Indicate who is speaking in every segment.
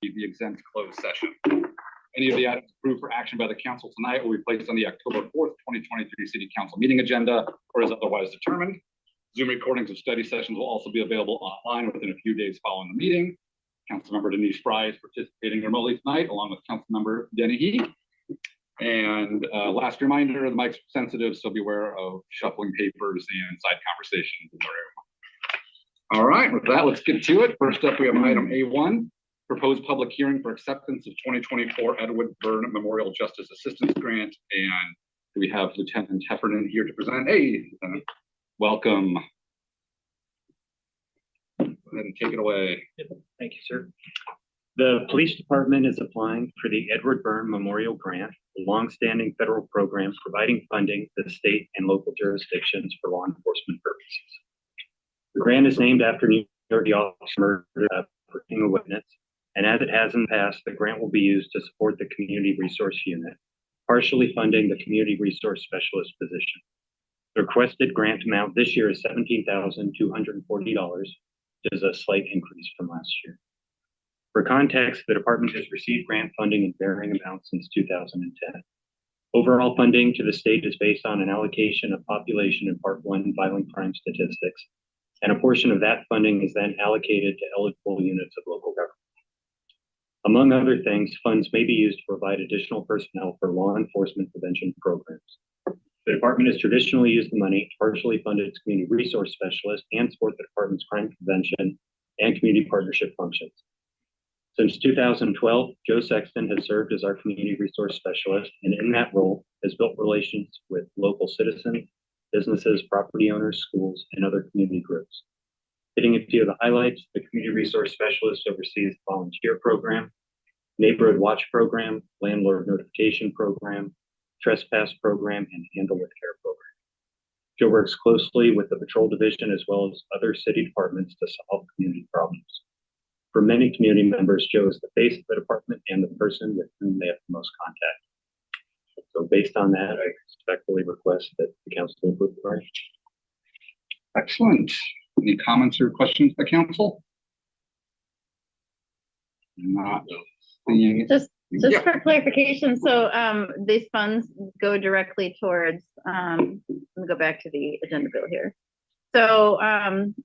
Speaker 1: the exempt closed session. Any of the items approved for action by the council tonight will be placed on the October 4th, 2023 City Council meeting agenda or as otherwise determined. Zoom recordings of study sessions will also be available online within a few days following the meeting. Councilmember Denise Fry is participating remotely tonight, along with Councilmember Denny He. And last reminder, the mic's sensitive, so beware of shuffling papers and side conversations in the room. All right, with that, let's get to it. First up, we have item A1, proposed public hearing for acceptance of 2024 Edward Byrne Memorial Justice Assistance Grant. And we have Lieutenant Heffernan here to present. Hey, Lieutenant, welcome. Go ahead and take it away.
Speaker 2: Thank you, sir. The police department is applying for the Edward Byrne Memorial Grant, a longstanding federal program providing funding to the state and local jurisdictions for law enforcement purposes. The grant is named after New York officer murdered for being a witness, and as it has in the past, the grant will be used to support the Community Resource Unit, partially funding the Community Resource Specialist position. The requested grant amount this year is $17,240, which is a slight increase from last year. For context, the department has received grant funding in varying amounts since 2010. Overall funding to the state is based on an allocation of population in Part 1 violent crime statistics, and a portion of that funding is then allocated to eligible units of local government. Among other things, funds may be used to provide additional personnel for law enforcement prevention programs. The department has traditionally used the money to partially fund its community resource specialist and support the department's crime prevention and community partnership functions. Since 2012, Joe Sexton has served as our community resource specialist, and in that role has built relations with local citizens, businesses, property owners, schools, and other community groups. Hitting a few of the highlights, the community resource specialist oversees the volunteer program, neighborhood watch program, landlord notification program, trespass program, and handle with care program. Joe works closely with the patrol division as well as other city departments to solve community problems. For many community members, Joe is the face of the department and the person with whom they have the most contact. So based on that, I respectfully request that the council approve the grant.
Speaker 1: Excellent. Any comments or questions by council? Not seeing it.
Speaker 3: Just for clarification, so these funds go directly towards, let me go back to the agenda bill here. So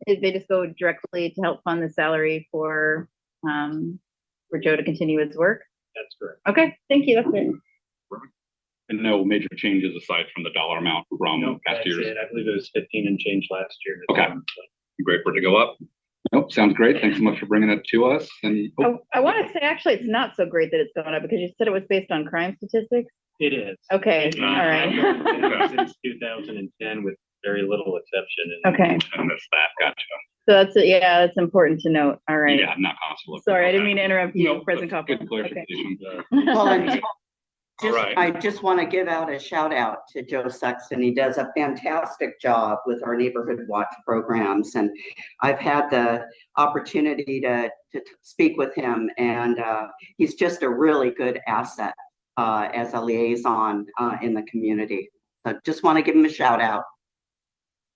Speaker 3: they just go directly to help fund the salary for Joe to continue his work?
Speaker 2: That's correct.
Speaker 3: Okay, thank you, that's it.
Speaker 1: And no major changes aside from the dollar amount from past years?
Speaker 2: I believe it was 15 and change last year.
Speaker 1: Okay, great for it to go up. Nope, sounds great. Thanks so much for bringing it to us. And
Speaker 3: I want to say, actually, it's not so great that it's going up because you said it was based on crime statistics.
Speaker 2: It is.
Speaker 3: Okay, all right.
Speaker 2: Since 2010 with very little exception.
Speaker 3: Okay.
Speaker 1: And that's that, gotcha.
Speaker 3: So that's it. Yeah, that's important to note. All right.
Speaker 1: Yeah, not possible.
Speaker 3: Sorry, I didn't mean to interrupt you,
Speaker 1: No,
Speaker 3: President Koppel.
Speaker 1: good clarification.
Speaker 3: Okay.
Speaker 4: Well, and
Speaker 1: Right.
Speaker 4: I just want to give out a shout out to Joe Sexton. He does a fantastic job with our neighborhood watch programs. And I've had the opportunity to speak with him, and he's just a really good asset as a liaison in the community. So just want to give him a shout out.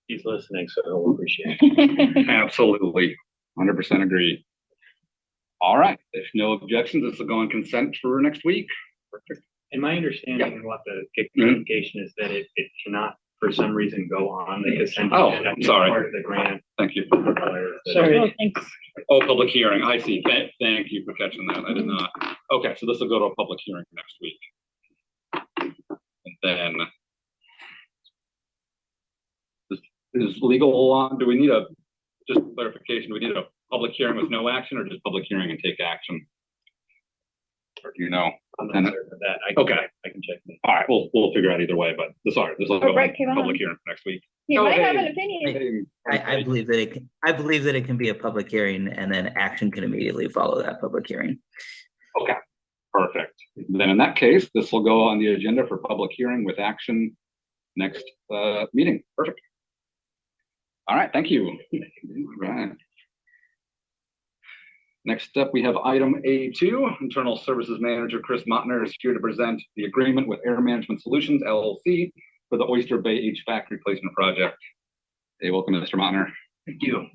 Speaker 2: He's listening, so he'll appreciate it.
Speaker 1: Absolutely. 100% agree. All right. If no objections, this will go on consent for next week. Perfect.
Speaker 2: And my understanding of what the clarification is that it cannot, for some reason, go on the consent.
Speaker 1: Oh,
Speaker 2: agenda.
Speaker 1: sorry.
Speaker 2: Part of the grant.
Speaker 1: Thank you.
Speaker 3: Sorry. Oh, thanks.
Speaker 1: Oh, public hearing. I see. Thank you for catching that. I did not. Okay, so this will go to a public hearing next week. And then is legal on? Do we need just clarification? Do we need a public hearing with no action or just public hearing and take action? Or do you know?
Speaker 2: I'm not certain of that. I can check.
Speaker 1: All right, we'll figure out either way, but this will go
Speaker 3: Brett
Speaker 1: to
Speaker 3: came
Speaker 1: public
Speaker 3: on.
Speaker 1: hearing next week.
Speaker 3: You might have an opinion.
Speaker 5: I believe that I believe that it can be a public hearing and then action can immediately follow that public hearing.
Speaker 1: Okay, perfect. Then in that case, this will go on the agenda for public hearing with action next meeting. Perfect. All right, thank you. All right. Next up, we have item A2. Internal Services Manager Chris Mottner is here to present the agreement with Air Management Solutions, LLC, for the Oyster Bay HVAC replacement project. Hey, welcome, Mr. Mottner.
Speaker 6: Thank you.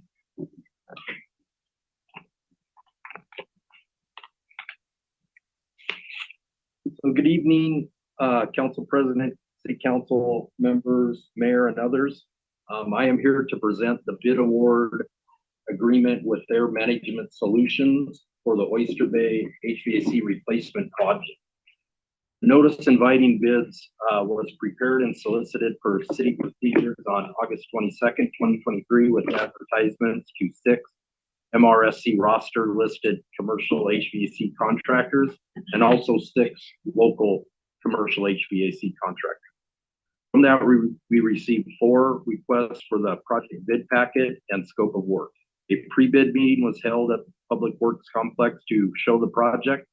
Speaker 6: Well, good evening, Council President, City Council members, Mayor, and others. I am here to present the bid award agreement with Air Management Solutions for the Oyster Bay HVAC replacement project. Notice inviting bids was prepared and solicited per city procedures on August 22nd, 2023, with advertisements to 6 MRSC roster listed commercial HVAC contractors and also 6 local commercial HVAC contractors. From that, we received 4 requests for the project bid packet and scope of work. A pre-bid meeting was held at the Public Works Complex to show the project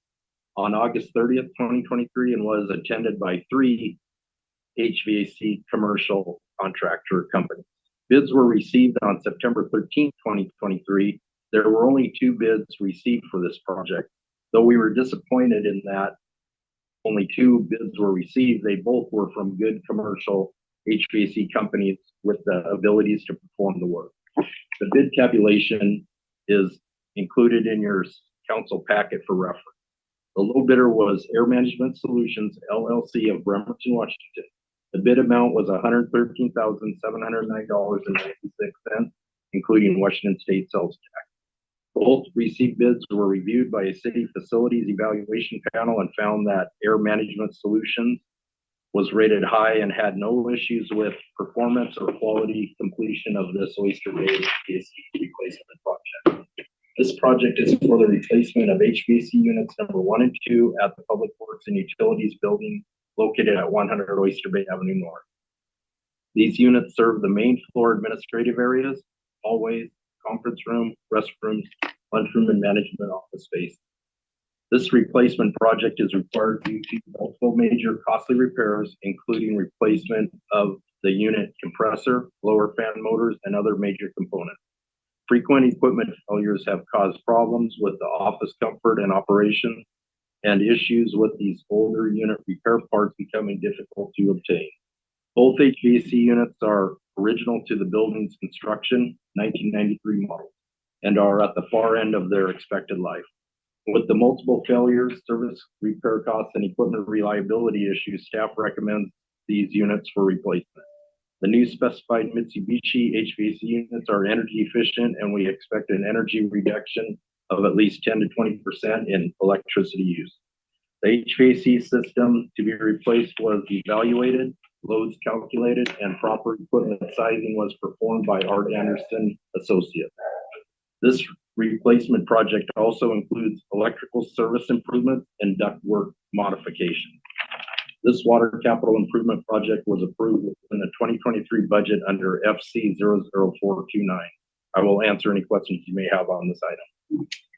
Speaker 6: on August 30th, 2023, and was attended by 3 HVAC commercial contractor companies. Bids were received on September 13th, 2023. There were only 2 bids received for this project. Though we were disappointed in that only 2 bids were received, they both were from good commercial HVAC companies with the abilities to perform the work. The bid tabulation is included in your council packet for reference. The low bidder was Air Management Solutions, LLC of Bremerton, Washington. The bid amount was $113,709.96, including Washington State sales tax. Both received bids were reviewed by a city facilities evaluation panel and found that Air Management Solutions was rated high and had no issues with performance or quality completion of this Oyster Bay HVAC replacement project. This project is for the replacement of HVAC units number 1 and 2 at the Public Works and Utilities building located at 100 Oyster Bay Avenue North. These units serve the main floor administrative areas, hallways, conference room, restrooms, lunchroom, and management office space. This replacement project is required due to multiple major costly repairs, including replacement of the unit compressor, blower fan motors, and other major components. Frequent equipment failures have caused problems with the office comfort and operation, and issues with these older unit repair parts becoming difficult to obtain. Both HVAC units are original to the building's construction, 1993 model, and are at the far end of their expected life. With the multiple failures, service repair costs, and equipment reliability issues, staff recommends these units for replacement. The new specified Mitsubishi HVAC units are energy efficient, and we expect an energy reduction of at least 10 to 20% in electricity use. The HVAC system to be replaced was evaluated, loads calculated, and proper equipment sizing was performed by Art Anderson Associates. This replacement project also includes electrical service improvements and ductwork modification. This water capital improvement project was approved in the 2023 budget under FC 00429. I will answer any questions you may have on this item.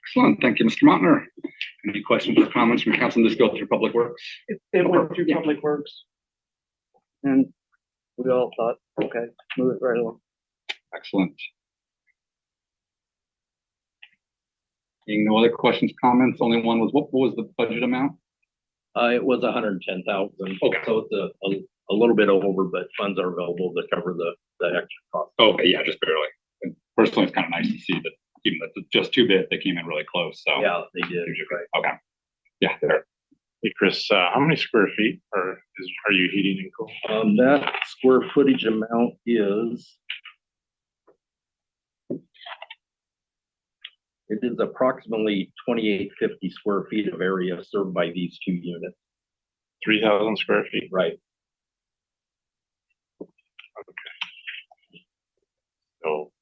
Speaker 1: Excellent. Thank you, Mr. Montner. Any questions or comments from council? This go through Public Works.
Speaker 6: It went through Public Works. And we all thought, okay, move it right along.
Speaker 1: Excellent. Seeing no other questions, comments, only one was, what was the budget amount?
Speaker 6: It was 110,000.
Speaker 1: Okay.
Speaker 6: So it's a little bit over, but funds are available to cover the extra cost.
Speaker 1: Okay, yeah, just barely. And personally, it's kind of nice to see that even though it's just 2 bids, they came in really close. So
Speaker 6: Yeah, they did.
Speaker 1: great. Okay. Yeah, there.
Speaker 7: Hey, Chris, how many square feet are you heating and cooling?
Speaker 6: That square footage amount is, it is approximately 2,850 square feet of area served by these 2 units.
Speaker 7: 3,000 square feet?
Speaker 6: Right.
Speaker 7: Okay. So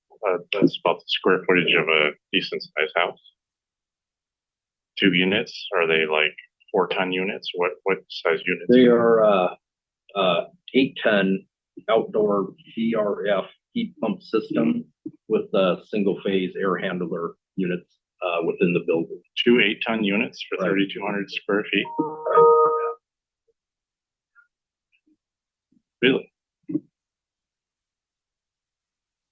Speaker 7: that's about the square footage of a decent sized house. 2 units, are they like 4-ton units? What size units?
Speaker 6: They are 8-ton outdoor VRF heat pump system with a single phase air handler units within the building.
Speaker 7: 2 8-ton units for 3,200 square feet? Really?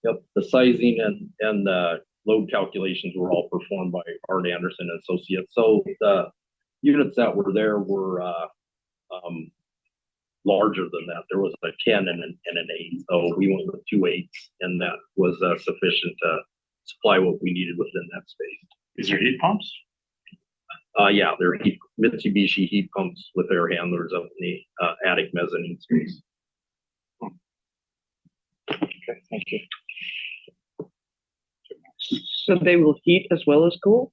Speaker 6: Yep, the sizing and the load calculations were all performed by Art Anderson Associates. So the units that were there were larger than that. There was a 10 and an 8. So we went with 2 8s, and that was sufficient to supply what we needed within that space.
Speaker 7: These are heat pumps?
Speaker 6: Yeah, they're Mitsubishi heat pumps with air handlers up in the attic mezzanine space.
Speaker 7: Okay, thank you.
Speaker 8: So they will heat as well as cool?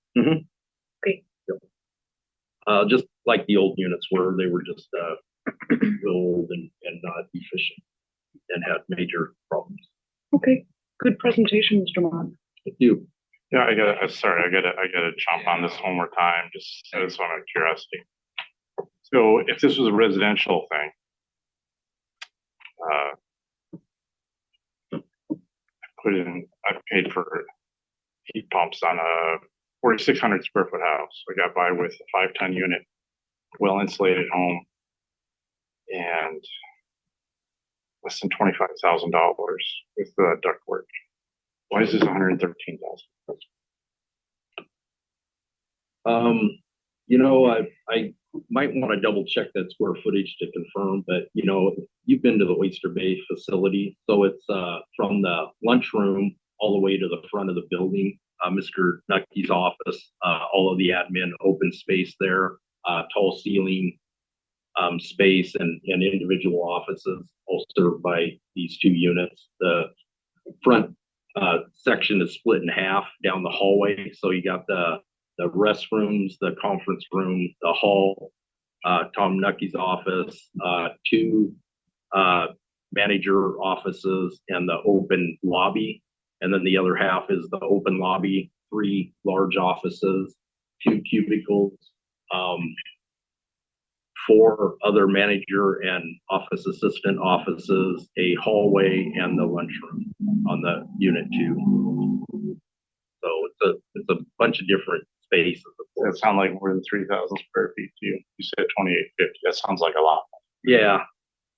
Speaker 6: Just like the old units were, they were just old and not efficient and had major problems.
Speaker 8: Okay, good presentation, Mr. Mon.
Speaker 6: Thank you.
Speaker 7: Yeah, I gotta jump on this one more time, just out of curiosity. So if this was a residential thing, I paid for heat pumps on a 4,600 square foot house. I got by with a 5-ton unit, well insulated home, and less than $25,000 with the ductwork. Why is this $113,000?
Speaker 6: You know, I might want to double check that square footage to confirm, but you know, you've been to the Oyster Bay facility, so it's from the lunchroom all the way to the front of the building. Mr. Nucky's office, all of the admin, open space there, tall ceiling space, and individual offices, all served by these two units. The front section is split in half down the hallway, so you got the restrooms, the conference room, the hall, Tom Nucky's office, two manager offices, and the open lobby. And then the other half is the open lobby, 3 large offices, 2 cubicles, 4 other manager and office assistant offices, a hallway, and the lunchroom on the unit 2. So it's a bunch of different spaces.
Speaker 7: That sounds like more than 3,000 square feet to you. You said 2,850. That sounds like a lot.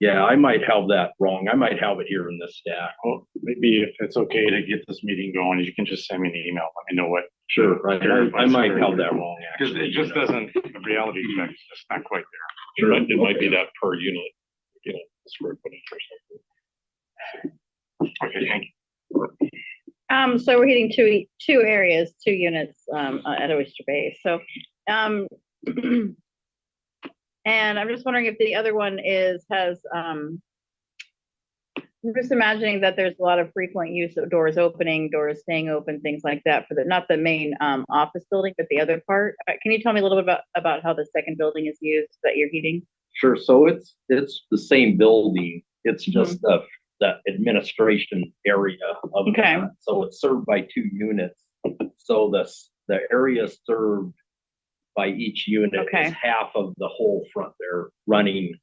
Speaker 6: Yeah, I might have that wrong. I might have it here in this stack.
Speaker 7: Well, maybe if it's okay to get this meeting going, you can just send me an email. Let me know what.
Speaker 6: Sure, right. I might have that wrong,
Speaker 7: Because
Speaker 6: actually.
Speaker 7: it just doesn't, the reality check is just not quite there.
Speaker 6: Sure.
Speaker 7: It might be that per unit, square footage or something. Okay, thank you.
Speaker 3: So we're hitting two areas, 2 units, at Oyster Bay. So, and I'm just wondering if the other one I'm just imagining that there's a lot of frequent use of doors opening, doors staying open, things like that for not the main office building, but the other part. Can you tell me a little bit about how the second building is used that you're heating?
Speaker 6: Sure. So it's the same building. It's just the administration area of that. So it's served by 2 units. So the area served by each unit is half of the whole front there, running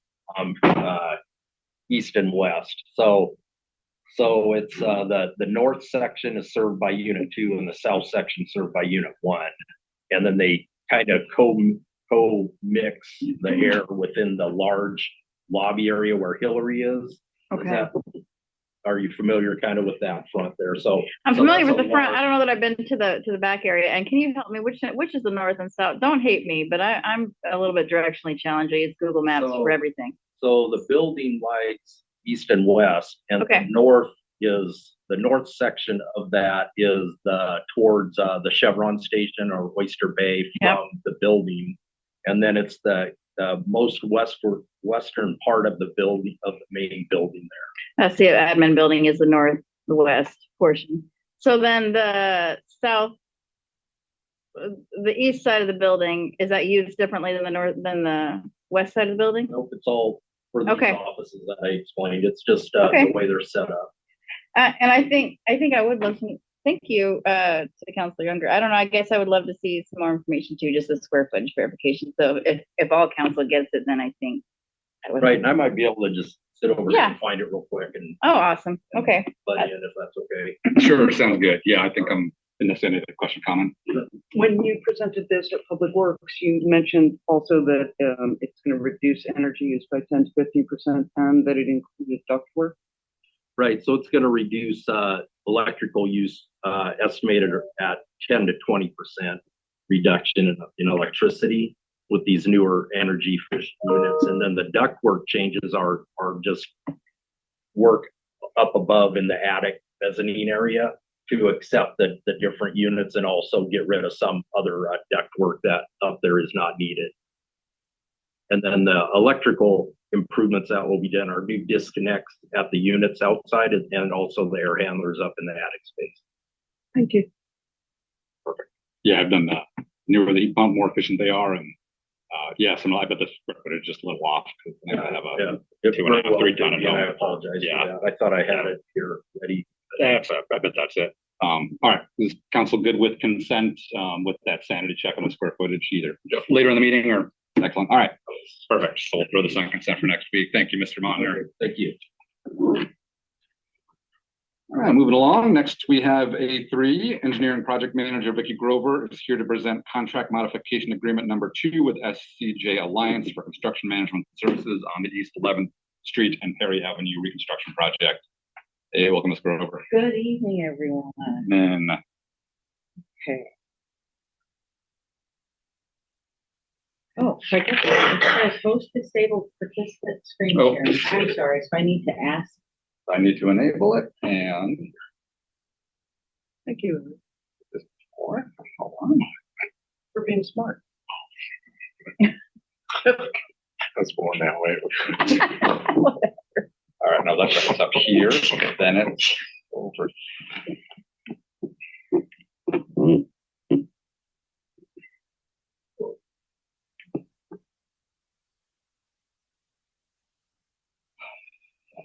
Speaker 6: east and west. So it's the north section is served by unit 2 and the south section served by unit 1. And then they kind of co-mix the air within the large lobby area where Hillary is. Are you familiar kind of with that front there? So
Speaker 3: I'm familiar with the front. I don't know that I've been to the back area. And can you help me? Which is the north and south? Don't hate me, but I'm a little bit directionally challenged. I use Google Maps for everything.
Speaker 6: So the building lights east and west, and the north section of that is towards the Chevron station or Oyster Bay from the building, and then it's the most western part of the building, of the main building there.
Speaker 3: That's the admin building, is the northwest portion. So then the east side of the building, is that used differently than the west side of the building?
Speaker 6: Nope, it's all for these offices that I explained. It's just the way they're set up.
Speaker 3: And I think I would love to thank you to Councilor Younger. I don't know, I guess I would love to see some more information too, just the square footage verification. So if all council gets it, then I think I would.
Speaker 6: Right, and I might be able to just sit over here and find it real quick and.
Speaker 3: Oh, awesome. Okay.
Speaker 6: But if that's okay.
Speaker 1: Sure, sounds good. Yeah, I think I'm in this end of the question comment.
Speaker 8: When you presented this at Public Works, you mentioned also that it's going to reduce energy use by 10 to 15% and that it included ductwork.
Speaker 6: Right, so it's going to reduce electrical use estimated at 10 to 20% reduction in electricity with these newer energy efficient units. And then the ductwork changes are just work up above in the attic mezzanine area to accept the different units and also get rid of some other ductwork that up there is not needed. And then the electrical improvements that will be done are new disconnects at the units outside and also the air handlers up in the attic space.
Speaker 8: Thank you.
Speaker 1: Yeah, I've done that. Newer the heat pump, more efficient they are, and yeah, so I bet the square footage is just a little off because I have a
Speaker 6: Yeah.
Speaker 1: 2.5, 3 ton.
Speaker 6: I apologize
Speaker 1: Yeah.
Speaker 6: for that. I thought I had it here ready.
Speaker 1: I bet that's it. All right, is council good with consent with that sanity check on the square footage either later in the meeting or excellent? All right, perfect. So we'll throw this on consent for next week. Thank you, Mr. Monner.
Speaker 6: Thank you.
Speaker 1: All right, moving along. Next, we have A3. Engineering Project Manager Vicki Grover is here to present contract modification agreement number 2 with SCJ Alliance for construction management services on the East 11th Street and Perry Avenue reconstruction project. Hey, welcome, Ms. Grover.
Speaker 9: Good evening, everyone.
Speaker 1: And
Speaker 9: Okay. Oh, I guess it says host disabled participant screen
Speaker 1: Oh.
Speaker 9: sharing. I'm sorry, so I need to ask.
Speaker 1: I need to enable it and
Speaker 8: Thank you
Speaker 1: all right, hold on.
Speaker 8: for being smart.
Speaker 7: That's born that way.
Speaker 1: All right, now let's up here, then it's over.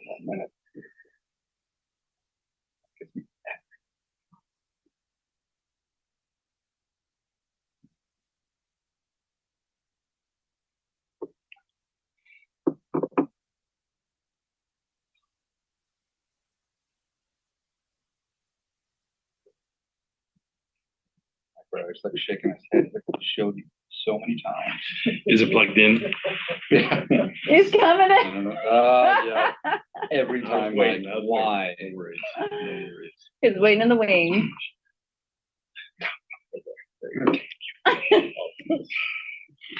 Speaker 1: One minute. Brother's like shaking his head, like he showed you so many times.
Speaker 7: Is it plugged in?
Speaker 1: Yeah.
Speaker 3: He's coming in.
Speaker 1: Yeah. Every time,
Speaker 7: waiting.
Speaker 1: like, why?
Speaker 3: He's waiting in the wing.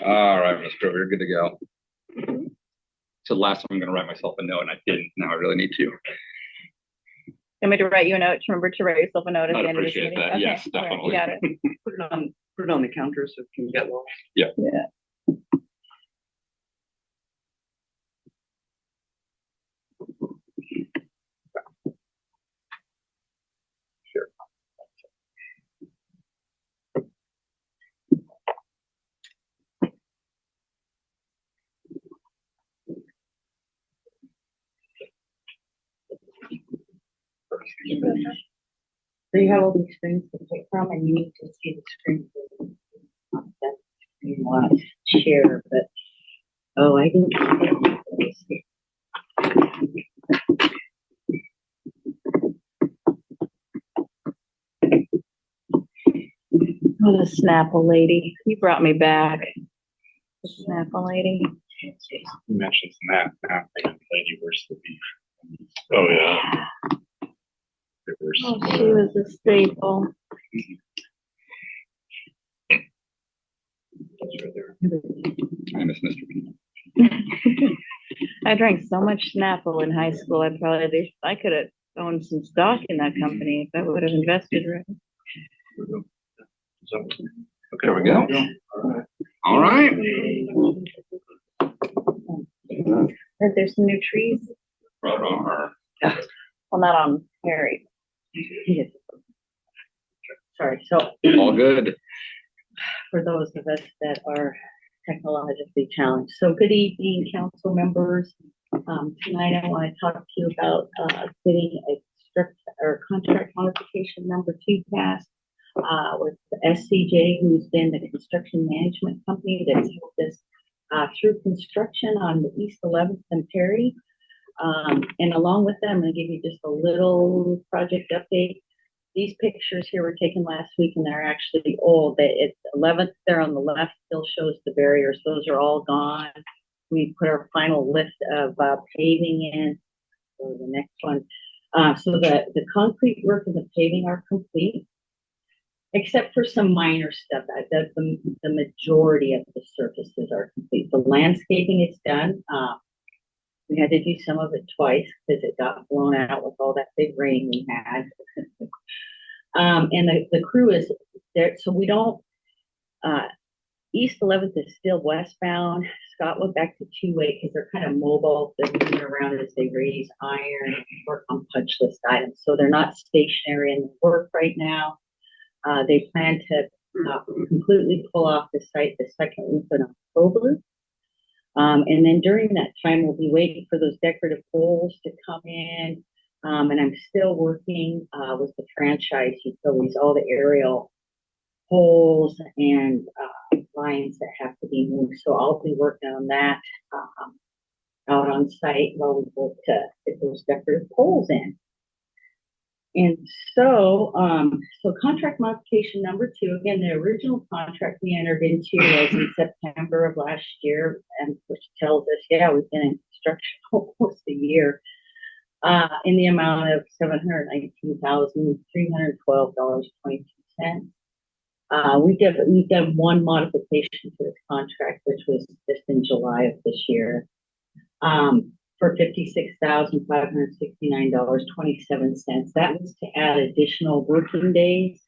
Speaker 1: All right, Ms. Grover, you're good to go. So the last time I'm gonna write myself a note and I didn't, now I really need to.
Speaker 3: Want me to write you a note? Remember to write yourself a note at
Speaker 1: I'd
Speaker 3: the end of this
Speaker 1: appreciate
Speaker 3: meeting?
Speaker 1: that.
Speaker 3: Okay,
Speaker 1: Yes,
Speaker 3: all right,
Speaker 1: definitely.
Speaker 3: you got it.
Speaker 8: Put it on the counter so it can get lost.
Speaker 1: Yeah.
Speaker 3: Yeah.
Speaker 9: So you have all these screens to pick from and you need to see the screen. That you want to share, but, oh, I didn't.
Speaker 3: Oh, the Snapple lady. You brought me back. The Snapple lady.
Speaker 7: You mentioned that lady, where's the beef? Oh, yeah.
Speaker 3: Oh, she was a staple.
Speaker 1: I miss Mr. Bean.
Speaker 3: I drank so much Snapple in high school. I could have owned some stock in that company if I would have invested right.
Speaker 1: There we go. All right.
Speaker 3: Heard there's some new trees.
Speaker 1: Right on.
Speaker 3: Well, not on Harry.
Speaker 9: Sorry, so
Speaker 1: All good.
Speaker 9: for those of us that are technologically challenged. So good evening, council members. Tonight I want to talk to you about getting a contract modification number 2 passed with the SCJ, who's been the construction management company that's helped us through construction on the East 11th and Perry. And along with them, I'm going to give you just a little project update. These pictures here were taken last week and they're actually old. It's 11th there on the left still shows the barriers. Those are all gone. We put our final list of paving in for the next one. So the concrete work and the paving are complete, except for some minor stuff. The majority of the surfaces are complete. The landscaping is done. We had to do some of it twice because it got blown out with all that big rain we had. And the crew is there, so we don't, East 11th is still westbound. Scott went back to two-way because they're kind of mobile. They're moving around as they raise iron and work on punch list items. So they're not stationary in work right now. They plan to completely pull off the site the second week in October. And then during that time, we'll be waiting for those decorative poles to come in. And I'm still working with the franchise utilities, all the aerial poles and lines that have to be moved. So I'll be working on that out on site while we work to get those decorative poles in. And so, so contract modification number 2, again, the original contract we entered into was in September of last year, and which tells us, yeah, we've been in construction almost a year, in the amount of $719,312.22. We've done one modification to this contract, which was just in July of this year, for $56,569.27. That was to add additional working days.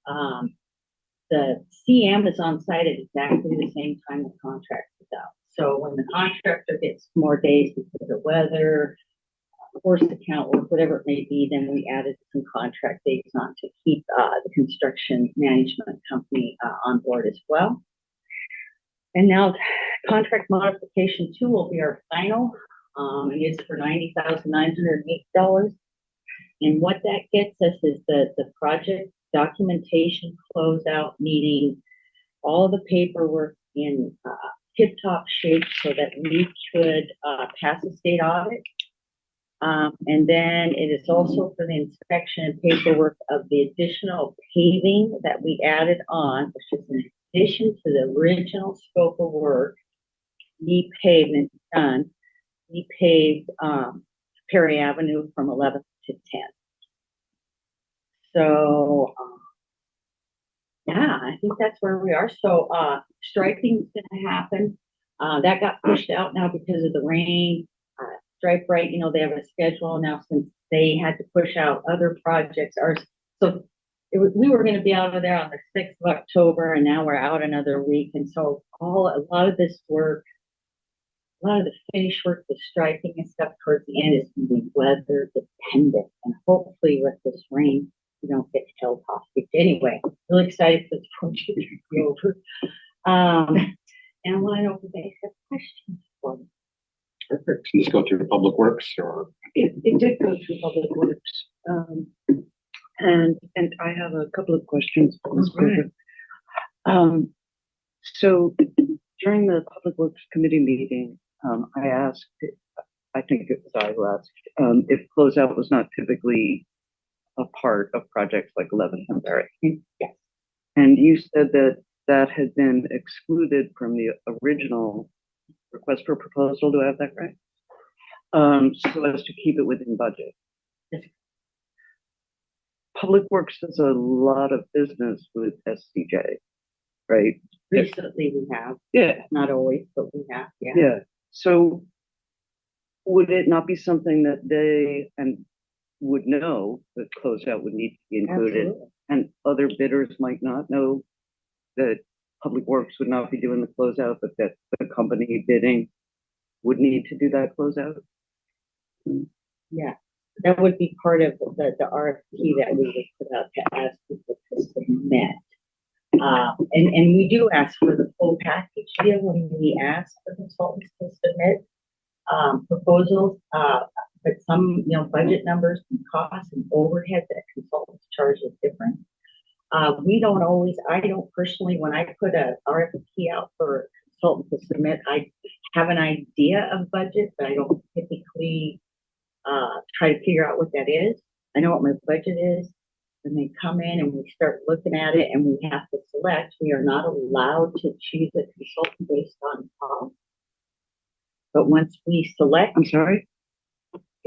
Speaker 9: The CM is on site at exactly the same time the contract is out. So when the contractor gets more days because of weather, forced account work, whatever it may be, then we added some contract days on to keep the construction management company on board as well. And now contract modification 2 will be our final. It is for $90,908. And what that gets us is the project documentation closeout, meeting all the paperwork in tip-top shape so that we could pass a state audit. And then it is also for the inspection and paperwork of the additional paving that we added on, which is in addition to the original scope of work. We paved and done. We paved Perry Avenue from 11th to 10th. So, yeah, I think that's where we are. So, striping is going to happen. That got pushed out now because of the rain. Stripe Right, you know, they have a schedule now since they had to push out other projects. We were going to be out of there on the 6th of October, and now we're out another week. And so a lot of this work, a lot of the finish work, the striping and stuff towards the end is going to be weather dependent. And hopefully with this rain, we don't get held hostage. Anyway, really excited for this project to be over. And I want to know if you guys have questions for me.
Speaker 1: Perfect. Can this go through Public Works or?
Speaker 8: It did go through Public Works. And I have a couple of questions for Ms. Kruger. So during the Public Works Committee meeting, I asked, I think it was I who asked, if closeout was not typically a part of projects like 11th and Berry.
Speaker 9: Yes.
Speaker 8: And you said that that had been excluded from the original request for proposal. Do I have that right? So as to keep it within budget.
Speaker 9: Yes.
Speaker 8: Public Works does a lot of business with SCJ, right?
Speaker 9: Recently we have,
Speaker 8: Yeah.
Speaker 9: not always, but we have, yeah.
Speaker 8: Yeah. So would it not be something that they would know that closeout would need to be included?
Speaker 9: Absolutely.
Speaker 8: And other bidders might not know that Public Works would not be doing the closeout, but that the company bidding would need to do that closeout?
Speaker 9: Yeah, that would be part of the RFP that we would put out to ask people to submit. And we do ask for the full package deal when we ask for consultants to submit proposals. But some, budget numbers and costs and overhead that consultants charge is different. We don't always, I don't personally, when I put a RFP out for a consultant to submit, I have an idea of budget, but I don't typically try to figure out what that is. I know what my budget is. When they come in and we start looking at it and we have to select, we are not allowed to choose a consultant based on cost. But once we select,
Speaker 8: I'm sorry?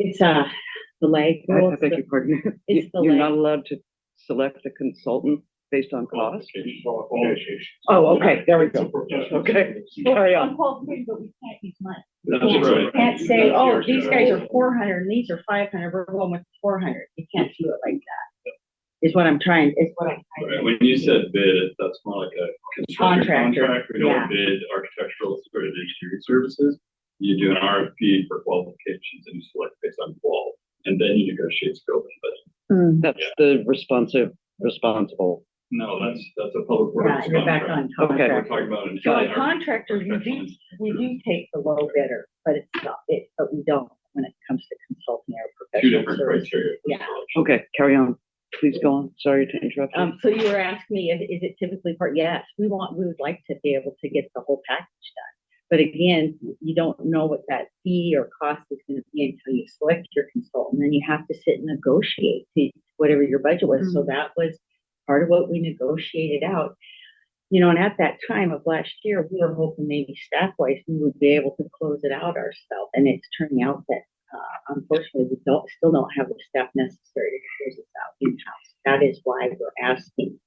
Speaker 9: it's the leg.
Speaker 8: I beg your pardon.
Speaker 9: It's the
Speaker 8: You're
Speaker 9: leg.
Speaker 8: not allowed to select a consultant based on cost?
Speaker 9: Oh, okay, there we go.
Speaker 8: Okay, carry on.
Speaker 9: Unqualified, but we can't use money.
Speaker 6: That's
Speaker 9: You can't say, oh, these guys are 400 and these are 500, we're going with 400. You can't do it like that. is what I'm trying.
Speaker 10: Right, when you said bid, that's more like a construction
Speaker 9: Contractor,
Speaker 10: contract. We
Speaker 9: yeah.
Speaker 10: don't bid architectural or engineering services. You do an RFP for qualifications and you select based on qual, and then you negotiate scope and budget.
Speaker 8: That's
Speaker 10: Yeah.
Speaker 8: the responsible.
Speaker 10: No, that's a public works
Speaker 9: Yeah, you're back
Speaker 10: contract.
Speaker 9: on
Speaker 8: Okay.
Speaker 10: We're
Speaker 9: contract.
Speaker 10: talking about an
Speaker 9: So
Speaker 10: entire
Speaker 9: a contractor, we do take the low bidder, but but we don't when it comes to consulting or
Speaker 10: two
Speaker 9: professional
Speaker 10: different
Speaker 9: services.
Speaker 10: criteria. for
Speaker 9: Yeah.
Speaker 10: selection.
Speaker 8: Okay, carry on. Please go on. Sorry to interrupt you.
Speaker 9: So you were asking me, is it typically part? Yes, we would like to be able to get the whole package done. But again, you don't know what that fee or cost is going to be until you select your consultant. Then you have to sit and negotiate to whatever your budget was. So that was part of what we negotiated out. You know, and at that time of last year, we were hoping maybe staff-wise, we would be able to close it out ourselves. And it's turning out that unfortunately, we still don't have the staff necessary to close this out in-house. That is why we're asking.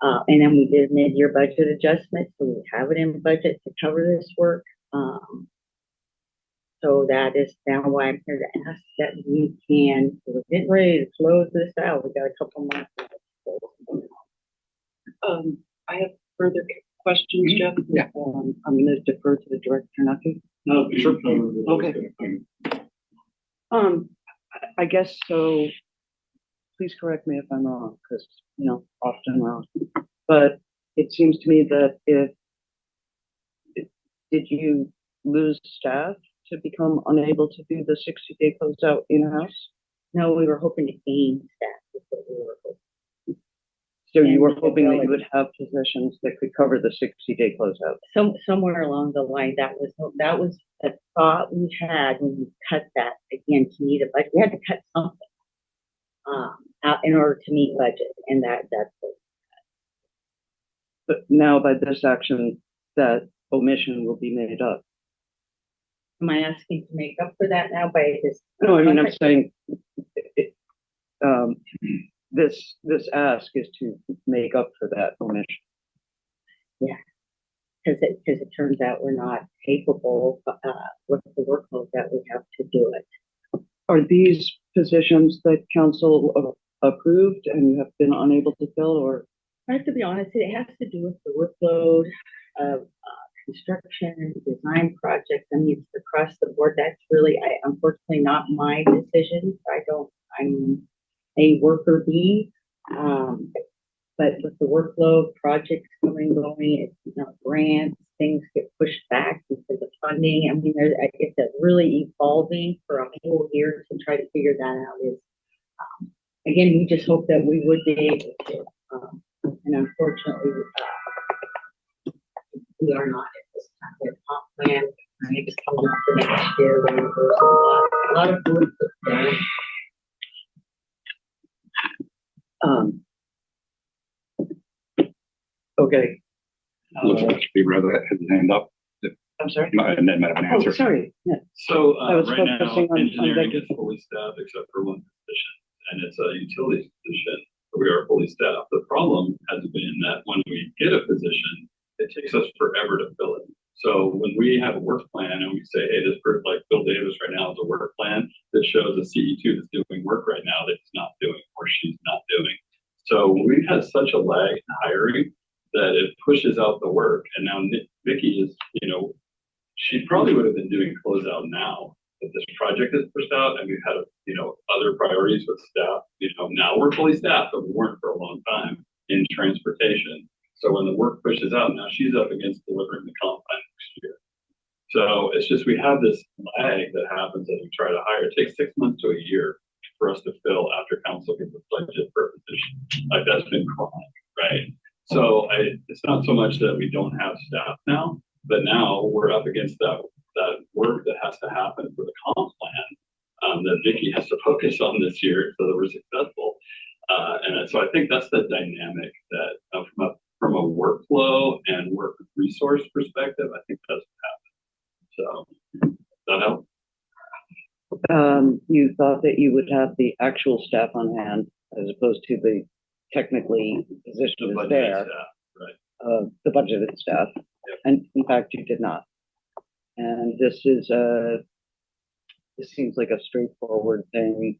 Speaker 9: And then we did mid-year budget adjustments, so we have it in budget to cover this work. So that is now why I'm here to ask that we're getting ready to close this out. We got a couple months.
Speaker 8: I have further questions, Jeff.
Speaker 1: Yeah.
Speaker 8: I'm going to defer to the director, not to.
Speaker 10: No, sure.
Speaker 8: Okay. I guess so. Please correct me if I'm wrong, because, often wrong. But it seems to me that did you lose staff to become unable to do the 60-day closeout in-house?
Speaker 9: No, we were hoping to gain staff. Is what we were hoping.
Speaker 8: So you were hoping that you would have positions that could cover the 60-day closeout?
Speaker 9: Somewhere along the line, that was a thought we had when we cut that again to meet a budget. We had to cut something out in order to meet budget, and that's what.
Speaker 8: But now by this action, that omission will be made up.
Speaker 9: Am I asking to make up for that now by this?
Speaker 8: No, I mean, I'm saying this ask is to make up for that omission.
Speaker 9: Yeah, because it turns out we're not capable with the workload that we have to do it.
Speaker 8: Are these positions that council approved and you have been unable to fill, or?
Speaker 9: I have to be honest, it has to do with the workload of construction and design projects. I mean, it's across the board. That's really, unfortunately, not my decision. I'm a worker bee. But with the workload, projects going, it's grants, things get pushed back because of funding. I mean, it's really evolving for a whole year to try to figure that out. Again, we just hope that we would be able to. And unfortunately, we are not at this time. We have a comp plan. Maybe coming up for next year. There's a lot of work that's done.
Speaker 8: Okay.
Speaker 1: Looks like Steve rather had his hand up.
Speaker 8: I'm sorry?
Speaker 1: And then might have an
Speaker 8: Oh,
Speaker 1: answer.
Speaker 8: sorry. Yeah.
Speaker 10: So
Speaker 8: I was
Speaker 10: right now,
Speaker 8: focusing on
Speaker 10: engineering
Speaker 8: Becky.
Speaker 10: is fully staffed except for one position, and it's a utilities position. We are fully staffed. The problem has been that when we get a position, it takes us forever to fill it. So when we have a work plan and we say, hey, this person like Bill Davis right now has a work plan that shows a CE2 that's doing work right now that he's not doing or she's not doing. So we've had such a lag in hiring that it pushes out the work. And now Vicky is, she probably would have been doing closeout now, but this project is pushed out and we've had, other priorities with staff. Now we're fully staffed, but we weren't for a long time in transportation. So when the work pushes out, now she's up against delivering the comp plan next year. So it's just, we have this lag that happens as we try to hire. It takes 6 months to a year for us to fill after council gets the budget for a position. Like that's been chronic, right? So it's not so much that we don't have staff now, but now we're up against that work that has to happen for the comp plan that Vicky has to focus on this year so that we're successful. And so I think that's the dynamic that from a workflow and work resource perspective, I think that's what happened. So that help?
Speaker 8: You thought that you would have the actual staff on hand as opposed to the technically position is there,
Speaker 10: Right.
Speaker 8: the budgeted staff, and in fact you did not. And this seems like a straightforward thing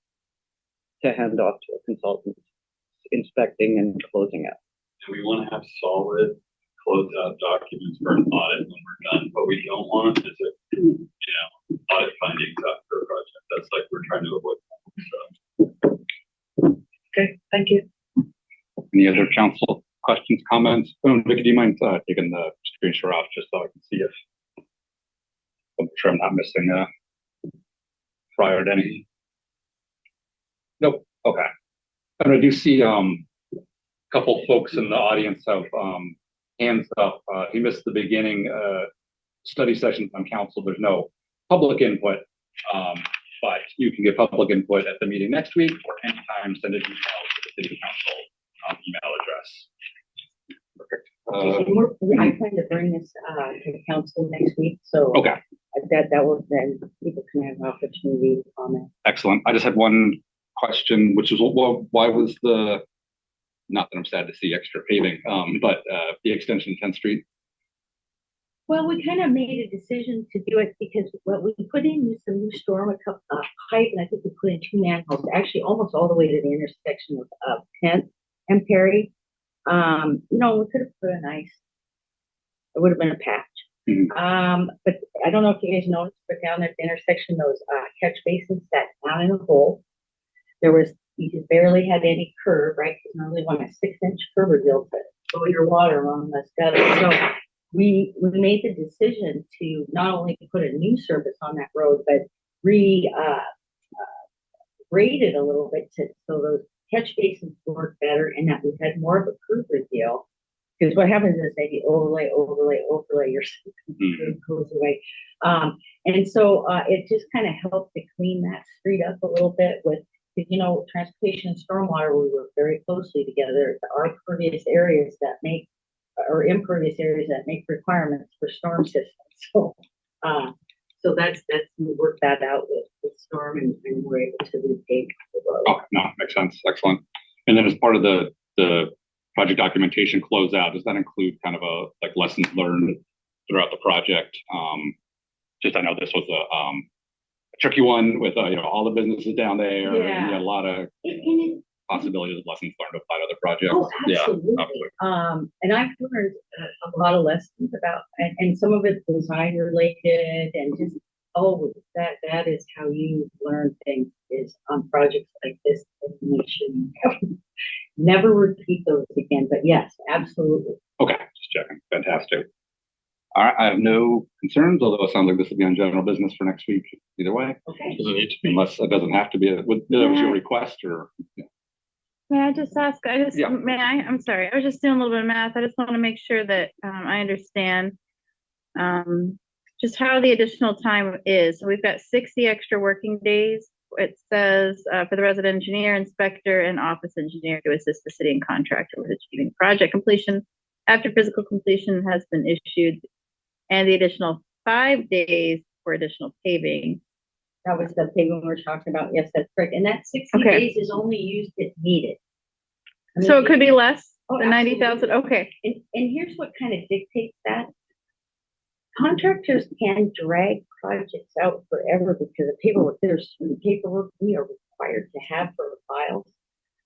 Speaker 8: to hand off to a consultant. inspecting and closing out.
Speaker 10: And we want to have solid closeout documents for an audit when we're done. What we don't want is audit findings after a project. That's like we're trying to avoid. So.
Speaker 8: Okay, thank you.
Speaker 1: Any other council questions, comments? Vicky, do you mind taking the screen share off just so I can see if I'm sure I'm not missing prior to any. Nope. Okay. And I do see a couple folks in the audience have hands up. He missed the beginning study sessions on council. There's no public input, but you can get public input at the meeting next week or anytime. Send an email to the City Council email address. Perfect.
Speaker 9: I plan to bring this to the council next week, so
Speaker 1: Okay.
Speaker 9: that will then people can have an opportunity to comment.
Speaker 1: Excellent. I just had one question, which is, well, why was not that I'm sad to see extra paving, but the extension of 10th Street?
Speaker 9: Well, we kind of made a decision to do it because what we put in was some new storm pipe, and I think we put in 2 manholes, actually almost all the way to the intersection of 10th and Perry. We could have put a nice, it would have been a patch.
Speaker 1: Mm-hmm.
Speaker 9: But I don't know if you guys noticed, but down at the intersection, those catch basins sat down in a hole. You just barely had any curb, right? Because normally want a 6-inch curb reveal to flow your water along the gutter. So we made the decision to not only put a new surface on that road, but grade it a little bit so those catch basins work better and that we had more of a curb reveal. Because what happens is they overlay, your curb goes away. And so it just kind of helped to clean that street up a little bit with, transportation and stormwater, we work very closely together. There are pervious areas that make, or impervious areas that make requirements for storm systems. So, that's, we worked that out with storm and we're able to repave the road.
Speaker 1: Oh, no, makes sense. Excellent. And then as part of the project documentation closeout, does that include kind of lessons learned throughout the project? I know this was a tricky one with all the businesses down there.
Speaker 9: Yeah.
Speaker 1: And a lot of possibilities of lessons learned to apply to other projects.
Speaker 9: Oh, absolutely.
Speaker 1: Yeah,
Speaker 9: and I've learned a lot of lessons about, and some of it's design related, and just that is how you learn things is on projects like this. Make sure you never repeat those again. But yes, absolutely.
Speaker 1: Okay, just checking. Fantastic. All right, I have no concerns, although it sounds like this will be on general business for next week either way.
Speaker 9: Okay.
Speaker 1: Doesn't need to be, unless it doesn't have to be. That was your request, or? Yeah.
Speaker 3: May I just ask,
Speaker 1: Yeah.
Speaker 3: I'm sorry, I was just doing a little bit of math. I just want to make sure that I understand just how the additional time is. So we've got 60 extra working days. It says for the resident engineer, inspector, and office engineer to assist the city and contractor with achieving project completion after physical completion has been issued, and the additional 5 days for additional paving.
Speaker 9: That was the paving we were talking about. Yes, that's correct. And that 60 days is only used if needed.
Speaker 3: So it could be less
Speaker 9: Oh,
Speaker 3: than 90,000. Okay.
Speaker 9: And here's what kind of dictates that. Contractors can drag projects out forever because the paperwork, there's paperwork we are required to have for the files.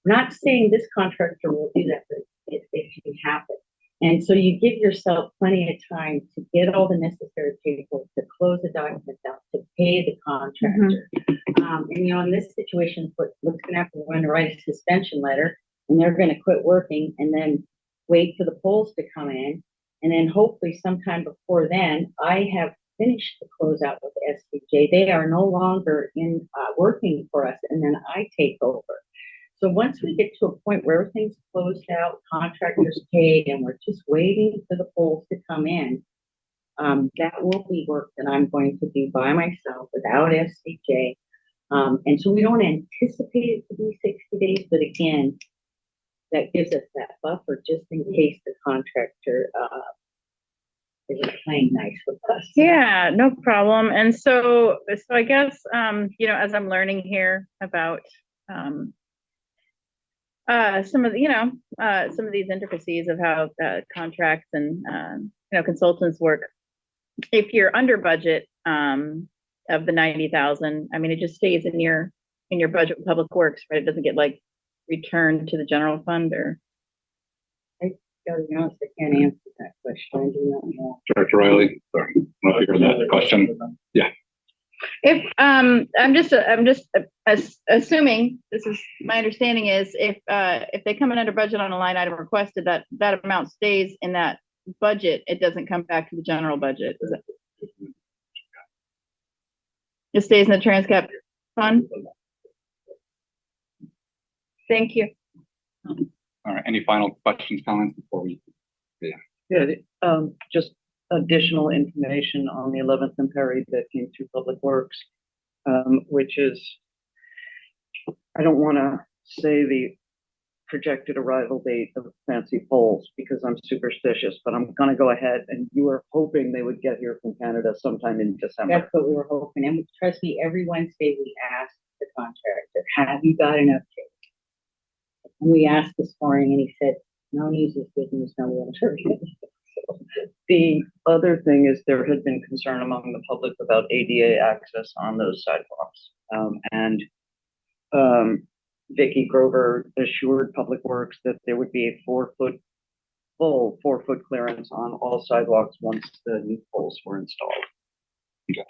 Speaker 9: I'm not saying this contractor will do that, but it can happen. And so you give yourself plenty of time to get all the necessary paperwork, to close the documents out, to pay the contractor. In this situation, what's going to happen, we're going to write a suspension letter, and they're going to quit working and then wait for the polls to come in. And then hopefully sometime before then, I have finished the closeout with SCJ. They are no longer in working for us, and then I take over. So once we get to a point where everything's closed out, contractors paid, and we're just waiting for the polls to come in, that will be work that I'm going to do by myself without SCJ. And so we don't anticipate it to be 60 days, but again, that gives us that buffer just in case the contractor isn't playing nice with us.
Speaker 3: Yeah, no problem. And so I guess, as I'm learning here about some of these intricacies of how contracts and consultants work. If you're under budget of the 90,000, I mean, it just stays in your budget with Public Works, right? It doesn't get return to the general fund or?
Speaker 9: Gotta be honest, I can't answer that question. I do not know.
Speaker 1: Director Riley, sorry, I don't know if you heard that question.
Speaker 3: If, I'm just assuming, this is, my understanding is if they come in under budget on a line item requested, that amount stays in that budget. It doesn't come back to the general budget. Is it? It stays in the transcap fund? Thank you.
Speaker 1: All right, any final questions, comments before we?
Speaker 8: Good. Just additional information on the 11th and Perry that came through Public Works, which is, I don't want to say the projected arrival date of fancy poles because I'm superstitious, but I'm going to go ahead, and you were hoping they would get here from Canada sometime in December.
Speaker 9: That's what we were hoping. And trust me, every Wednesday we ask the contractor, have you got an update? And we asked this morning and he said, no news is good news, no one heard it.
Speaker 8: The other thing is there had been concern among the public about ADA access on those sidewalks. Vicky Grover assured Public Works that there would be a full 4-foot clearance on all sidewalks once the new poles were installed.
Speaker 1: Okay.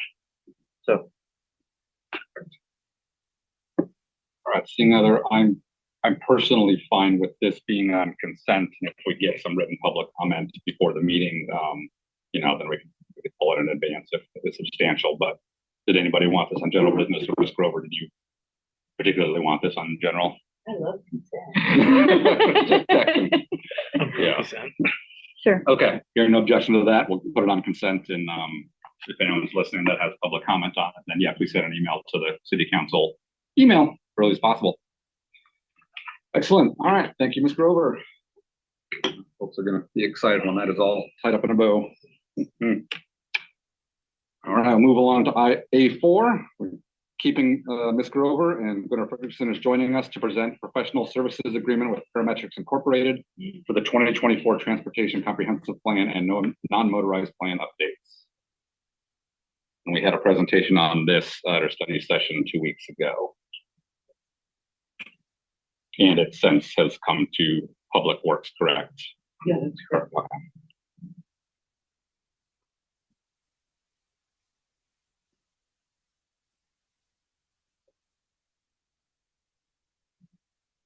Speaker 8: So.
Speaker 1: All right, seeing other, I'm personally fine with this being on consent, and if we get some written public comment before the meeting, then we can pull it in advance if it's substantial. But did anybody want this on general business, or Ms. Grover, did you particularly want this on general?
Speaker 9: I love consent.
Speaker 1: Yeah.
Speaker 3: Sure.
Speaker 1: Okay, hearing no objection to that, we'll put it on consent, and if anyone's listening that has public comment on it, then yeah, please send an email to the City Council email as early as possible. Excellent. All right. Thank you, Ms. Grover. Folks are going to be excited when that is all tied up in a bow. All right. I'll move along to A4. We're keeping Ms. Grover, and Gunnar Fredrickson is joining us to present professional services agreement with Parametrics Incorporated for the 2024 Transportation Comprehensive Plan and non-motorized plan updates. And we had a presentation on this at our study session 2 weeks ago. And it since has come to Public Works, correct?
Speaker 8: Yeah, that's correct.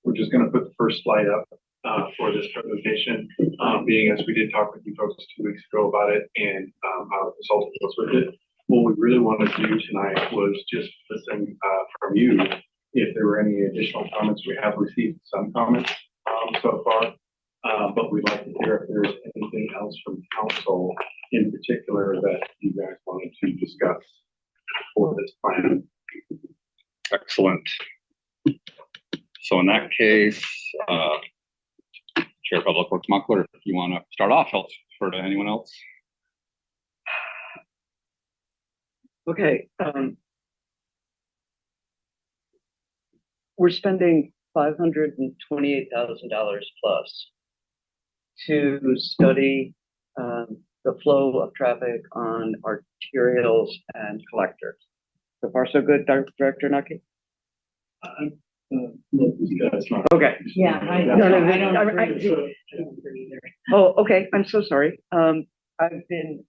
Speaker 11: We're just going to put the first slide up for this presentation, being as we did talk with you folks 2 weeks ago about it and how the consultant was with it. What we really wanted to do tonight was just listen from you if there were any additional comments. We have received some comments so far, but we'd like to hear if there's anything else from council in particular that you guys wanted to discuss for this plan.
Speaker 1: Excellent. So in that case, Chair of Public Works Muckler, if you want to start off, I'll defer to anyone else.
Speaker 8: Okay. We're spending $528,000 plus to study the flow of traffic on arterials and collectors. So far, so good, Director Nucky? Okay.
Speaker 9: Yeah, I don't agree either.
Speaker 8: Oh, okay. I'm so sorry. I've been,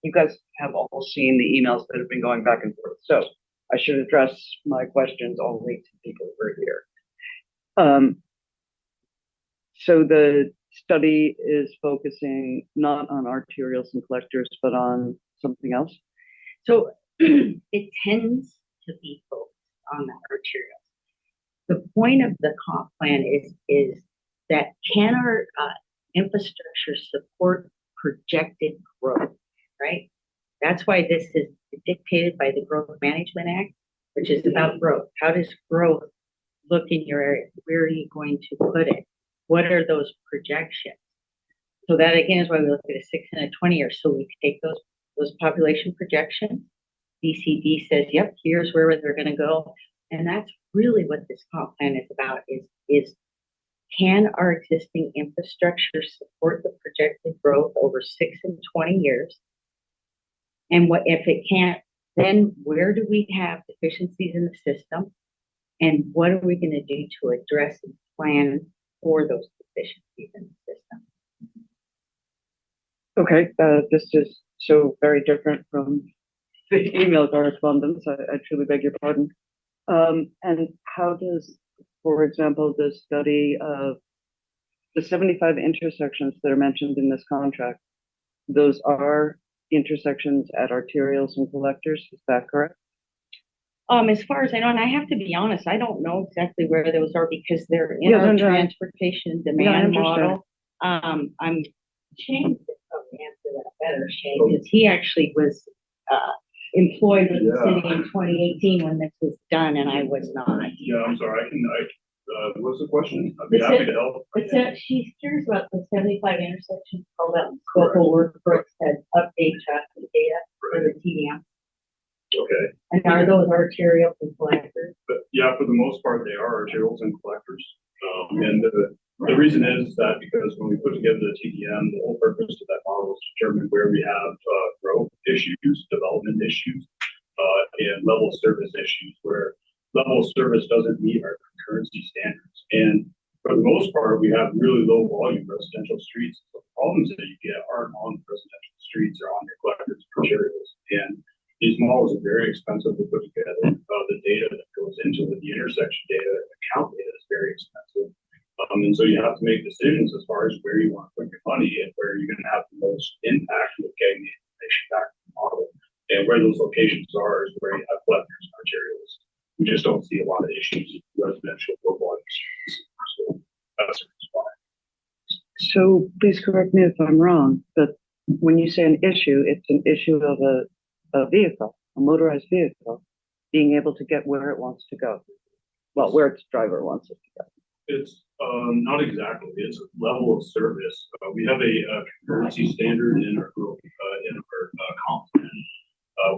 Speaker 8: you guys have all seen the emails that have been going back and forth. So I should address my questions only to people who are here. So the study is focusing not on arterials and collectors, but on something else.
Speaker 9: So it tends to be focused on the arterials. The point of the comp plan is that can our infrastructure support projected growth, right? That's why this is dictated by the Growth Management Act, which is about growth. How does growth look in your area? Where are you going to put it? What are those projections? So that again is why we look at a 6 and a 20 year. So we take those population projections. BCD says, yep, here's where they're going to go. And that's really what this comp plan is about, is can our existing infrastructure support the projected growth over 6 and 20 years? And what if it can't, then where do we have deficiencies in the system? And what are we gonna do to address and plan for those deficiencies in the system?
Speaker 8: Okay, this is so very different from the email correspondence. I truly beg your pardon. And how does, for example, the study of the 75 intersections that are mentioned in this contract, those are intersections at arterials and collectors, is that correct?
Speaker 9: As far as I know, and I have to be honest, I don't know exactly where those are because they're in
Speaker 8: Yeah,
Speaker 9: our
Speaker 8: no,
Speaker 9: transportation
Speaker 8: I
Speaker 9: demand
Speaker 8: understand.
Speaker 9: model. I'm Shane could probably answer that better, Shane, because he actually was employed with the city in 2018 when this was done, and I was not.
Speaker 10: Yeah, I'm sorry, what's the question? I'd be
Speaker 9: It's
Speaker 10: happy
Speaker 9: a-
Speaker 10: to help.
Speaker 9: She's curious about the 75 intersections called out in scope of work for it said update traffic data for the TDM.
Speaker 10: Okay,
Speaker 9: And are those arterial and collectors?
Speaker 10: but yeah, for the most part, they are arterials and collectors. And the reason is that because when we put together the TDM, the whole purpose of that model is to determine where we have growth issues, development issues, and level of service issues, where level of service doesn't meet our concurrency standards. And for the most part, we have really low volume residential streets. The problems that you get aren't on residential streets or on your collectors and arterials. And these models are very expensive to put together. The data that goes into the intersection data, the count data is very expensive. And so you have to make decisions as far as where you want to put your money and where you're going to have the most impact with getting the information back from the model. And where those locations are is where you have collectors and arterials. We just don't see a lot of issues with residential low volume streets. So that's the reason why.
Speaker 8: So please correct me if I'm wrong, but when you say an issue, it's an issue of a vehicle, a motorized vehicle, being able to get where it wants to go. Well, where its driver wants it to go.
Speaker 10: It's not exactly. It's a level of service. We have a concurrency standard in our comp plan,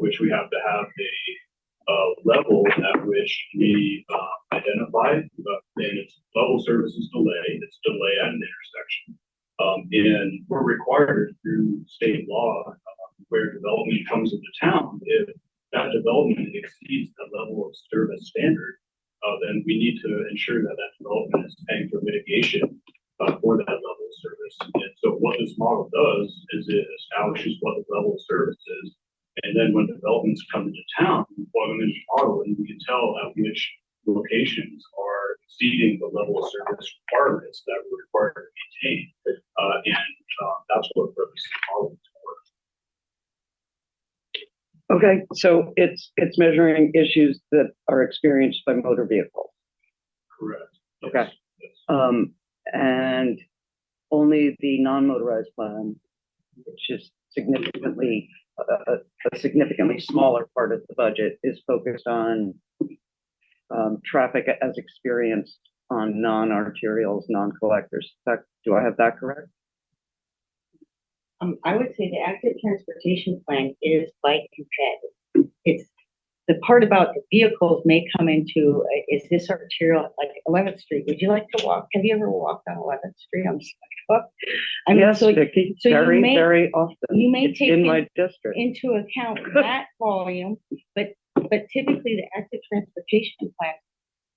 Speaker 10: which we have to have a level at which we identify, and it's level service is delay. It's delay at an intersection. And we're required through state law, where development comes into town, if that development exceeds the level of service standard, then we need to ensure that that development is paying for mitigation for that level of service. And so what this model does is it establishes what the level of service is. And then when developments come into town, we plug them into the model and we can tell at which locations are exceeding the level of service requirements that we're required to maintain. That's what the purpose of the model is for.
Speaker 8: Okay, so it's measuring issues that are experienced by motor vehicles.
Speaker 10: Correct.
Speaker 8: Okay.
Speaker 10: Yes.
Speaker 8: And only the non-motorized plan, which is significantly a significantly smaller part of the budget, is focused on traffic as experienced on non-arterials, non-collectors. Do I have that correct?
Speaker 9: I would say the active transportation plan is bike compatible. It's the part about the vehicles may come into, is this arterial, like 11th Street? Would you like to walk? Have you ever walked on 11th Street on sidewalk? I mean,
Speaker 8: Yes,
Speaker 9: so,
Speaker 8: Vicki,
Speaker 9: so
Speaker 8: very,
Speaker 9: you may,
Speaker 8: very often.
Speaker 9: you may
Speaker 8: It's
Speaker 9: take
Speaker 8: in my district.
Speaker 9: into account that volume, but typically the active transportation plan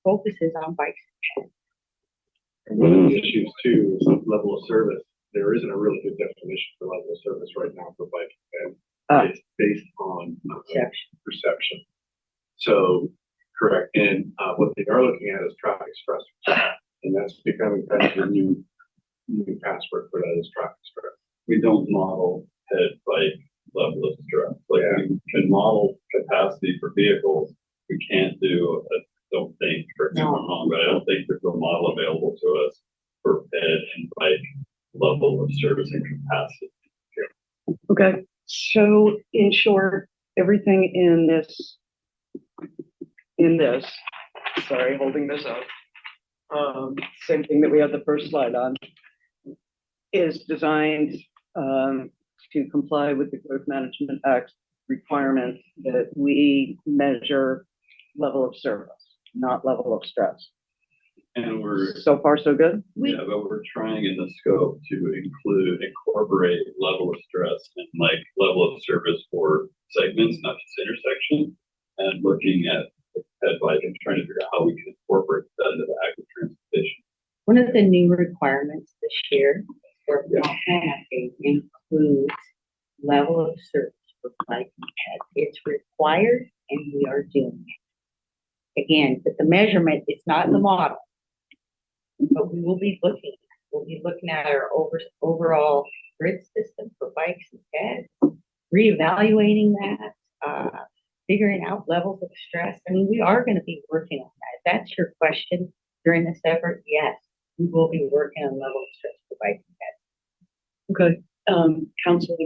Speaker 9: focuses on bikes.
Speaker 11: And one of the issues too is the level of service. There isn't a really good definition for level of service right now for bike, and it's based on perception. So, correct. And what they are looking at is traffic stress, and that's becoming kind of the new password for that is traffic stress.
Speaker 10: We don't model head bike level of stress. Like we can model capacity for vehicles. We can't do, don't think, correct me if I'm wrong, but I don't think there's a model available to us for head and bike level of service and capacity.
Speaker 8: Okay, so in short, everything in this, sorry, holding this up, same thing that we had the first slide on, is designed to comply with the Growth Management Act requirement that we measure level of service, not level of stress.
Speaker 10: And we're,
Speaker 8: So far, so good?
Speaker 10: yeah, but we're trying in the scope to incorporate level of stress and like level of service for segments, not just intersection, and looking at head bike and trying to figure out how we can incorporate that into the active transportation.
Speaker 9: One of the new requirements this year for planning includes level of service for bike and ped. It's required and we are doing it. Again, but the measurement is not in the model. But we will be looking at our overall grid system for bikes and peds, reevaluating that, figuring out levels of stress. I mean, we are going to be working on that. If that's your question during this effort, yes, we will be working on level of stress for bikes and peds.
Speaker 8: Okay, council,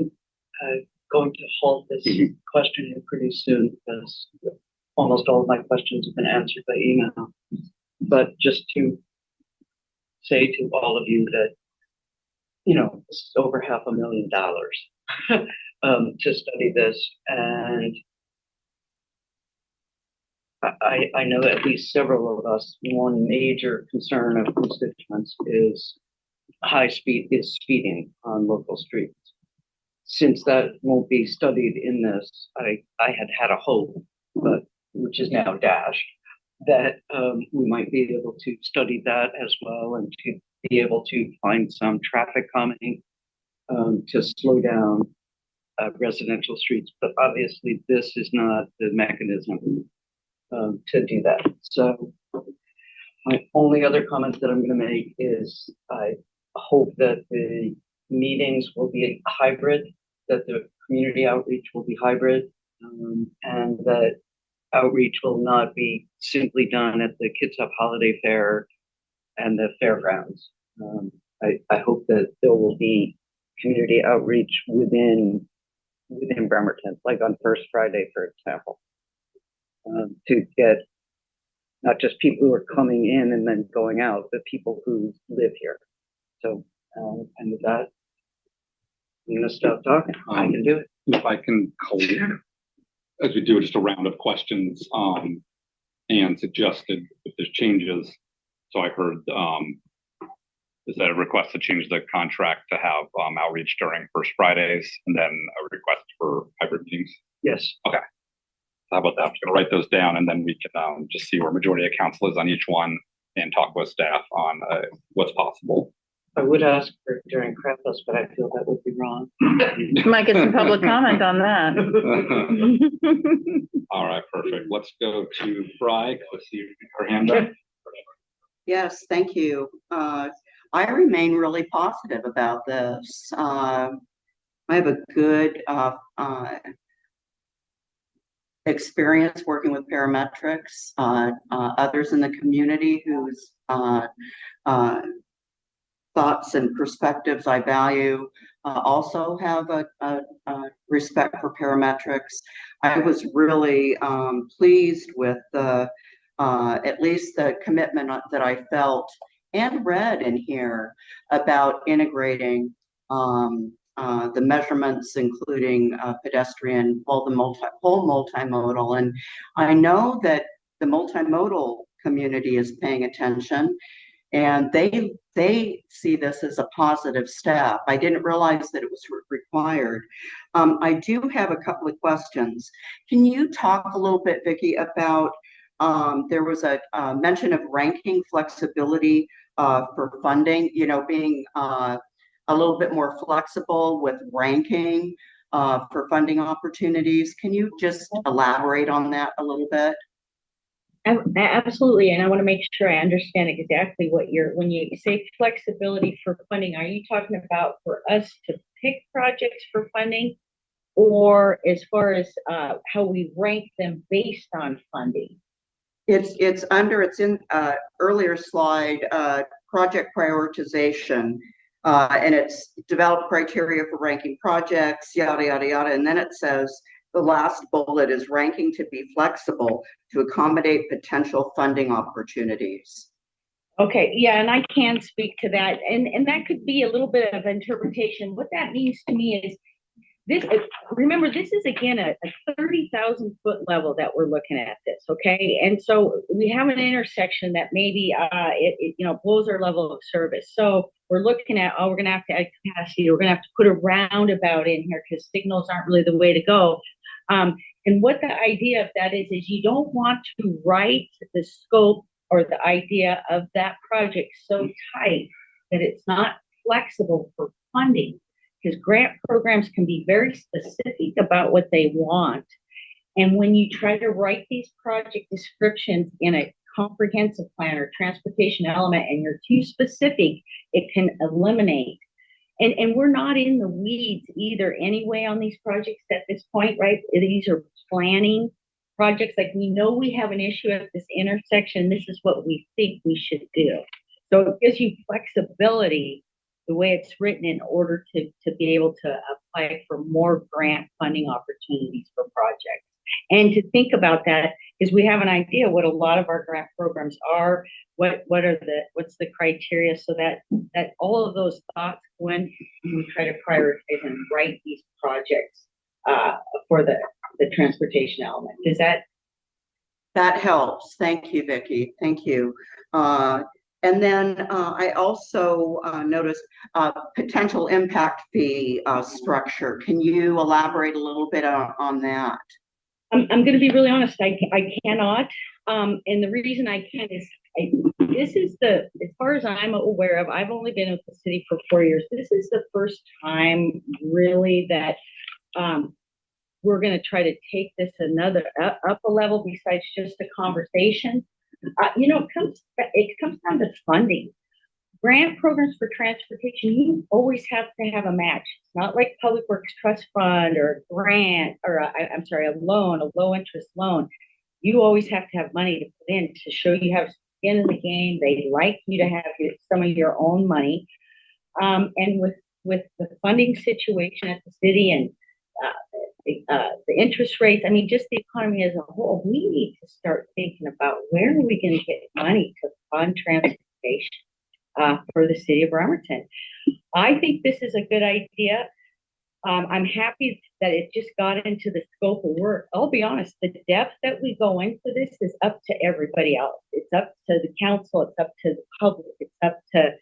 Speaker 8: going to halt this question here pretty soon because almost all of my questions have been answered by email. But just to say to all of you that, you know, this is over $500,000 to study this. And I know at least several of us, one major concern of constituents is speeding on local streets. Since that won't be studied in this, I had a hope, but which is now dashed, that we might be able to study that as well and to be able to find some traffic calming to slow down residential streets. But obviously, this is not the mechanism to do that. So my only other comment that I'm going to make is I hope that the meetings will be hybrid, that the community outreach will be hybrid, and that outreach will not be simply done at the Kids Up Holiday Fair and the fairgrounds. I hope that there will be community outreach within Bremerton, like on First Friday, for example, to get not just people who are coming in and then going out, but people who live here. So, and with that, I'm going to stop talking. I can do it.
Speaker 1: If I can, as we do just a round of questions, and suggested if there's changes. So I heard, is that a request to change the contract to have outreach during First Fridays and then a request for hybrid meetings?
Speaker 8: Yes.
Speaker 1: Okay. How about that? I'm just going to write those down and then we can just see where majority of council is on each one and talk with staff on what's possible.
Speaker 8: I would ask for during Krampus, but I feel that would be wrong.
Speaker 3: Might get some public comment on that.
Speaker 1: All right, perfect. Let's go to Fry. Let's see her hand up.
Speaker 4: Yes, thank you. I remain really positive about this. I have a good experience working with parametrics, others in the community whose thoughts and perspectives I value, also have a respect for parametrics. I was really pleased with the at least the commitment that I felt and read in here about integrating the measurements, including pedestrian, whole multimodal. And I know that the multimodal community is paying attention and they see this as a positive step. I didn't realize that it was required. I do have a couple of questions. Can you talk a little bit, Vicki, about there was a mention of ranking flexibility for funding, you know, being a little bit more flexible with ranking for funding opportunities. Can you just elaborate on that a little bit?
Speaker 9: Absolutely, and I want to make sure I understand exactly what when you say flexibility for funding, are you talking about for us to pick projects for funding, or as far as how we rank them based on funding?
Speaker 4: It's in earlier slide, project prioritization, and it's develop criteria for ranking projects, yada, yada, yada. And then it says the last bullet is ranking to be flexible to accommodate potential funding opportunities.
Speaker 9: Okay, yeah, and I can speak to that. And that could be a little bit of interpretation. What that means to me is this, remember, this is again a 30,000 foot level that we're looking at this, okay? And so we have an intersection that maybe it you know, blows our level of service. So we're looking at, we're gonna have to add capacity, we're gonna have to put a roundabout in here because signals aren't really the way to go. And what the idea of that is you don't want to write the scope or the idea of that project so tight that it's not flexible for funding, because grant programs can be very specific about what they want. And when you try to write these project descriptions in a comprehensive plan or transportation element and you're too specific, it can eliminate. And we're not in the weeds either anyway on these projects at this point, right? These are planning projects. Like, we know we have an issue at this intersection. This is what we think we should do. So it gives you flexibility the way it's written in order to be able to apply for more grant funding opportunities for projects. And to think about that is we have an idea what a lot of our grant programs are, what's the criteria, so that all of those thoughts when we try to prioritize and write these projects for the transportation element. Does
Speaker 4: that helps? Thank you, Vicki. Thank you. And then I also noticed potential impact fee structure. Can you elaborate a little bit on that?
Speaker 9: I'm going to be really honest. I cannot. And the reason I can't is this is as far as I'm aware of, I've only been with the city for 4 years. This is the first time really that we're going to try to take this up a level besides just a conversation. It comes down to funding. Grant programs for transportation, you always have to have a match. It's not like Public Works Trust Fund or a grant, or a loan, a low interest loan. You always have to have money to put in to show you have skin in the game. They like you to have some of your own money. And with the funding situation at the city and the interest rates, I mean, just the economy as a whole, we need to start thinking about where are we going to get money to fund transportation for the city of Bremerton. I think this is a good idea. I'm happy that it just got into the scope of work. I'll be honest, the depth that we go into this is up to everybody else. It's up to the council, it's up to the public, it's up to,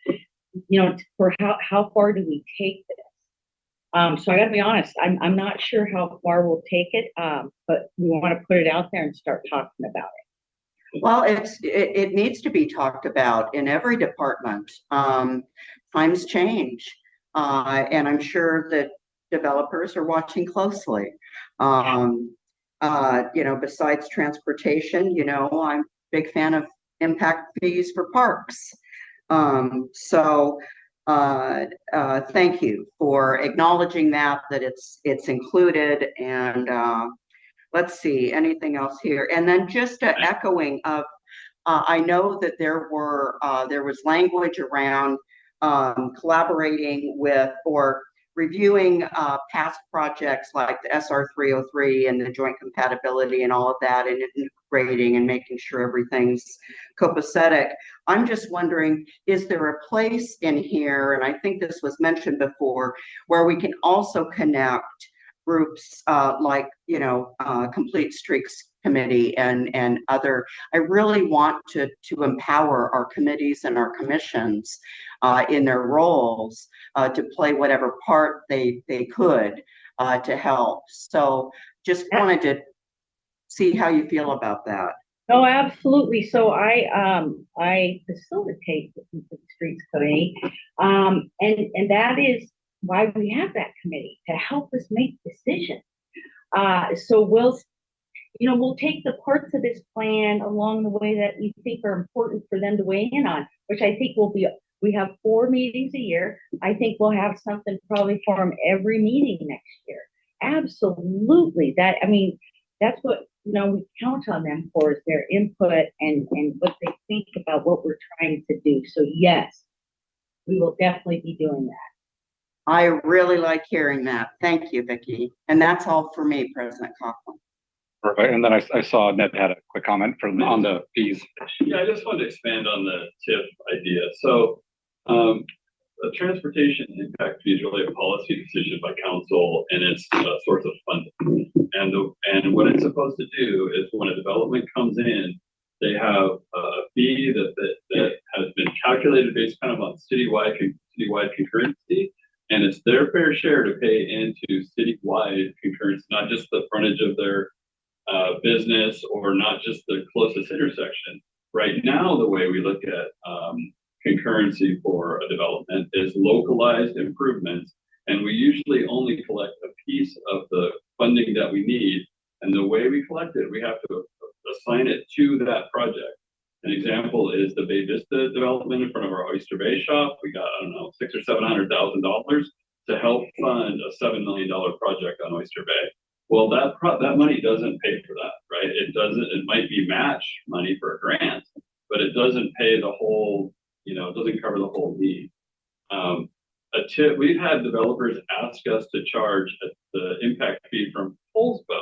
Speaker 9: for how far do we take this? So I gotta be honest, I'm not sure how far we'll take it, but we want to put it out there and start talking about it.
Speaker 4: Well, it needs to be talked about in every department. Times change, and I'm sure that developers are watching closely. Besides transportation, I'm a big fan of impact fees for parks. Thank you for acknowledging that it's included. And let's see, anything else here? And then just echoing of, I know that there was language around collaborating with or reviewing past projects like the SR 303 and the joint compatibility and all of that, and integrating and making sure everything's copacetic. I'm just wondering, is there a place in here, and I think this was mentioned before, where we can also connect groups like Complete Streets Committee and other. I really want to empower our committees and our commissions in their roles to play whatever part they could to help. So just wanted to see how you feel about that.
Speaker 9: Oh, absolutely. So I facilitate the Streets Committee, and that is why we have that committee, to help us make decisions. So we'll take the parts of this plan along the way that we think are important for them to weigh in on, which I think we have 4 meetings a year. I think we'll have something probably for them every meeting next year. Absolutely. That's what, we count on them for, is their input and what they think about what we're trying to do. So yes, we will definitely be doing that.
Speaker 4: I really like hearing that. Thank you, Vicki. And that's all for me, President Coughlin.
Speaker 1: Perfect. And then I saw Ned had a quick comment on the fees.
Speaker 10: Yeah, I just wanted to expand on the TIF idea. So the transportation impact fee is really a policy decision by council, and it's a source of funding. And what it's supposed to do is when a development comes in, they have a fee that has been calculated based kind of on citywide concurrency. And it's their fair share to pay into citywide concurrence, not just the frontage of their business or not just the closest intersection. Right now, the way we look at concurrency for a development is localized improvements. And we usually only collect a piece of the funding that we need. And the way we collect it, we have to assign it to that project. An example is the Bay Vista development in front of our Oyster Bay shop. We got, I don't know, $600,000 or $700,000 to help fund a $7 million project on Oyster Bay. Well, that money doesn't pay for that, right? It doesn't, it might be match money for a grant, but it doesn't pay the whole, it doesn't cover the whole need. A tip, we've had developers ask us to charge the impact fee from Poulsbo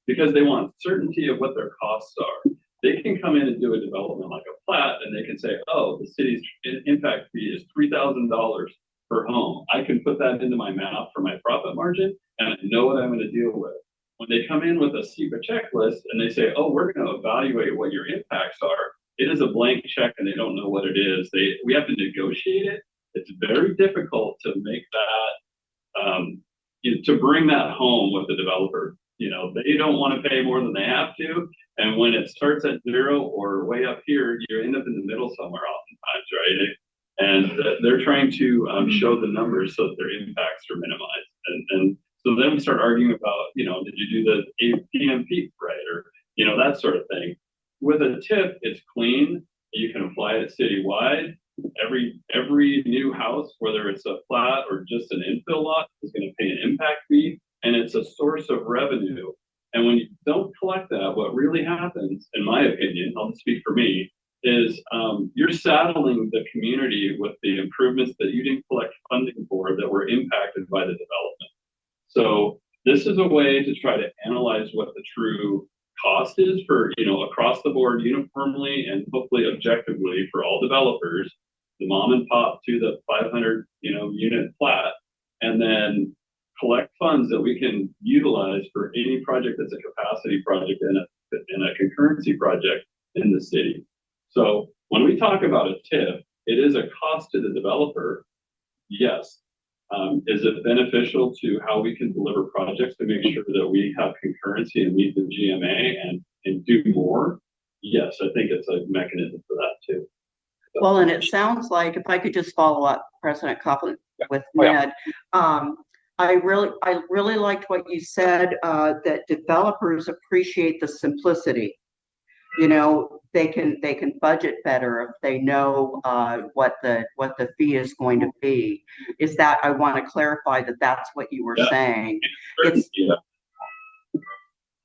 Speaker 10: because they want certainty of what their costs are. They can come in and do a development like a plat and they can say, oh, the city's impact fee is $3,000 per home. I can put that into my math for my profit margin and I know what I'm going to deal with. When they come in with a SEPA checklist and they say, oh, we're going to evaluate what your impacts are, it is a blank check and they don't know what it is. We have to negotiate it. It's very difficult to make that, to bring that home with the developer. They don't want to pay more than they have to. And when it starts at zero or way up here, you end up in the middle somewhere oftentimes, right? And they're trying to show the numbers so that their impacts are minimized. And so then we start arguing about, did you do the PMP right? Or, that sort of thing. With a TIF, it's clean. You can apply it citywide. Every new house, whether it's a flat or just an infill lot, is going to pay an impact fee, and it's a source of revenue. And when you don't collect that, what really happens, in my opinion, I'll speak for me, is you're saddling the community with the improvements that you didn't collect funding for that were impacted by the development. So this is a way to try to analyze what the true cost is for, across the board uniformly and hopefully objectively for all developers, the mom and pop to the 500, unit flat, and then collect funds that we can utilize for any project that's a capacity project and a concurrency project in the city. So when we talk about a TIF, it is a cost to the developer. Yes. Is it beneficial to how we can deliver projects to make sure that we have concurrency and meet the GMA and do more? Yes, I think it's a mechanism for that too. So,
Speaker 4: well, and it sounds like, if I could just follow up, President Coughlin, with Ned, I really liked what you said, that developers appreciate the simplicity. They can budget better if they know what the fee is going to be. Is that, I want to clarify that that's what you were saying.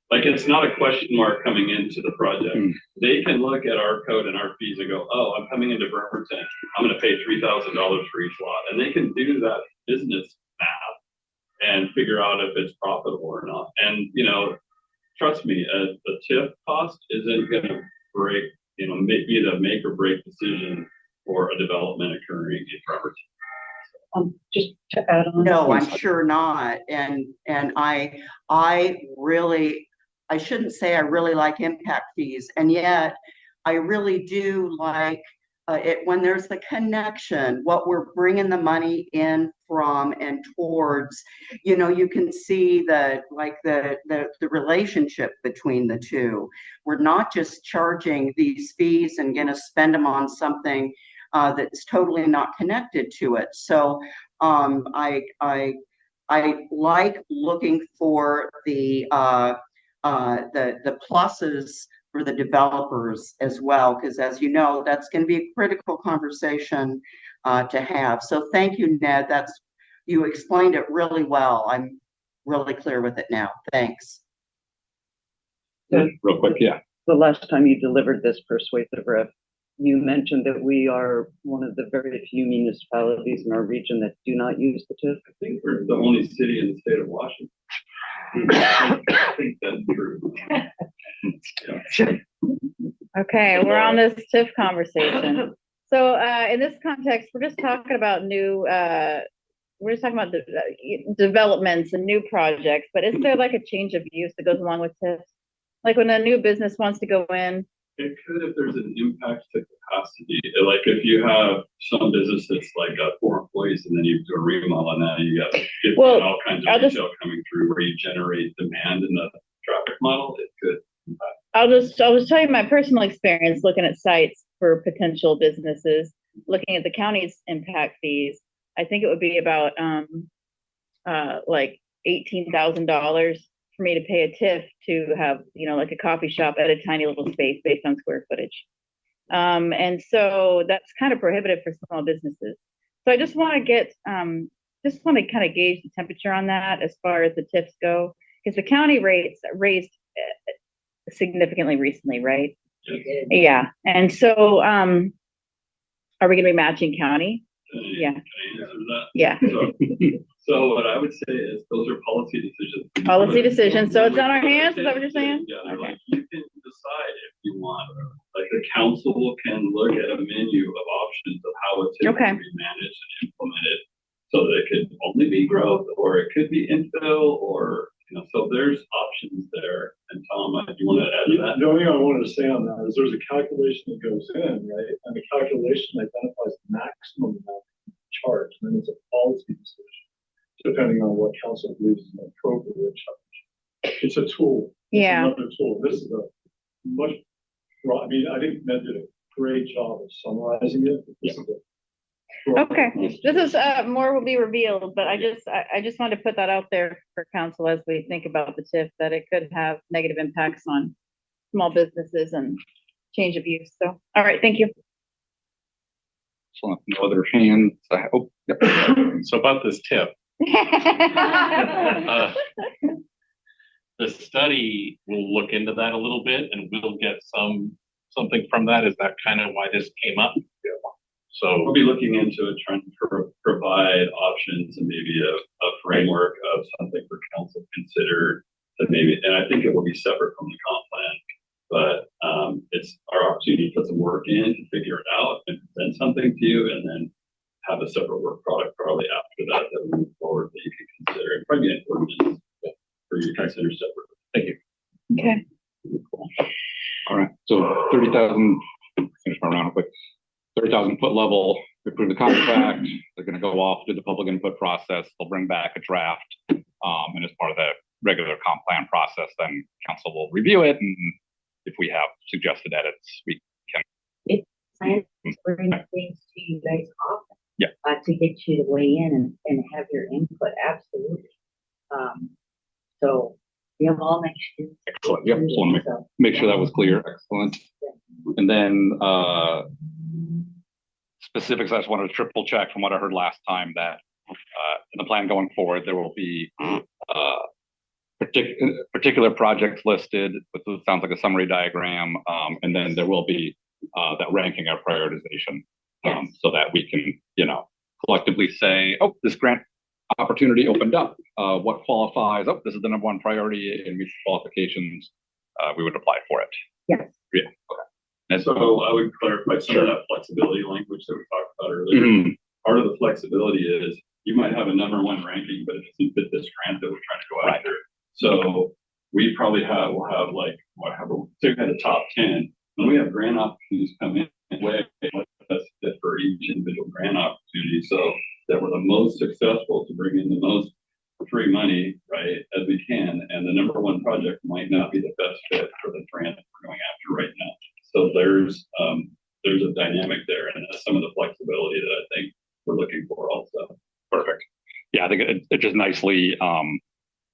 Speaker 10: Like, it's not a question mark coming into the project. They can look at our code and our fees and go, oh, I'm coming into Bremerton, I'm going to pay $3,000 for each lot. And they can do that business math and figure out if it's profitable or not. And, trust me, the TIF cost isn't going to break, be the make or break decision for a development occurring in Bremerton.
Speaker 8: Just to add on.
Speaker 4: No, I'm sure not. And I shouldn't say I really like impact fees, and yet I really do like it when there's the connection, what we're bringing the money in from and towards. You can see the relationship between the two. We're not just charging these fees and going to spend them on something that's totally not connected to it. So I like looking for the pluses for the developers as well, because as you know, that's going to be a critical conversation to have. So thank you, Ned. You explained it really well. I'm really clear with it now. Thanks.
Speaker 1: Real quick, yeah.
Speaker 8: The last time you delivered this persuasive rep, you mentioned that we are one of the very few municipalities in our region that do not use the TIF.
Speaker 10: I think we're the only city in the state of Washington. I think that's true.
Speaker 3: Okay, we're on this TIF conversation. So in this context, we're just talking about developments and new projects, but is there like a change of use that goes along with TIFs? Like when a new business wants to go in?
Speaker 10: It could if there's an impact to capacity. Like if you have some business that's like 4 employees and then you do a remodel on that, you got all kinds of retail coming through where you generate demand in the traffic model, it could impact.
Speaker 3: I'll just tell you my personal experience looking at sites for potential businesses, looking at the county's impact fees. I think it would be about like $18,000 for me to pay a TIF to have, like a coffee shop at a tiny little space based on square footage. And so that's kind of prohibitive for small businesses. So I just want to kind of gauge the temperature on that as far as the TIFs go, because the county rates raised significantly recently, right? Yeah. And so, are we going to be matching county? Yeah. Yeah.
Speaker 10: So what I would say is those are policy decisions.
Speaker 3: Policy decisions. So it's on our hands. Is that what you're saying?
Speaker 10: Yeah. Like you can decide if you want, like the council can look at a menu of options of how it's going to be managed and implemented, so that it could only be growth, or it could be infill, or so there's options there. And Tom, do you want to add to that?
Speaker 11: The only thing I wanted to say on that is there's a calculation that goes in, right? And the calculation identifies the maximum amount charge, and then it's a policy decision, depending on what council believes is an appropriate charge. It's a tool.
Speaker 3: Yeah.
Speaker 11: It's another tool. This is a much, I mean, I think Ned did a great job of summarizing it. This is a
Speaker 3: okay. This is more will be revealed, but I just wanted to put that out there for council as we think about the TIF, that it could have negative impacts on small businesses and change of use. So, all right, thank you.
Speaker 1: So no other hands. Yep.
Speaker 12: So about this TIF, the study will look into that a little bit, and we'll get something from that. Is that kind of why this came up? So
Speaker 10: we'll be looking into it, trying to provide options and maybe a framework of something for council to consider, that maybe, and I think it will be separate from the comp plan, but it's our opportunity to put some work in to figure it out and present something to you, and then have a separate work product probably after that we move forward that you can consider. It'd probably be an ordinance for you to consider separate. Thank you.
Speaker 3: Okay.
Speaker 1: All right. So 30,000. Finish my round real quick. 30,000 foot level. We approve the contract. They're going to go off, do the public input process. They'll bring back a draft, and as part of the regular comp plan process, then council will review it, and if we have suggested edits, we can.
Speaker 9: It's plan to bring things to you guys often.
Speaker 1: Yeah.
Speaker 9: To get you to weigh in and have your input. Absolutely. So we have all next year.
Speaker 1: Excellent. Yep. So want to make sure that was clear. Excellent. And then specifics, I just wanted to triple check from what I heard last time that in the plan going forward, there will be particular projects listed, with what sounds like a summary diagram, and then there will be that ranking or prioritization, so that we can, collectively say, oh, this grant opportunity opened up. What qualifies? Oh, this is the number one priority and meets qualifications. We would apply for it.
Speaker 9: Yes.
Speaker 1: Yeah. Okay. And
Speaker 10: so I would clarify some of that flexibility language that we talked about earlier. Mm-hmm. Part of the flexibility is you might have a number one ranking, but it doesn't fit this grant that we're trying to go after. So we probably will have like, say we had the top 10, when we have grant opportunities come in, that's fit for each individual grant opportunity. So that we're the most successful to bring in the most free money, right, as we can. And the number one project might not be the best fit for the grant we're going after right now. So there's a dynamic there, and that's some of the flexibility that I think we're looking for also.
Speaker 1: Perfect. Yeah, I think it just nicely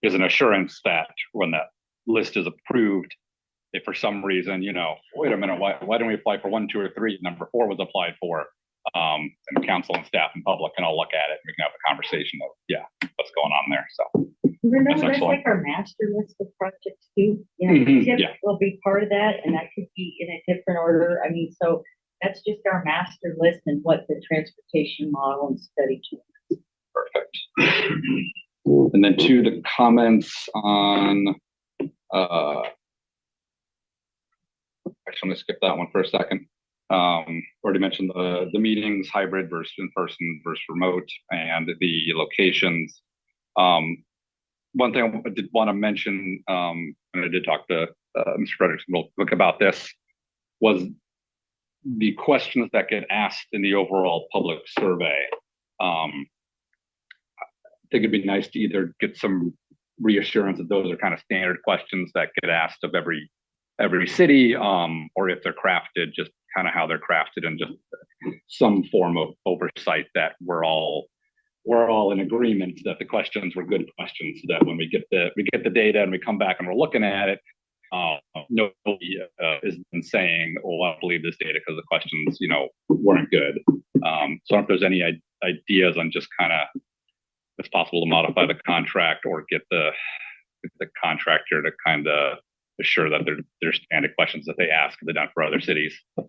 Speaker 1: is an assurance that when that list is approved, if for some reason, wait a minute, why don't we apply for 1, 2, or 3? Number 4 was applied for, and council and staff and public can all look at it, and we can have a conversation of, what's going on there. So
Speaker 9: remember, that's like our master list of projects too. TIF will be part of that, and that could be in a different order. I mean, so that's just our master list and what the transportation model and study is.
Speaker 1: Perfect. And then to the comments on, actually, I'm going to skip that one for a second. Already mentioned the meetings, hybrid versus in-person versus remote, and the locations. One thing I did want to mention, and I did talk to Mr. Fredericks real quick about this, was the questions that get asked in the overall public survey. I think it'd be nice to either get some reassurance that those are kind of standard questions that get asked of every every city, or if they're crafted just kind of how they're crafted and just some form of oversight that we're all in agreement that the questions were good questions, so that when we get the data and we come back and we're looking at it, nobody isn't saying, "Oh, I don't believe this data because the questions, weren't good." So if there's any ideas on just kind of, if it's possible to modify the contract or get the contractor to kind of assure that there's standard questions that they ask they've done for other cities.
Speaker 10: I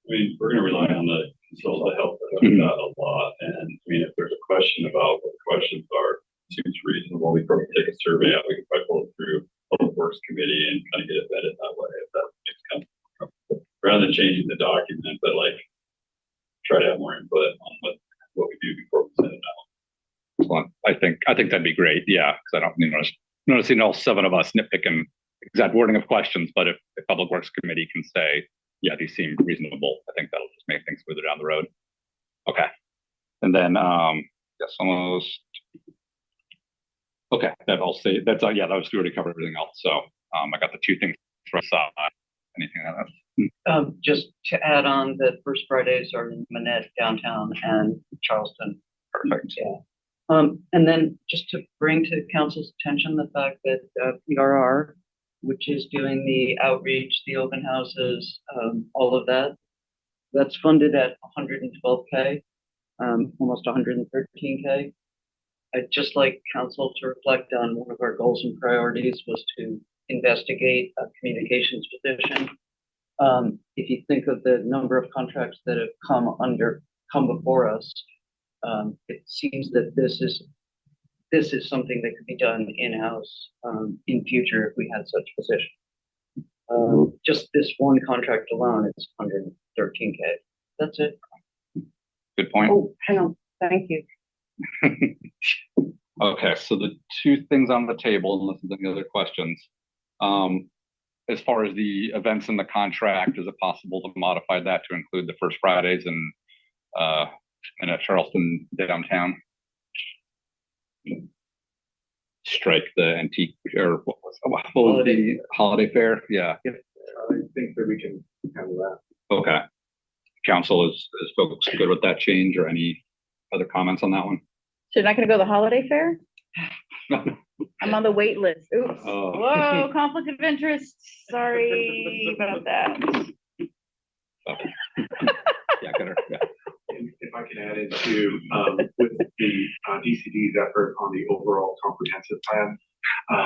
Speaker 10: mean, we're gonna rely on the consultant help with that a lot, and I mean, if there's a question about what the questions are, seems reasonable, we probably take a survey out, we can probably pull it through Public Works Committee and kind of get it vetted that way, if that makes sense. Rather than changing the document, but like, try to have more input on what we do before we send it out.
Speaker 1: Well, I think that'd be great, yeah, because I don't, noticing all 7 of us nitpicking exact wording of questions, but if the Public Works Committee can say, yeah, these seem reasonable, I think that'll just make things smoother down the road. Okay. And then, yes, almost. Okay, that I'll say, that's, yeah, that was, we already covered everything else. So, I got the 2 things for us. Anything else?
Speaker 8: Just to add on, the first Fridays are in Manette downtown and Charleston.
Speaker 1: Perfect.
Speaker 8: Yeah. And then just to bring to council's attention the fact that PRR, which is doing the outreach, the open houses, all of that, that's funded at 112K, almost 113K. I'd just like council to reflect on one of our goals and priorities was to investigate a communications position. If you think of the number of contracts that have come before us, it seems that this is something that could be done in-house in future if we had such a position. Just this one contract alone is 113K. That's it.
Speaker 1: Good point.
Speaker 8: Oh, hang on. Thank you.
Speaker 1: Okay, so the 2 things on the table, unless there's any other questions. As far as the events in the contract, is it possible to modify that to include the first Fridays and at Charleston downtown? Strike the antique, or what was the holiday fair? Yeah.
Speaker 11: I think that we can handle that.
Speaker 1: Okay. Council is folks good with that change, or any other comments on that one?
Speaker 3: So you're not gonna go to the holiday fair? I'm on the wait list. Oops.
Speaker 1: Oh.
Speaker 3: Whoa, conflict of interest. Sorry about that.
Speaker 1: Yeah, yeah.
Speaker 11: If I can add into, with the DCD's effort on the overall comprehensive plan,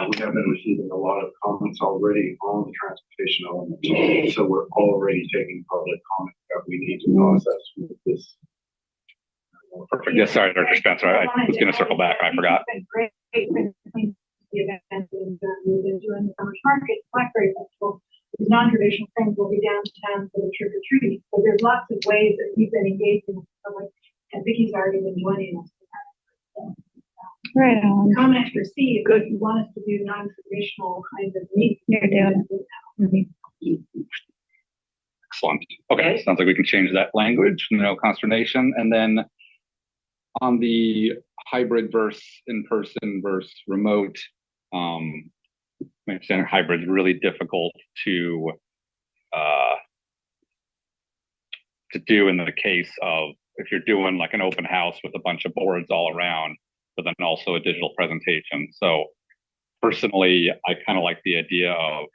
Speaker 11: we have been receiving a lot of comments already on the transportation element. So we're already taking public comment that we need to process with this.
Speaker 1: Perfect. Yes, sorry, Dr. Spencer. I was going to circle back. I forgot.
Speaker 13: Blackberry Festival. These non-traditional things will be downtown for the trick or treat. But there's lots of ways that we've been engaging with the public, and Vicky's already been joining us. So,
Speaker 3: right on.
Speaker 13: Comments received. Good. You want us to do non-traditional kinds of meetings.
Speaker 3: You're doing it.
Speaker 1: Excellent. Okay, sounds like we can change that language. No consternation. And then on the hybrid versus in-person versus remote, I understand hybrid is really difficult to do in the case of if you're doing like an open house with a bunch of boards all around, but then also a digital presentation. So personally, I kind of like the idea of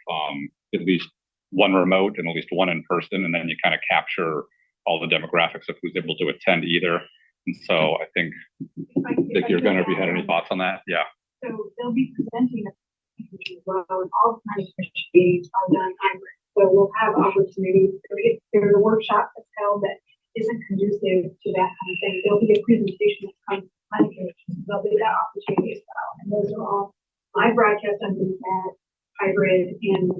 Speaker 1: at least one remote and at least one in person, and then you kind of capture all the demographics of who's able to attend either. And so I think if you're going to be had any thoughts on that, yeah.
Speaker 13: So they'll be presenting as well, and all kinds of meetings are done hybrid. So we'll have opportunities. If there's a workshop that's held that isn't conducive to that kind of thing, there'll be a presentation that comes on occasion. There'll be that opportunity as well. And those are all live broadcast on that hybrid and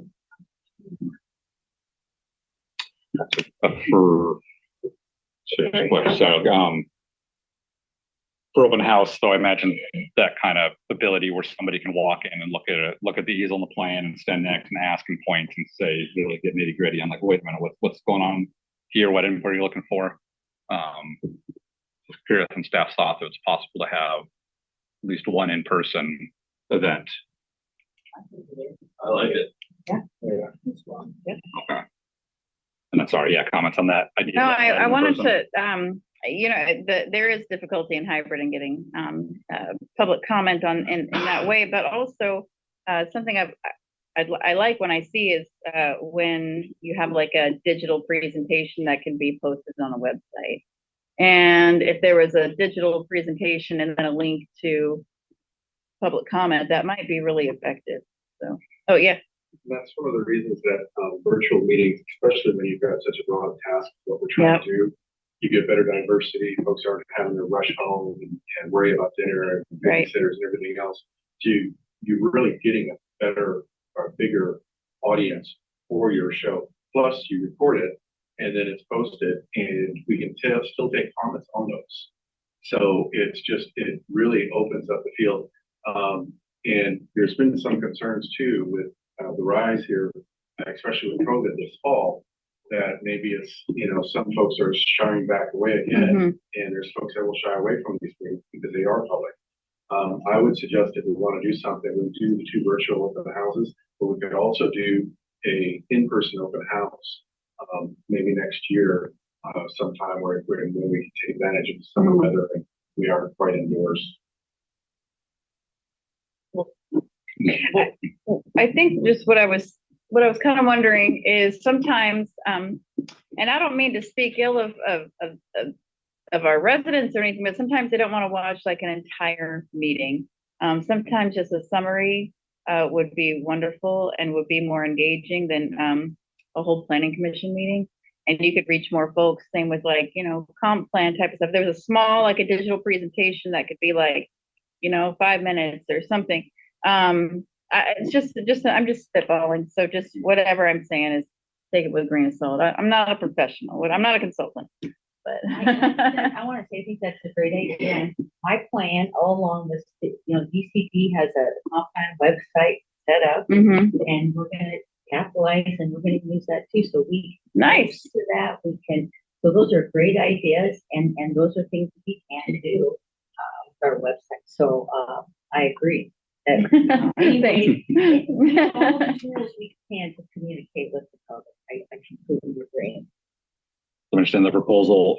Speaker 1: for open house, though, I imagine that kind of ability where somebody can walk in and look at the easel and the plan and stand next and ask and point and say, really get nitty gritty. I'm like, wait a minute, what's going on here? What input are you looking for? Just curious and staff thought that it's possible to have at least one in-person event.
Speaker 10: I like it.
Speaker 3: Yeah.
Speaker 1: sorry, yeah, comments on that idea.
Speaker 3: No, I
Speaker 1: in
Speaker 3: wanted
Speaker 1: person.
Speaker 3: to, there is difficulty in hybrid and getting, public comment in that way, but also, something I like when I see is, when you have like a digital presentation that can be posted on a website. And if there was a digital presentation and then a link to public comment, that might be really effective. So, oh yeah.
Speaker 11: That's one of the reasons that virtual meetings, especially when you've got such a broad task, what we're trying to do, you get better diversity. Folks aren't having to rush home and worry about dinner and babysitters and everything else. You're really getting a better or bigger audience for your show. Plus, you record it and then it's posted, and we can still take comments on those. So it really opens up the field. And there's been some concerns too with the rise here, especially with COVID this fall, that maybe it's, some folks are shying back away again, and there's folks that will shy away from these things because they are public. I would suggest if we want to do something, we do the 2 virtual open houses, but we could also do a in-person open house, maybe next year, sometime where we can take advantage of the summer weather and we are quite indoors.
Speaker 3: I think just what I was kind of wondering is sometimes, and I don't mean to speak ill of our residents or anything, but sometimes they don't want to watch like an entire meeting. Sometimes just a summary would be wonderful and would be more engaging than a whole planning commission meeting. And you could reach more folks. Same with like, comp plan type of stuff. There was a small, like a digital presentation that could be like, 5 minutes or something. It's just I'm just spitballing. So just whatever I'm saying is take it with a grain of salt. I'm not a professional. I'm not a consultant. But
Speaker 9: I want to say, I think that's a great idea. And my plan all along was, DCD has a comp plan website set up, and we're going to capitalize and we're going to use that too. So we
Speaker 3: nice
Speaker 9: to that we can. So those are great ideas, and those are things we can do with our website. So I agree. Anyway, all the tools we can to communicate with the public. I completely agree.
Speaker 1: I understand the proposal.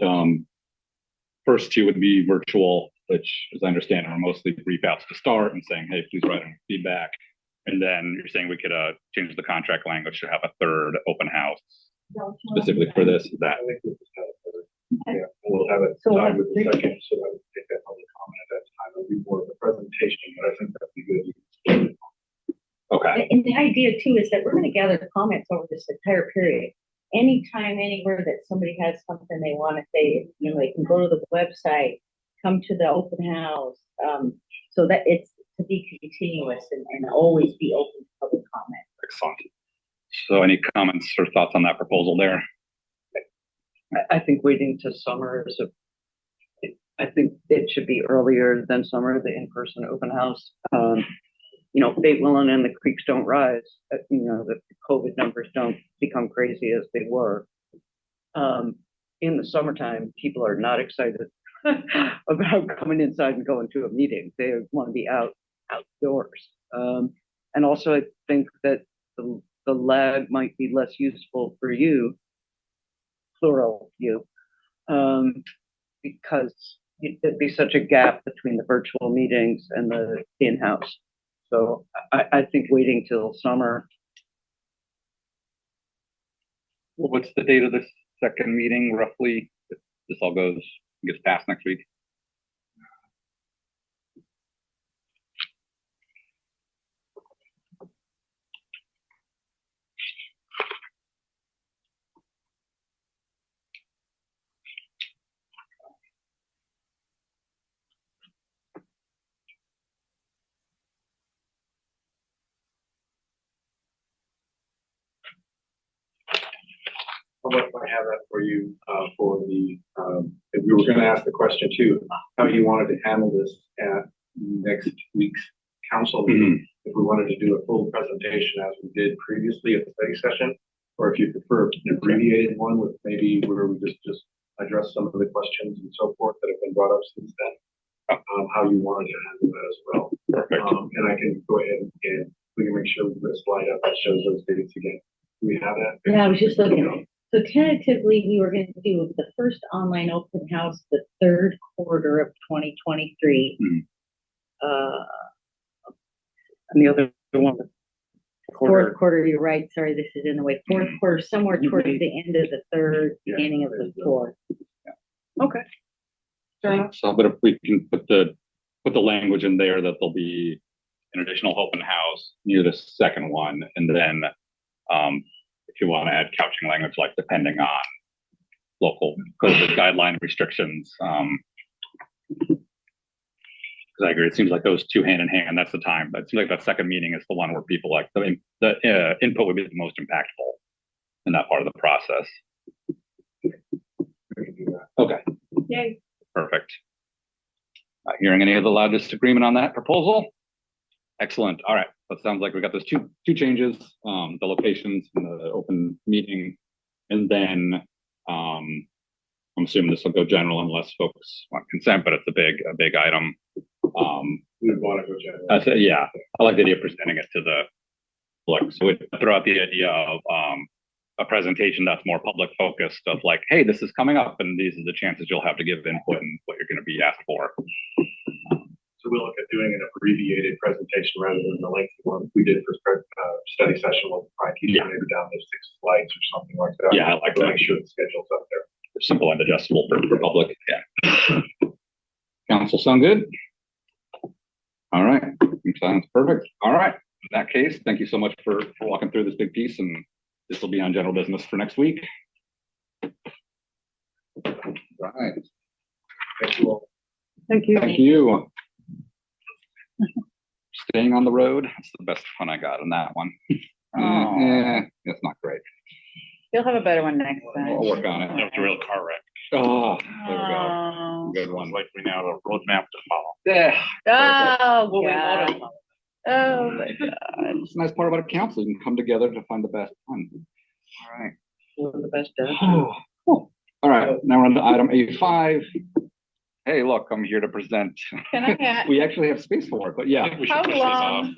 Speaker 1: First 2 would be virtual, which, as I understand, are mostly brief outs to start and saying, hey, please write any feedback. And then you're saying we could change the contract language to have a 3rd open house specifically for this. Is that?
Speaker 11: I think we'll just have a 3rd. Yeah, we'll have it tied with the second, so that we take that public comment at that time. It'll be more of a presentation, but I think that'd be good.
Speaker 1: Okay.
Speaker 9: And the idea too is that we're going to gather comments over this entire period. Anytime, anywhere that somebody has something they want to say, they can go to the website, come to the open house, so that it's to be continuous and always be open to public comment.
Speaker 1: Excellent. So any comments or thoughts on that proposal there?
Speaker 8: I think waiting to summer I think it should be earlier than summer, the in-person open house. Fate willing and the creeks don't rise, the COVID numbers don't become crazy as they were. In the summertime, people are not excited about coming inside and going to a meeting. They want to be outdoors. And also I think that the lag might be less useful for you, plural you, because there'd be such a gap between the virtual meetings and the in-house. So I think waiting till summer.
Speaker 1: Well, what's the date of this second meeting roughly? If this all gets passed next week?
Speaker 11: I have that for you for the, if you were going to ask the question too, how you wanted to handle this at next week's council meeting. If we wanted to do a full presentation as we did previously at the study session, or if you prefer an abbreviated one with maybe where we just address some of the questions and so forth that have been brought up since then, how you wanted to handle that as well.
Speaker 1: Perfect.
Speaker 11: And I can go ahead and we can make sure we put a slide up that shows those dates again. Do we have that?
Speaker 9: Yeah, I was just looking at it. So tentatively, we were going to do the first online open house the third quarter of 2023.
Speaker 8: And the other one.
Speaker 9: Fourth quarter, you're right. Sorry, this is in the way. Fourth quarter, somewhere towards the end of the third, beginning of the fourth.
Speaker 8: Okay.
Speaker 1: So, but if we can put the language in there that there'll be an additional open house near the second one, and then if you want to add couching language, like depending on local COVID guideline restrictions. Because I agree, it seems like those two hand in hand. That's the time. But it seems like that second meeting is the one where people like the input would be the most impactful in that part of the process. Okay.
Speaker 9: Yay.
Speaker 1: Perfect. Not hearing any of the loud disagreement on that proposal. Excellent. All right. That sounds like we got those two changes, the locations and the open meeting. And then I'm assuming this will go general unless folks want consent, but it's a big item.
Speaker 11: We would want to go general.
Speaker 1: I say, yeah, I like the idea of presenting it to the public. So we throw out the idea of a presentation that's more public focused of like, hey, this is coming up and these are the chances you'll have to give input and what you're going to be asked for.
Speaker 11: So we'll look at doing an abbreviated presentation rather than the lengthy one we did for study session. We'll probably keep maybe down to 6 slides or something like that.
Speaker 1: Yeah, I like that.
Speaker 11: Make sure the schedule's up there.
Speaker 1: Simple and adjustable for public. Yeah. Council sound good? All right. Sounds perfect. All right. In that case, thank you so much for walking through this big piece, and this will be on general business for next week. Right.
Speaker 11: Thank you all.
Speaker 8: Thank you.
Speaker 1: Thank you. Staying on the road. That's the best fun I got on that one. It's not great.
Speaker 3: You'll have a better one next time.
Speaker 1: We'll work on it.
Speaker 12: That was a real car wreck.
Speaker 1: Oh, there we go. Good one.
Speaker 12: Like we now have a roadmap to follow.
Speaker 1: Yeah.
Speaker 3: Oh, God. Oh, my God.
Speaker 1: It's the nice part about a council. You can come together to find the best one. All right.
Speaker 8: One of the best does.
Speaker 1: Cool. All right. Now we're on to item A5. Hey, look, I'm here to present.
Speaker 3: Can I add?
Speaker 1: We actually have space for it, but yeah.
Speaker 3: How long?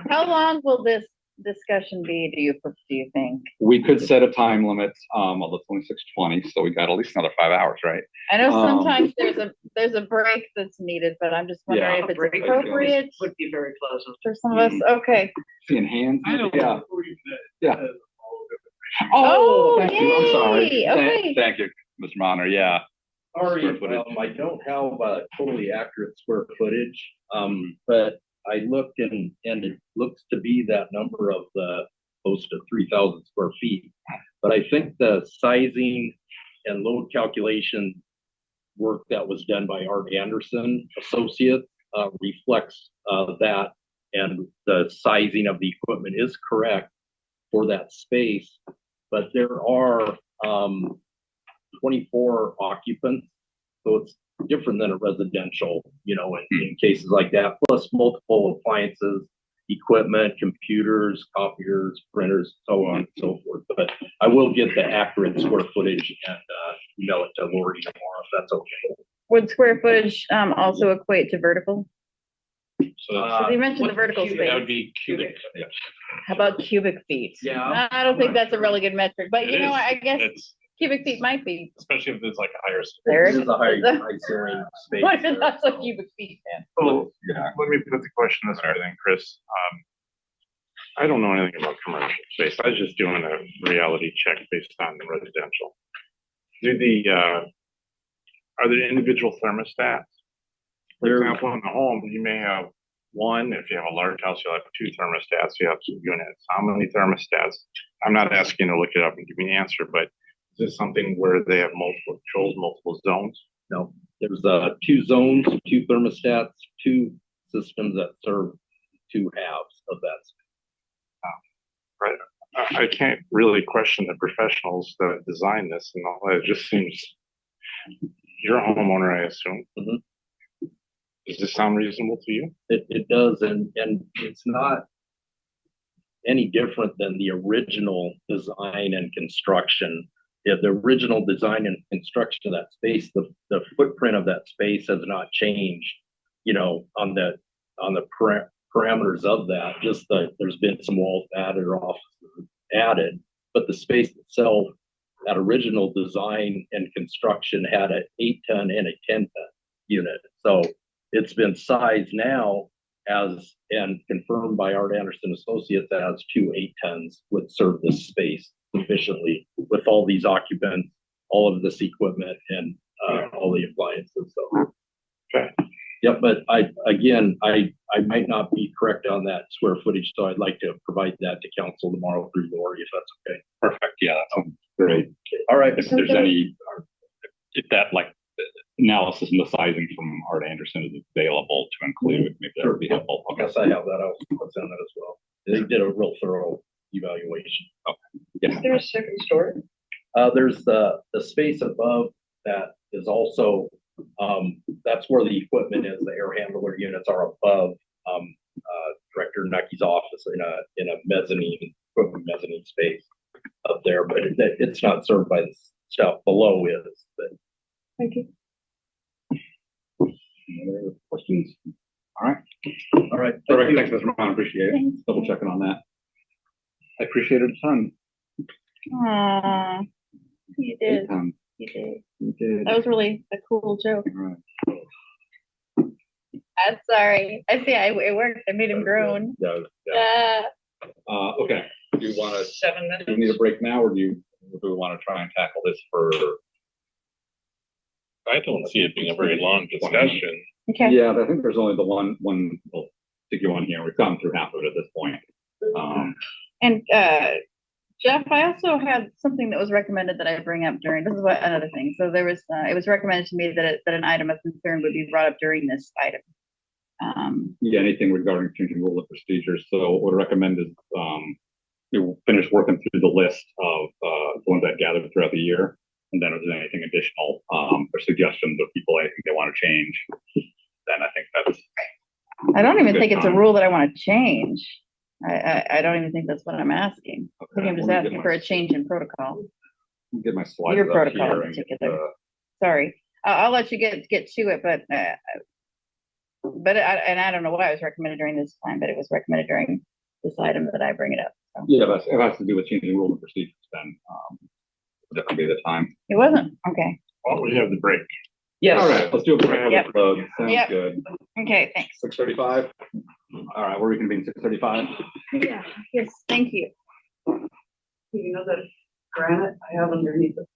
Speaker 3: How long will this discussion be? Do you think?
Speaker 1: We could set a time limit of the 26:20, so we got at least another 5 hours, right?
Speaker 3: I know sometimes there's a break that's needed, but I'm just wondering if it's appropriate.
Speaker 8: Would be very pleasant.
Speaker 3: For some of us. Okay.
Speaker 1: Seeing hands.
Speaker 11: Yeah.
Speaker 1: Yeah.
Speaker 3: Oh,
Speaker 1: thank you. I'm sorry.
Speaker 3: Okay.
Speaker 1: Thank you, Mr. Bonner. Yeah.
Speaker 6: Sorry,
Speaker 1: Square footage.
Speaker 6: I don't have totally accurate square footage, but I looked and it looks to be that number of the close to 3,000 square feet. But I think the sizing and load calculation work that was done by Art Anderson Associates reflects that, and the sizing of the equipment is correct for that space. But there are 24 occupants, so it's different than a residential, in cases like that, plus multiple appliances, equipment, computers, copiers, printers, so on and so forth. But I will get the accurate square footage and email it to Lori tomorrow, if that's okay.
Speaker 3: Would square footage also equate to vertical?
Speaker 12: So
Speaker 3: You mentioned the vertical
Speaker 12: that
Speaker 3: space.
Speaker 12: would be cubic. Yeah.
Speaker 3: How about cubic feet?
Speaker 6: Yeah.
Speaker 3: I don't think that's a really good metric, but
Speaker 12: It is.
Speaker 3: I guess
Speaker 12: It's,
Speaker 3: cubic feet might be.
Speaker 12: especially if there's like a higher.
Speaker 3: There
Speaker 6: This is a high ceiling space.
Speaker 3: What
Speaker 6: there,
Speaker 3: is that
Speaker 6: so-
Speaker 3: a cubic feet, man?
Speaker 7: So,
Speaker 1: Yeah.
Speaker 7: let me put the question this way then, Chris. I don't know anything about commercial space. I was just doing a reality check based on the residential. Are there individual thermostats? For example, in the home, you may have one. If you have a large house, you'll have 2 thermostats. You have 2 units. How many thermostats? I'm not asking you to look it up and give me an answer, but is this something where they have multiple controls, multiple zones?
Speaker 6: No, there's 2 zones, 2 thermostats, 2 systems that serve 2 halves of that.
Speaker 7: Right. I can't really question the professionals that designed this and all that. It just seems, you're a homeowner, I assume.
Speaker 6: Mm-hmm.
Speaker 7: Does this sound reasonable to you?
Speaker 6: It does, and it's not any different than the original design and construction. Yeah, the original design and construction of that space, the footprint of that space has not changed, on the parameters of that. Just there's been some walls added or offices added, but the space itself that original design and construction had an 8-ton and a 10-ton unit. So it's been sized now as, and confirmed by Art Anderson Associates, as 2 8-tons would serve this space sufficiently with all these occupants, all of this equipment, and all the appliances. So,
Speaker 1: Okay.
Speaker 6: Yep, but I might not be correct on that square footage, so I'd like to provide that to council tomorrow through Lori, if that's okay.
Speaker 1: Perfect. Yeah, that sounds great.
Speaker 6: All right.
Speaker 1: If there's any, if that like analysis and the sizing from Art Anderson is available to include, maybe that would be helpful. Okay.
Speaker 6: Yes, I have that. I'll send that as well. They did a real thorough evaluation.
Speaker 1: Okay. Yeah.
Speaker 8: Is there a second story?
Speaker 6: There's the space above that is also, that's where the equipment is. The air handler units are above Director Nucky's office in a mezzanine, equipment mezzanine space up there, but it's not served by the stuff below is. But
Speaker 8: Thank you.
Speaker 1: Any other questions? All right.
Speaker 6: all right.
Speaker 1: Perfect. Thanks, Mr. Brown. Appreciate it. Double checking on that. I appreciate it a ton.
Speaker 3: Aw, you did,
Speaker 1: Ton.
Speaker 3: you did.
Speaker 1: You did.
Speaker 3: That was really a cool joke.
Speaker 1: All right.
Speaker 3: I'm sorry. I see, it worked. I made him groan.
Speaker 1: Yeah. Okay. Do you want to,
Speaker 8: 7 minutes.
Speaker 1: do we need a break now, or do we want to try and tackle this for?
Speaker 12: I don't see it being a very long discussion.
Speaker 3: Okay.
Speaker 1: Yeah, I think there's only the one particular one here. We've gone through half of it at this point.
Speaker 3: And Jeff, I also had something that was recommended that I bring up during, this is what, another thing. So there was, it was recommended to me that an item of concern would be brought up during this item.
Speaker 1: Yeah, anything regarding changing rules and procedures. So what I recommend is you finish working through the list of the ones that gathered throughout the year. And then if there's anything additional or suggestions of people I think they want to change, then I think that's.
Speaker 3: I don't even
Speaker 1: good
Speaker 3: think it's a
Speaker 1: time.
Speaker 3: rule that I want to change. I don't even think that's what I'm asking. I think I'm just
Speaker 1: Let me
Speaker 3: asking
Speaker 1: get
Speaker 3: for
Speaker 1: my-
Speaker 3: a change in protocol.
Speaker 1: Get my slides
Speaker 3: Your
Speaker 1: up
Speaker 3: protocol
Speaker 1: here
Speaker 3: in
Speaker 1: and get
Speaker 3: particular. Sorry, I'll let you get to it, but I don't know why it was recommended during this time, but it was recommended during this item that I bring it up. So.
Speaker 1: Yeah, it has to do with changing rules and procedures then. That would be the time.
Speaker 3: It wasn't? Okay.
Speaker 12: Well, we have the break.
Speaker 1: All right, let's do a break.
Speaker 3: Yep.
Speaker 1: Sounds
Speaker 3: Yep.
Speaker 1: good.
Speaker 3: Okay, thanks.
Speaker 1: 6:35. All right, we'll reconvene 6:35.
Speaker 3: Yeah, yes, thank you.
Speaker 8: You know that granite I have underneath it?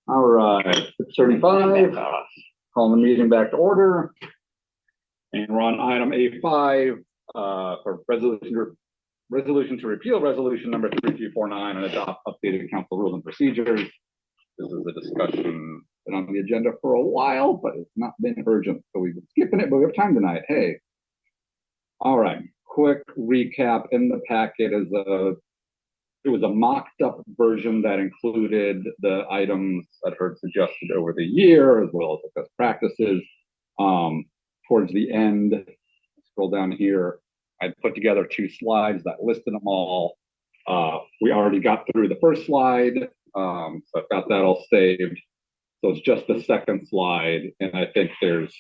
Speaker 1: All right, 6:35, call the meeting back to order. And we're on item A5, for resolution to repeal resolution number 3249 and adopt updated council rules and procedures. This is a discussion been on the agenda for a while, but it's not been urgent, so we've been skipping it, but we have time tonight. Hey. All right, quick recap. In the packet is it was a mocked up version that included the items that heard suggested over the year, as well as the best practices. Towards the end, scroll down here, I put together 2 slides that listed them all. We already got through the first slide, so I've got that all saved. So it's just the second slide, and I think there's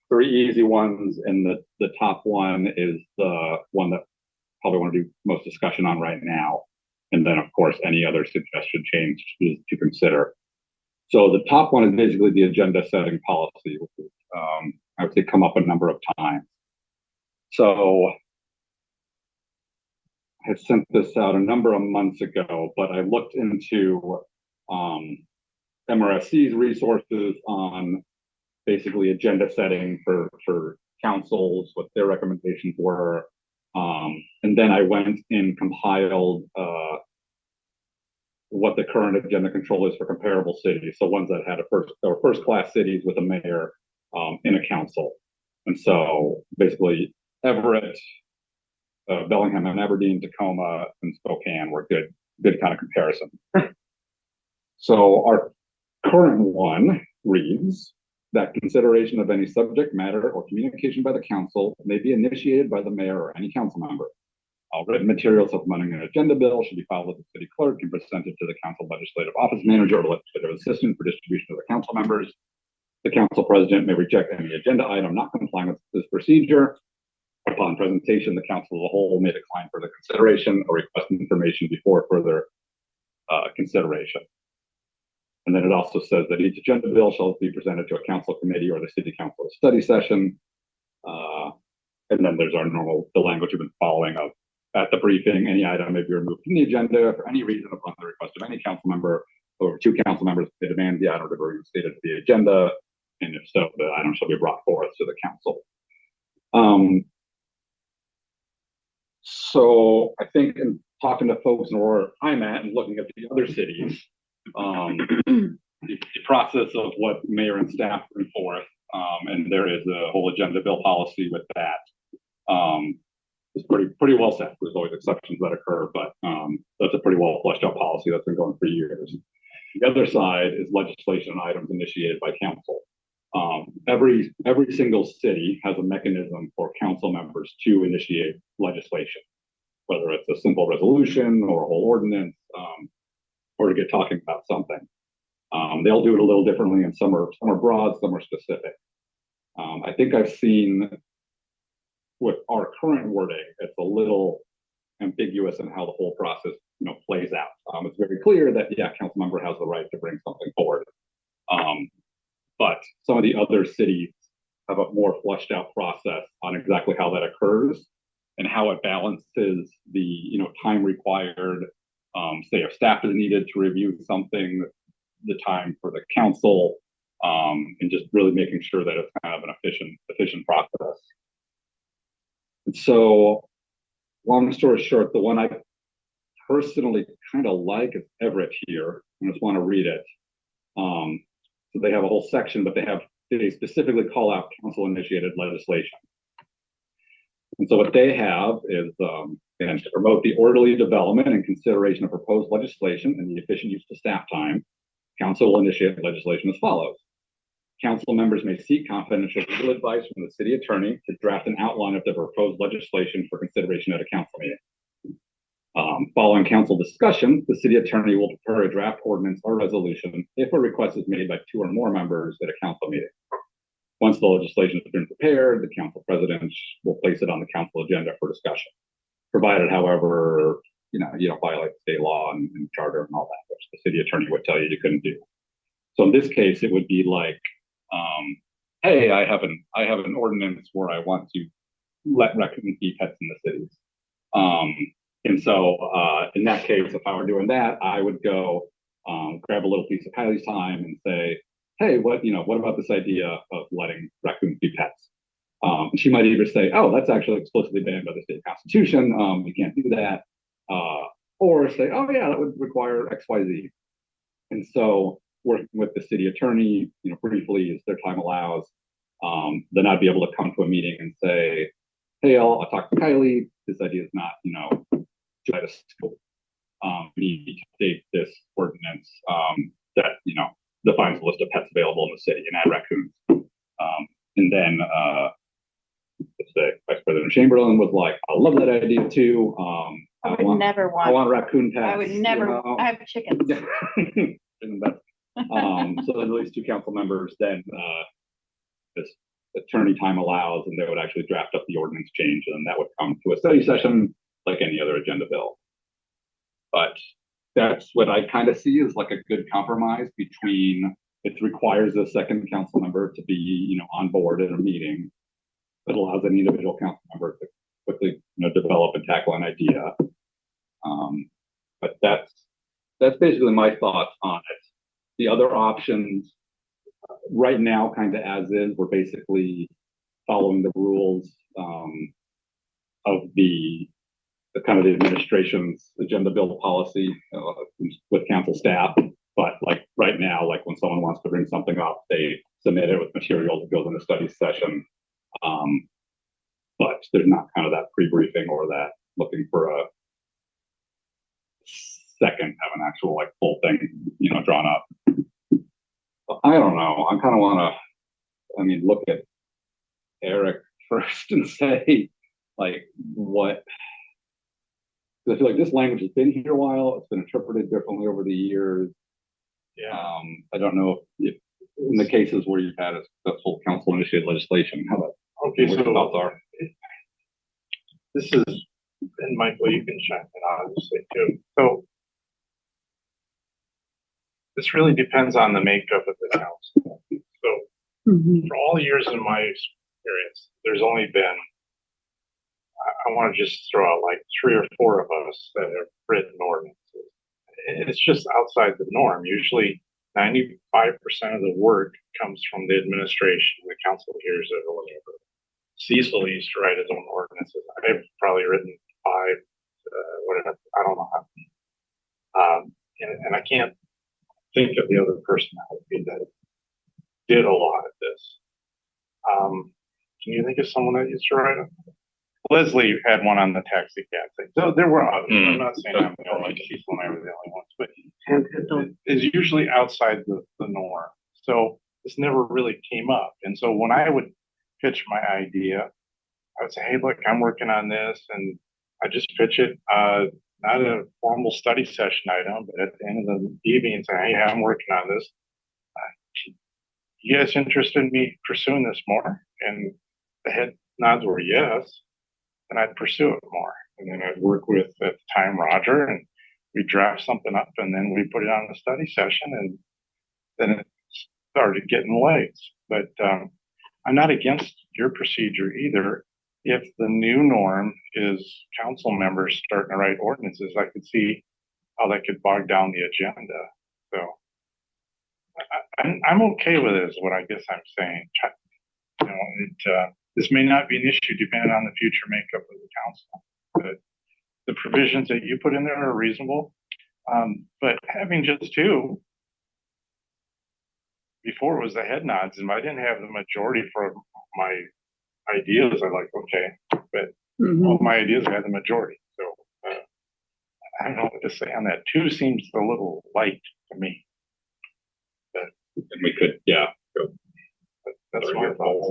Speaker 1: 3 easy ones, and the top one is the one that probably want to do most discussion on right now. And then, of course, any other suggestion change to consider. So the top one is basically the agenda setting policy, which is, I would say, come up a number of times. So I sent this out a number of months ago, but I looked into MRSC's resources on basically agenda setting for councils, what their recommendations were. And then I went and compiled what the current agenda control is for comparable cities. So ones that had first class cities with a mayor in a council. And so basically Everett, Bellingham and Aberdeen, Tacoma, and Spokane were good kind of comparison. So our current one reads that consideration of any subject matter or communication by the council may be initiated by the mayor or any council member. All written materials supplementing an agenda bill should be filed with the city clerk and presented to the council legislative office manager or legislative assistant for distribution to the council members. The council president may reject any agenda item not complying with this procedure. Upon presentation, the council as a whole may decline further consideration or request information before further consideration. And then it also says that each agenda bill shall be presented to a council committee or the city council study session. And then there's the language we've been following of at the briefing, any item may be removed from the agenda for any reason upon the request of any council member, or 2 council members may demand the item to be reinstated to the agenda. And if so, the item shall be brought forth to the council. So I think in talking to folks where I'm at and looking at the other cities, the process of what mayor and staff bring forth, and there is a whole agenda bill policy with that, is pretty well set. There's always exceptions that occur, but that's a pretty well fleshed out policy that's been going for years. The other side is legislation items initiated by council. Every single city has a mechanism for council members to initiate legislation, whether it's a simple resolution or a whole ordinance, or to get talking about something. They'll do it a little differently, and some are broad, some are specific. I think I've seen with our current wording, it's a little ambiguous in how the whole process, plays out. It's very clear that council member has the right to bring something forward. But some of the other cities have a more fleshed out process on exactly how that occurs and how it balances the time required, say if staff is needed to review something, the time for the council, and just really making sure that it's kind of an efficient process. And so, long story short, the one I personally kind of like is Everett here. I just want to read it. So they have a whole section, but they specifically call out council-initiated legislation. And so what they have is, and to promote the orderly development and consideration of proposed legislation and the efficient use of staff time, council will initiate legislation as follows. Council members may seek confidential legal advice from the city attorney to draft an outline of the proposed legislation for consideration at a council meeting. Following council discussion, the city attorney will prepare a draft ordinance or resolution if a request is made by 2 or more members at a council meeting. Once the legislation has been prepared, the council president will place it on the council agenda for discussion, provided, however, you don't violate state law and charter and all that, which the city attorney would tell you you couldn't do. So in this case, it would be like, hey, I have an ordinance where I want to let raccoons be pets in the cities. And so in that case, if I were doing that, I would go grab a little piece of Kylie's time and say, hey, what about this idea of letting raccoons be pets? She might either say, oh, that's actually explicitly banned by the state constitution. You can't do that. Or say, oh yeah, that would require X, Y, Z. And so working with the city attorney, briefly as their time allows, then I'd be able to come to a meeting and say, hey, I'll talk to Kylie. This idea is not, too out of scope. We need to update this ordinance that, defines the list of pets available in the city and add raccoons. And then let's say Vice President Chamberlain was like, I love that idea too.
Speaker 3: I would never want.
Speaker 1: I want raccoon pets.
Speaker 3: I would never. I have chickens.
Speaker 1: So then at least 2 council members, then this attorney time allows, and they would actually draft up the ordinance change, and then that would come to a study session like any other agenda bill. But that's what I kind of see as like a good compromise between it requires a second council member to be, on board at a meeting, that allows any individual council member to quickly, develop and tackle an idea. But that's basically my thoughts on it. The other options right now, kind of as is, we're basically following the rules of the kind of the administration's agenda bill policy with council staff. But like right now, like when someone wants to bring something up, they submit it with materials that goes in a study session. But there's not kind of that pre-briefing or that looking for a second, have an actual like full thing, drawn up. But I don't know. I kind of want to, look at Eric first and say, like, what? Because I feel like this language has been here a while. It's been interpreted differently over the years.
Speaker 7: Yeah.
Speaker 1: I don't know if in the cases where you've had a successful council initiated legislation, how that
Speaker 7: Okay, so
Speaker 1: thoughts are.
Speaker 7: This is, and Michael, you can chime in obviously too. So this really depends on the makeup of the council. So for all years in my experience, there's only been, I want to just throw out like 3 or 4 of us that have written ordinances. It's just outside the norm. Usually 95% of the work comes from the administration. The council hears it or whatever. Cecil used to write his own ordinances. I've probably written 5, whatever, I don't know how. And I can't think of the other personality that did a lot of this. Can you think of someone that used to write it? Leslie had one on the taxi cab thing. So there were others. I'm not saying I'm the only, Cecil and I were the only ones, but it is usually outside the norm. So this never really came up. And so when I would pitch my idea, I would say, hey, look, I'm working on this, and I just pitch it, not a formal study session item, but at the end of the evening, say, hey, I'm working on this. You guys interested in me pursuing this more? And the head nods were yes, and I'd pursue it more. And then I'd work with, at the time, Roger, and we draft something up, and then we put it on a study session, and then it started getting legs. But I'm not against your procedure either. If the new norm is council members starting to write ordinances, I could see how that could bog down the agenda. So I'm okay with it is what I guess I'm saying. This may not be an issue depending on the future makeup of the council, but the provisions that you put in there are reasonable. But having just 2, before it was the head nods, and I didn't have the majority for my ideas. I like, okay, but all my ideas had the majority. So I don't know what to say on that. 2 seems a little light to me. But,
Speaker 1: and we could, go.
Speaker 7: That's my thoughts.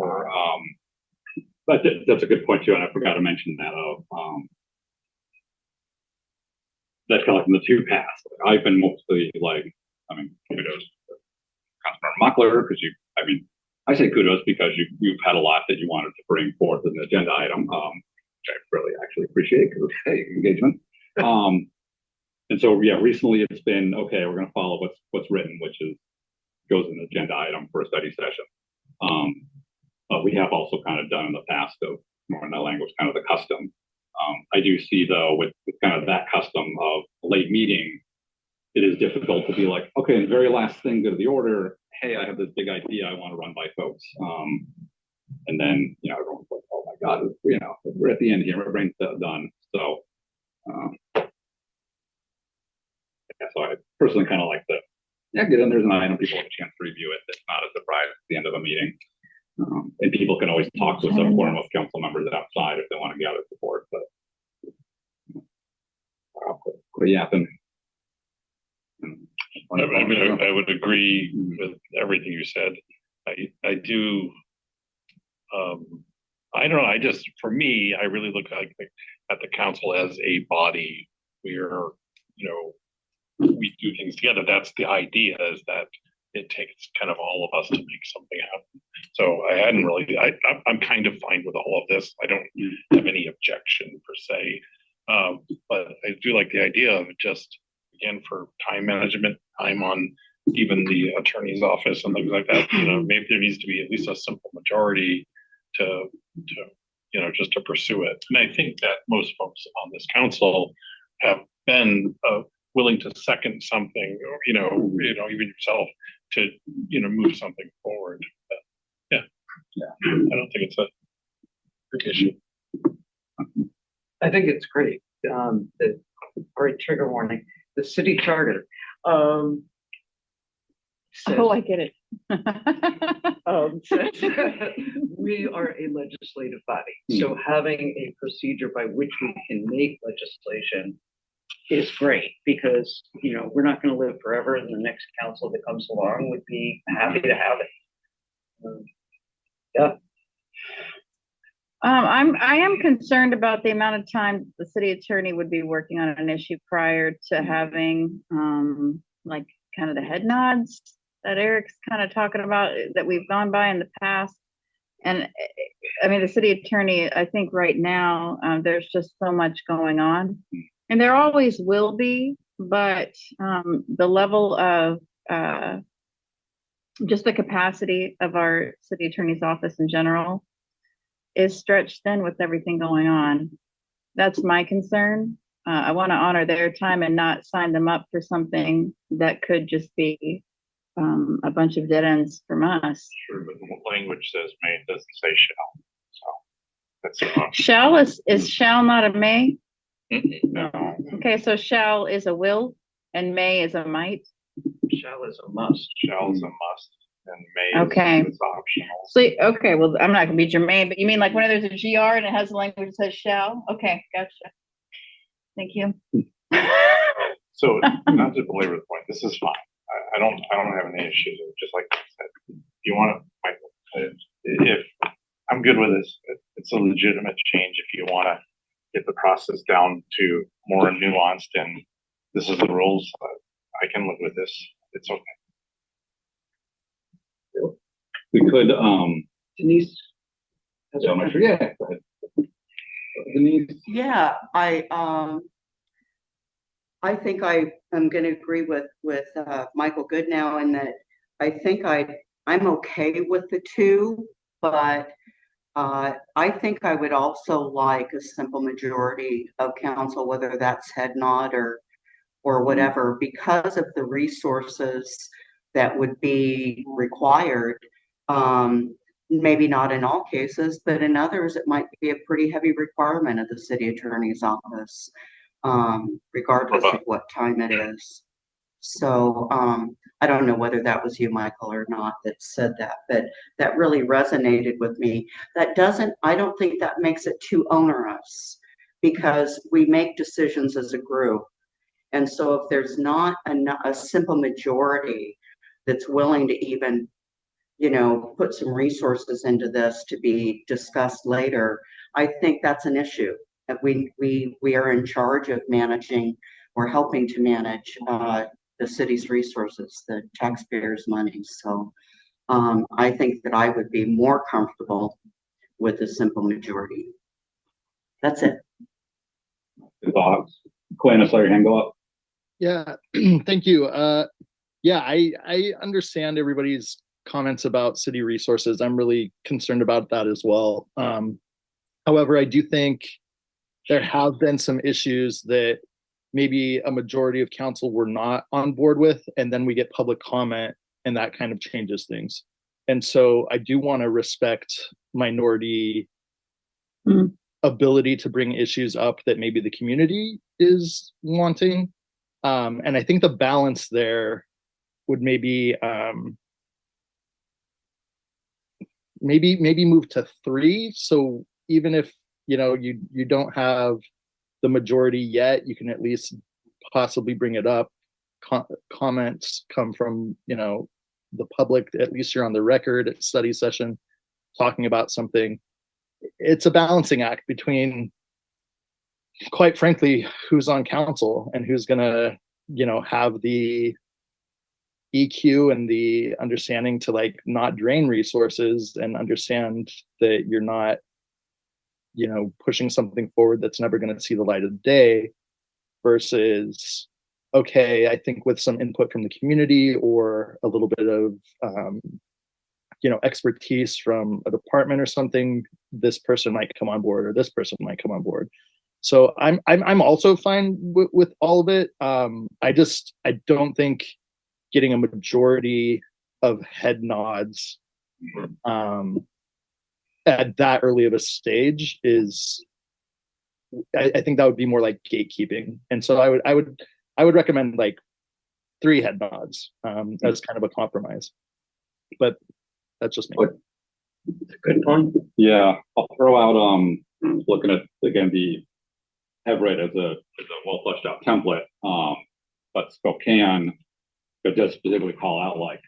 Speaker 1: But that's a good point too, and I forgot to mention that. That's kind of like in the 2 past. I've been mostly like, kudos to Councilmember Mockler, because I say kudos because you've had a lot that you wanted to bring forth as an agenda item, which I really actually appreciate because hey, engagement. And so recently it's been okay. We're going to follow what's written, which goes in the agenda item for a study session. But we have also kind of done in the past of more in that language, kind of the custom. I do see though with kind of that custom of late meeting, it is difficult to be like, okay, the very last thing, go to the order. Hey, I have this big idea I want to run by folks. And then, everyone's like, oh my God, we're at the end here, my brain's done. So, so I personally kind of like to, get in, there's an item, people have a chance to review it. It's not a surprise at the end of a meeting. And people can always talk to some form of council members outside if they want to gather support, but quit yapping.
Speaker 12: I would agree with everything you said. I do. I don't know. For me, I really look at the council as a body where, we do things together. That's the idea, is that it takes kind of all of us to make something happen. So I hadn't really, I'm kind of fine with all of this. I don't have any objection per se. But I do like the idea of just, again, for time management, time on even the attorney's office and things like that, maybe there needs to be at least a simple majority to just to pursue it. And I think that most folks on this council have been willing to second something, or, even yourself, to, move something forward. But, I don't think it's a big issue.
Speaker 8: I think it's great. Great trigger warning. The city charter. Says,
Speaker 3: Oh, I get it.
Speaker 8: says we are a legislative body, so having a procedure by which we can make legislation is great, because we're not going to live forever, and the next council that comes along would be happy to have it.
Speaker 3: I am concerned about the amount of time the city attorney would be working on an issue prior to having like kind of the head nods that Eric's kind of talking about that we've gone by in the past. And I mean, the city attorney, I think right now, there's just so much going on, and there always will be, but the level of just the capacity of our city attorney's office in general is stretched thin with everything going on. That's my concern. I want to honor their time and not sign them up for something that could just be a bunch of dead ends from us.
Speaker 7: Sure, but the language says may, it doesn't say shall. So that's
Speaker 3: shall is shall not a may?
Speaker 7: no.
Speaker 3: Okay, so shall is a will and may is a might.
Speaker 8: Shall is a must.
Speaker 7: Shall is a must, and may is optional.
Speaker 3: So okay, well, I'm not gonna be germane, but you mean like when there's a GR and it has a language that says shall? Okay, gotcha. Thank you.
Speaker 7: So not to belabor the point, this is fine. I don't have any issues with it. Just like I said, if you want to, if I'm good with this, it's a legitimate change. If you want to get the process down to more nuanced and this is the rules, I can live with this. It's okay.
Speaker 1: We could,
Speaker 8: Denise.
Speaker 1: so much, yeah, go ahead. Denise.
Speaker 4: Yeah, I think I am going to agree with Michael Goodnow in that I think I'm okay with the two, but I think I would also like a simple majority of council, whether that's head nod or whatever, because of the resources that would be required. Maybe not in all cases, but in others, it might be a pretty heavy requirement of the city attorney's office, regardless of what time it is. So I don't know whether that was you, Michael, or not that said that, but that really resonated with me. I don't think that makes it too onerous, because we make decisions as a group. And so if there's not a simple majority that's willing to even put some resources into this to be discussed later, I think that's an issue. That we are in charge of managing or helping to manage the city's resources, the taxpayers' money. So I think that I would be more comfortable with a simple majority. That's it.
Speaker 1: Good thoughts. Quinn, I saw your hand go up.
Speaker 14: Yeah, thank you. Yeah, I understand everybody's comments about city resources. I'm really concerned about that as well. However, I do think there have been some issues that maybe a majority of council were not on board with, and then we get public comment and that kind of changes things. And so I do want to respect minority ability to bring issues up that maybe the community is wanting. And I think the balance there would maybe maybe move to 3. So even if you don't have the majority yet, you can at least possibly bring it up. Comments come from the public. At least you're on the record at study session talking about something. It's a balancing act between, quite frankly, who's on council and who's gonna have the EQ and the understanding to like not drain resources and understand that you're not pushing something forward that's never going to see the light of day, versus okay, I think with some input from the community or a little bit of expertise from a department or something, this person might come on board or this person might come on board. So I'm also fine with all of it. I don't think getting a majority of head nods at that early of a stage is, I think that would be more like gatekeeping. And so I would recommend like 3 head nods as kind of a compromise. But that's just me.
Speaker 2: Good point.
Speaker 1: Yeah, I'll throw out looking at again the Everett as a well fleshed out template, but Spokane, it does specifically call out like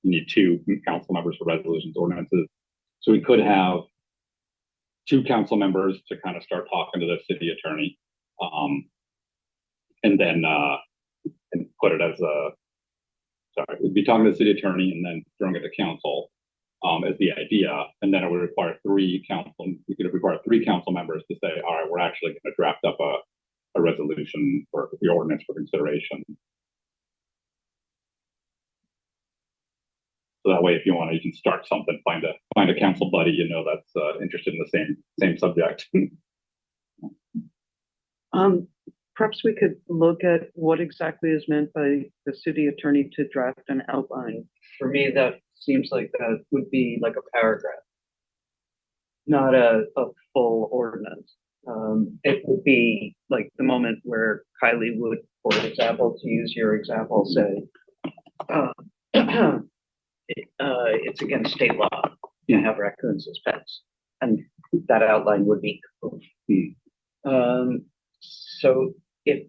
Speaker 1: you need 2 council members for resolutions, ordinances. So we could have 2 council members to kind of start talking to the city attorney, and then and put it as we'd be talking to the city attorney and then throwing it to council as the idea, and then it would require 3 council. We could require 3 council members to say, all right, we're actually going to draft up a resolution for the ordinance for consideration. So that way, if you want to, you can start something, find a council buddy that's interested in the same subject.
Speaker 8: Perhaps we could look at what exactly is meant by the city attorney to draft an outline. For me, that seems like that would be like a paragraph, not a full ordinance. It would be like the moment where Kylie would, for example, to use your example, say, it's against state law to have raccoons as pets, and that outline would be so if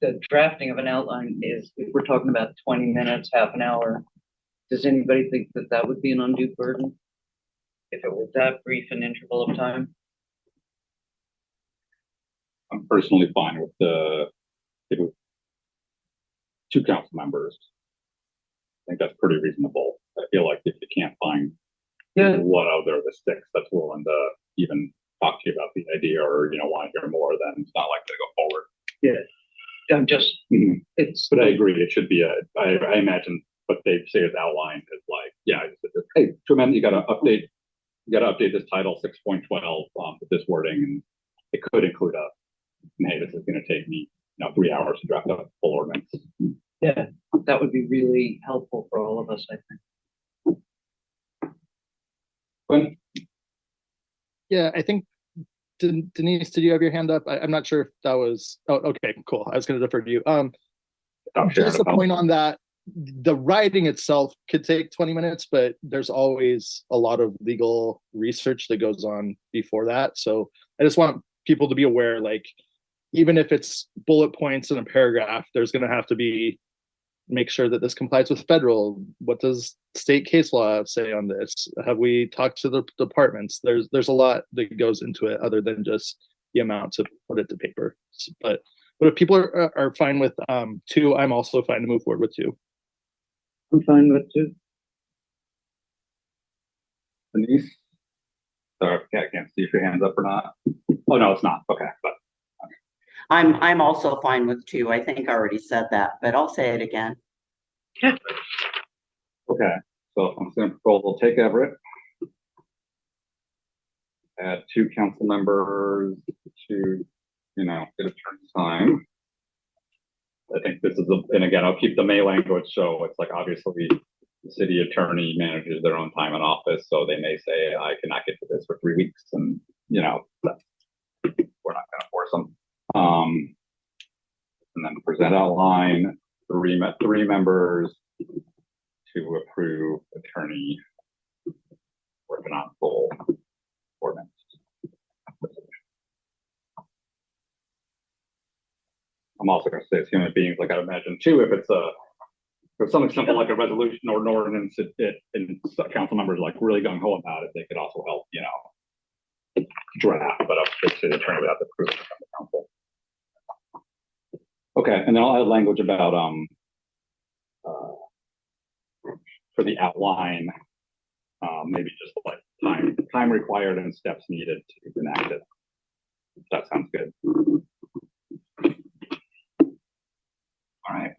Speaker 8: the drafting of an outline is, if we're talking about 20 minutes, half an hour, does anybody think that that would be an undue burden if it was that brief an interval of time?
Speaker 1: I'm personally fine with if it was 2 council members. I think that's pretty reasonable. I feel like if you can't find one other of the 6 that's willing to even talk to you about the idea or want to hear more, then it's not likely to go forward.
Speaker 8: Yeah, I'm just
Speaker 1: But I agree. It should be I imagine what they say is outlined is like, hey, Truman, you got to update this title 6.12 with this wording, and it could include hey, this is going to take me 3 hours to draft up a full ordinance.
Speaker 8: Yeah, that would be really helpful for all of us, I think.
Speaker 1: Quinn?
Speaker 14: Yeah, I think Denise, did you have your hand up? I'm not sure if that was. Oh, okay, cool. I was going to defer to you. Just a point on that. The writing itself could take 20 minutes, but there's always a lot of legal research that goes on before that. So I just want people to be aware, like, even if it's bullet points in a paragraph, there's going to have to be, make sure that this complies with federal. What does state case law say on this? Have we talked to the departments? There's a lot that goes into it other than just the amount to put it to paper. But if people are fine with 2, I'm also fine to move forward with 2.
Speaker 8: I'm fine with 2.
Speaker 1: Denise? Sorry, I can't see if your hand's up or not. Oh, no, it's not. Okay. But
Speaker 4: I'm also fine with 2. I think I already said that, but I'll say it again.
Speaker 1: okay. So I'm going to proposal take Everett. Add 2 council members to you know, get a turn time. I think this is, and again, I'll keep the May language, so it's like, obviously, the city attorney manages their own time in office, so they may say, I cannot get to this for 3 weeks, and, you know, we're not gonna force them. And then present outline, three members to approve attorney working on full ordinance. I'm also gonna say as human beings, like I imagine too, if it's something simple like a resolution or an ordinance, and council members like really gung ho about it, they could also help, you know, draft, but the city attorney would have to approve it from the council. Okay, and then I'll add language about for the outline, maybe just like time required and steps needed to enact it. That sounds good. All right.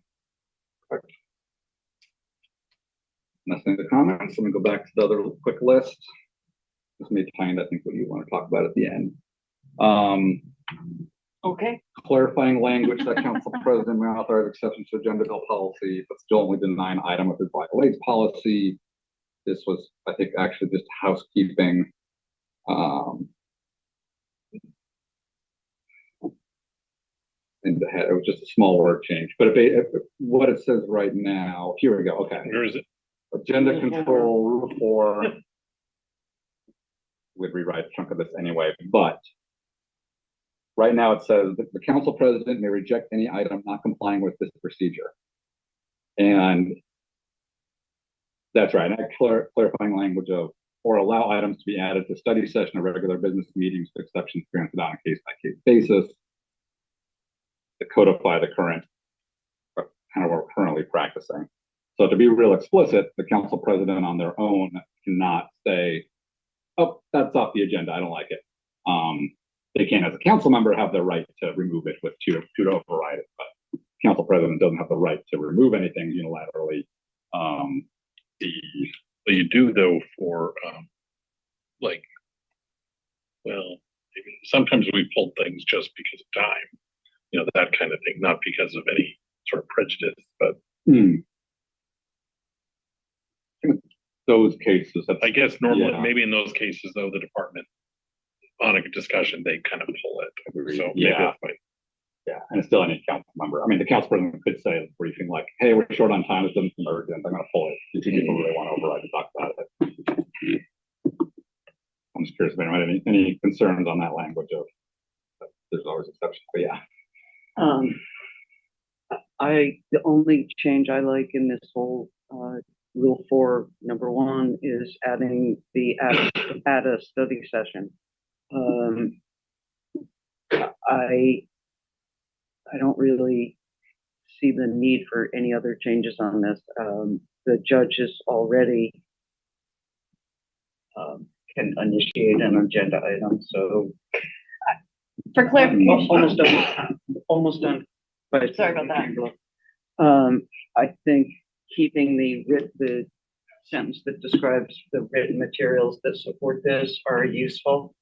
Speaker 1: Perfect. Nothing to comments. Let me go back to the other quick list. This may find, I think, what you want to talk about at the end.
Speaker 8: Okay.
Speaker 1: Clarifying language that council president may authorize exceptions to agenda bill policy, but still only deny an item if it violates policy. This was, I think, actually just housekeeping. In the head, it was just a small word change, but if what it says right now, here we go. Okay.
Speaker 12: Where is it?
Speaker 1: Agenda control, rule 4. Would rewrite a chunk of this anyway, but right now it says that the council president may reject any item not complying with this procedure. And that's right. And clarifying language of, or allow items to be added to study session or regular business meetings with exceptions granted on a case-by-case basis to codify the current, kind of what we're currently practicing. So to be real explicit, the council president on their own cannot say, oh, that's off the agenda, I don't like it. They can, as a council member, have the right to remove it with two to override it, but council president doesn't have the right to remove anything unilaterally.
Speaker 12: But you do though for like, well, sometimes we pull things just because of time, you know, that kind of thing, not because of any sort of prejudice, but
Speaker 1: those cases,
Speaker 12: I guess normally, maybe in those cases though, the department on a discussion, they kind of pull it. So maybe that's fine.
Speaker 1: Yeah, and it's still any council member. I mean, the council president could say in the briefing, like, hey, we're short on time, it's something urgent, I'm gonna pull it. You see people really want to override and talk about it. I'm just curious if anyone had any concerns on that language of, there's always exceptions, but yeah.
Speaker 8: The only change I like in this whole rule 4, number 1, is adding the add a study session. I don't really see the need for any other changes on this. The judges already can initiate an agenda item, so
Speaker 3: For clarification.
Speaker 8: almost done. But
Speaker 3: Sorry about that.
Speaker 8: I think keeping the sentence that describes the written materials that support this are useful,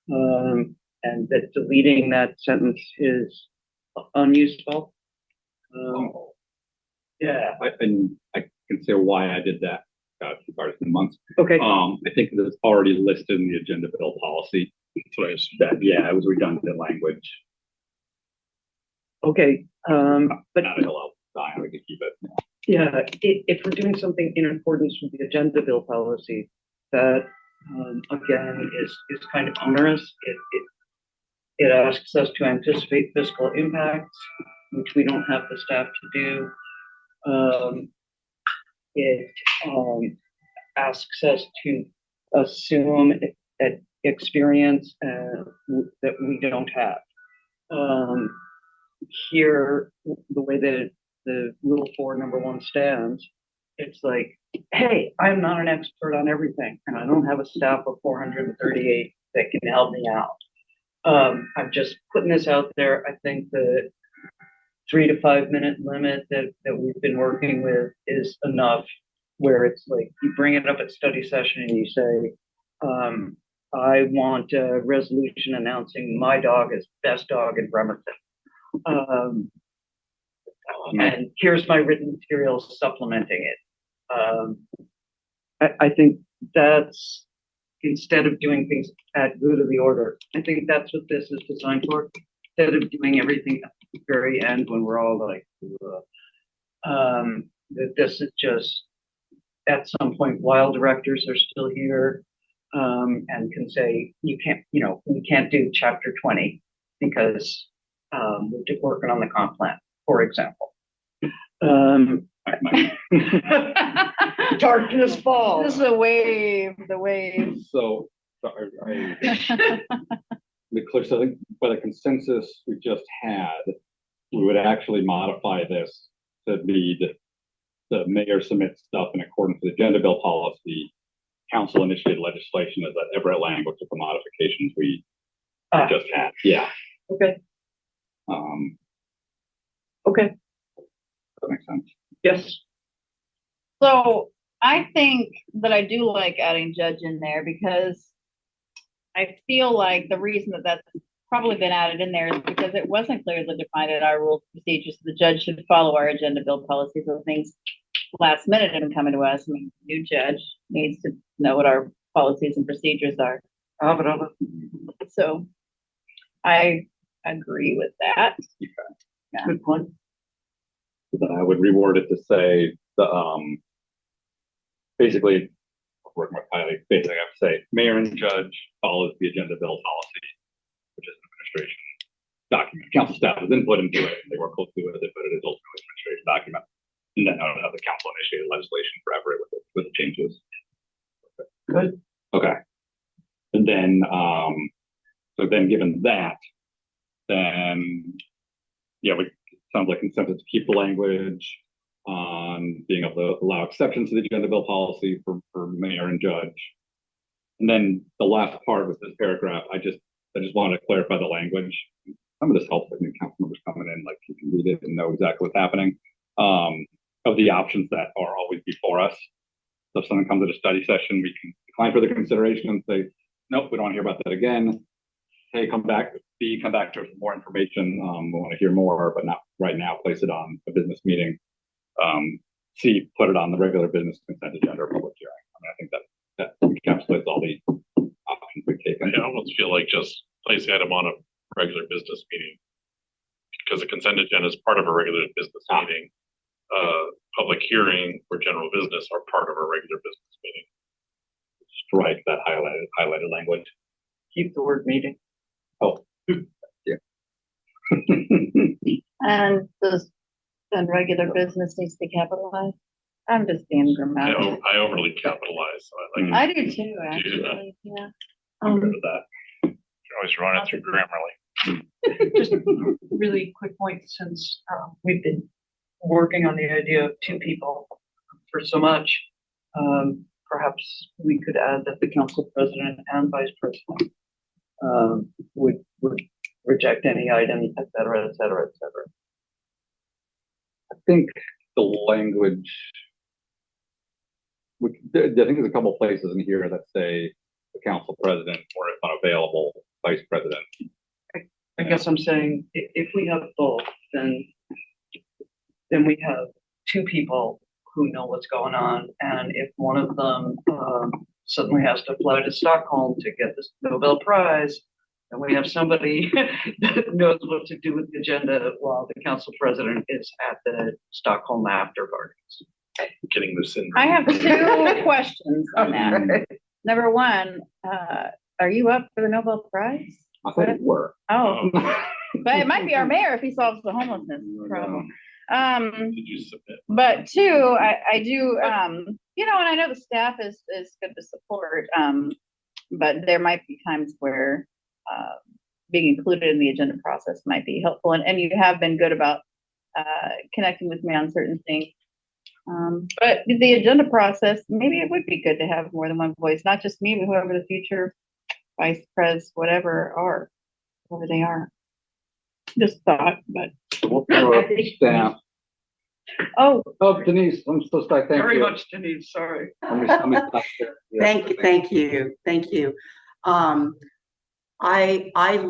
Speaker 8: and that deleting that sentence is unuseful. Yeah.
Speaker 1: I can say why I did that. Started in months.
Speaker 8: Okay.
Speaker 1: I think that it's already listed in the agenda bill policy. That's what I assumed. Yeah, it was redundant language.
Speaker 8: Okay. But
Speaker 1: not a hello sign, we could keep it.
Speaker 8: Yeah, if we're doing something in accordance with the agenda bill policy, that again is kind of onerous. It asks us to anticipate fiscal impacts, which we don't have the staff to do. It asks us to assume experience that we don't have. Here, the way that the rule 4, number 1 stands, it's like, hey, I'm not an expert on everything, and I don't have a staff of 438 that can help me out. I'm just putting this out there. I think the 3 to 5 minute limit that we've been working with is enough, where it's like you bring it up at study session and you say, I want a resolution announcing my dog is best dog in Bremerton. And here's my written material supplementing it. I think that's, instead of doing things at good of the order, I think that's what this is designed for. Instead of doing everything at the very end when we're all like, that this is just, at some point, while directors are still here, and can say, you can't, we can't do chapter 20 because we're working on the comp plan, for example. Darkness falls.
Speaker 3: This is a wave, the wave.
Speaker 1: So, sorry, be clear, so I think by the consensus we just had, we would actually modify this to read the mayor submits stuff in accordance with the agenda bill policy, council initiated legislation as that Everett language with the modifications we just had. Yeah.
Speaker 8: Okay. Okay.
Speaker 1: That makes sense.
Speaker 8: Yes.
Speaker 3: So I think that I do like adding judge in there because I feel like the reason that that's probably been added in there is because it wasn't clearly defined in our rules and procedures. The judge should follow our agenda bill policies of things last minute and coming to us. I mean, new judge needs to know what our policies and procedures are. So I agree with that.
Speaker 8: Yeah. Good point.
Speaker 1: Then I would reword it to say the basically working with Kylie, basically I have to say mayor and judge follows the agenda bill policy, which is an administration document. Council staff has input into it, they work closely with it, but it is ultimately an administrative document. And then I would have the council initiated legislation for Everett with the changes.
Speaker 8: Good.
Speaker 1: Okay. And then so then given that, then yeah, we sounds like consensus to keep the language on being able to allow exceptions to the agenda bill policy for mayor and judge. And then the last part was this paragraph. I just wanted to clarify the language. Some of this helps with new council members coming in, like you can read it and know exactly what's happening. Of the options that are always before us. So if someone comes at a study session, we can decline further consideration and say, nope, we don't want to hear about that again. Hey, come back to us with more information. We want to hear more, but not right now. Place it on a business meeting. C, put it on the regular business consent agenda or public hearing. I mean, I think that encapsulates all the options we've taken.
Speaker 12: I almost feel like just place the item on a regular business meeting because the consent agenda is part of a regular business meeting. Public hearing or general business are part of a regular business meeting.
Speaker 1: Strike that highlighted language.
Speaker 8: Keep the word meeting.
Speaker 1: Oh, yeah.
Speaker 3: And regular business needs to be capitalized. I'm just being grammatical.
Speaker 12: I overly capitalize, so I like.
Speaker 3: I do too, actually. Yeah.
Speaker 1: I'm good with that.
Speaker 12: You always run it through Grammarly.
Speaker 8: Just a really quick point, since we've been working on the idea of two people for so much, perhaps we could add that the council president and vice president would reject any item, et cetera, et cetera, et cetera.
Speaker 1: I think the language, I think there's a couple places in here that say the council president or if unavailable, vice president.
Speaker 8: I guess I'm saying if we have both, then we have two people who know what's going on. And if one of them suddenly has to fly to Stockholm to get this Nobel Prize, then we have somebody that knows what to do with the agenda while the council president is at the Stockholm after parties.
Speaker 12: Getting the syndrome.
Speaker 3: I have two questions on that. Number one, are you up for the Nobel Prize?
Speaker 1: I thought you were.
Speaker 3: Oh, but it might be our mayor if he solves the homelessness problem.
Speaker 12: Did you submit?
Speaker 3: But two, I do, and I know the staff is good to support, but there might be times where being included in the agenda process might be helpful. And you have been good about connecting with me on certain things. But the agenda process, maybe it would be good to have more than one voice, not just me, but whoever the future vice pres, whoever they are. Just thought, but.
Speaker 1: We'll throw up staff.
Speaker 3: Oh,
Speaker 1: Denise, I'm so sorry. Thank you.
Speaker 8: Very much, Denise. Sorry.
Speaker 1: Let me stop there. Yeah.
Speaker 4: Thank you. I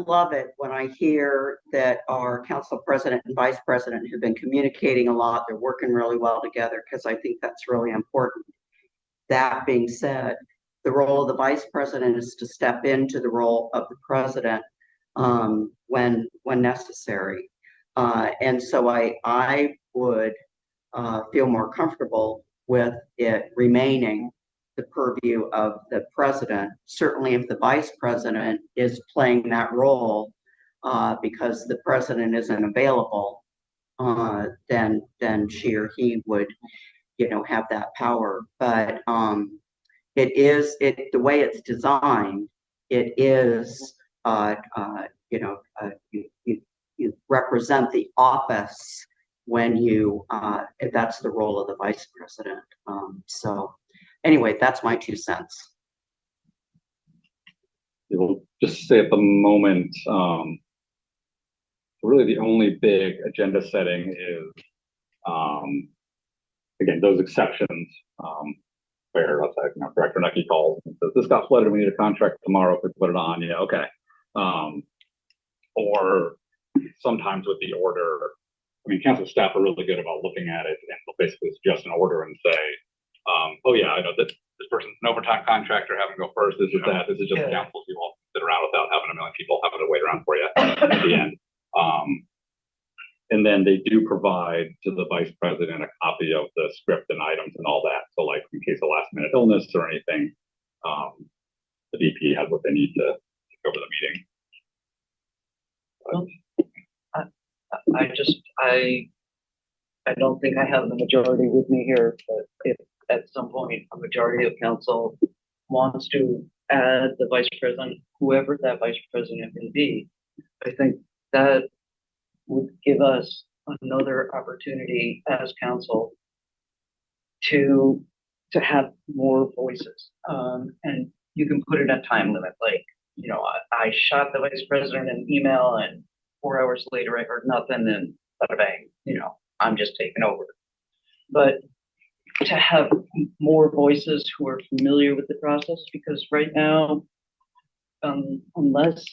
Speaker 4: love it when I hear that our council president and vice president have been communicating a lot. They're working really well together because I think that's really important. That being said, the role of the vice president is to step into the role of the president when necessary. And so I would feel more comfortable with it remaining the purview of the president. Certainly if the vice president is playing that role because the president isn't available, then she or he would, have that power. But the way it's designed, it is, you represent the office when that's the role of the vice president. So anyway, that's my 2 cents.
Speaker 1: We'll just say at the moment, really the only big agenda setting is, again, those exceptions, where Director Nucky calls and says, this got flooded, we need a contract tomorrow, if we put it on, okay. Or sometimes with the order, council staff are really good about looking at it and they'll basically suggest an order and say, oh yeah, I know that this person's an overtime contractor, have them go first, this is that, this is just council, you won't sit around without having a million people having to wait around for you at the end. And then they do provide to the vice president a copy of the script and items and all that. So like in case of last minute illness or anything, the VP has what they need to take over the meeting.
Speaker 8: I don't think I have the majority with me here, but if at some point a majority of council wants to add the vice president, whoever that vice president may be, I think that would give us another opportunity as council to have more voices. And you can put it a time limit, like, I shot the vice president an email and 4 hours later I heard nothing and bada bang, I'm just taking over. But to have more voices who are familiar with the process, because right now, unless,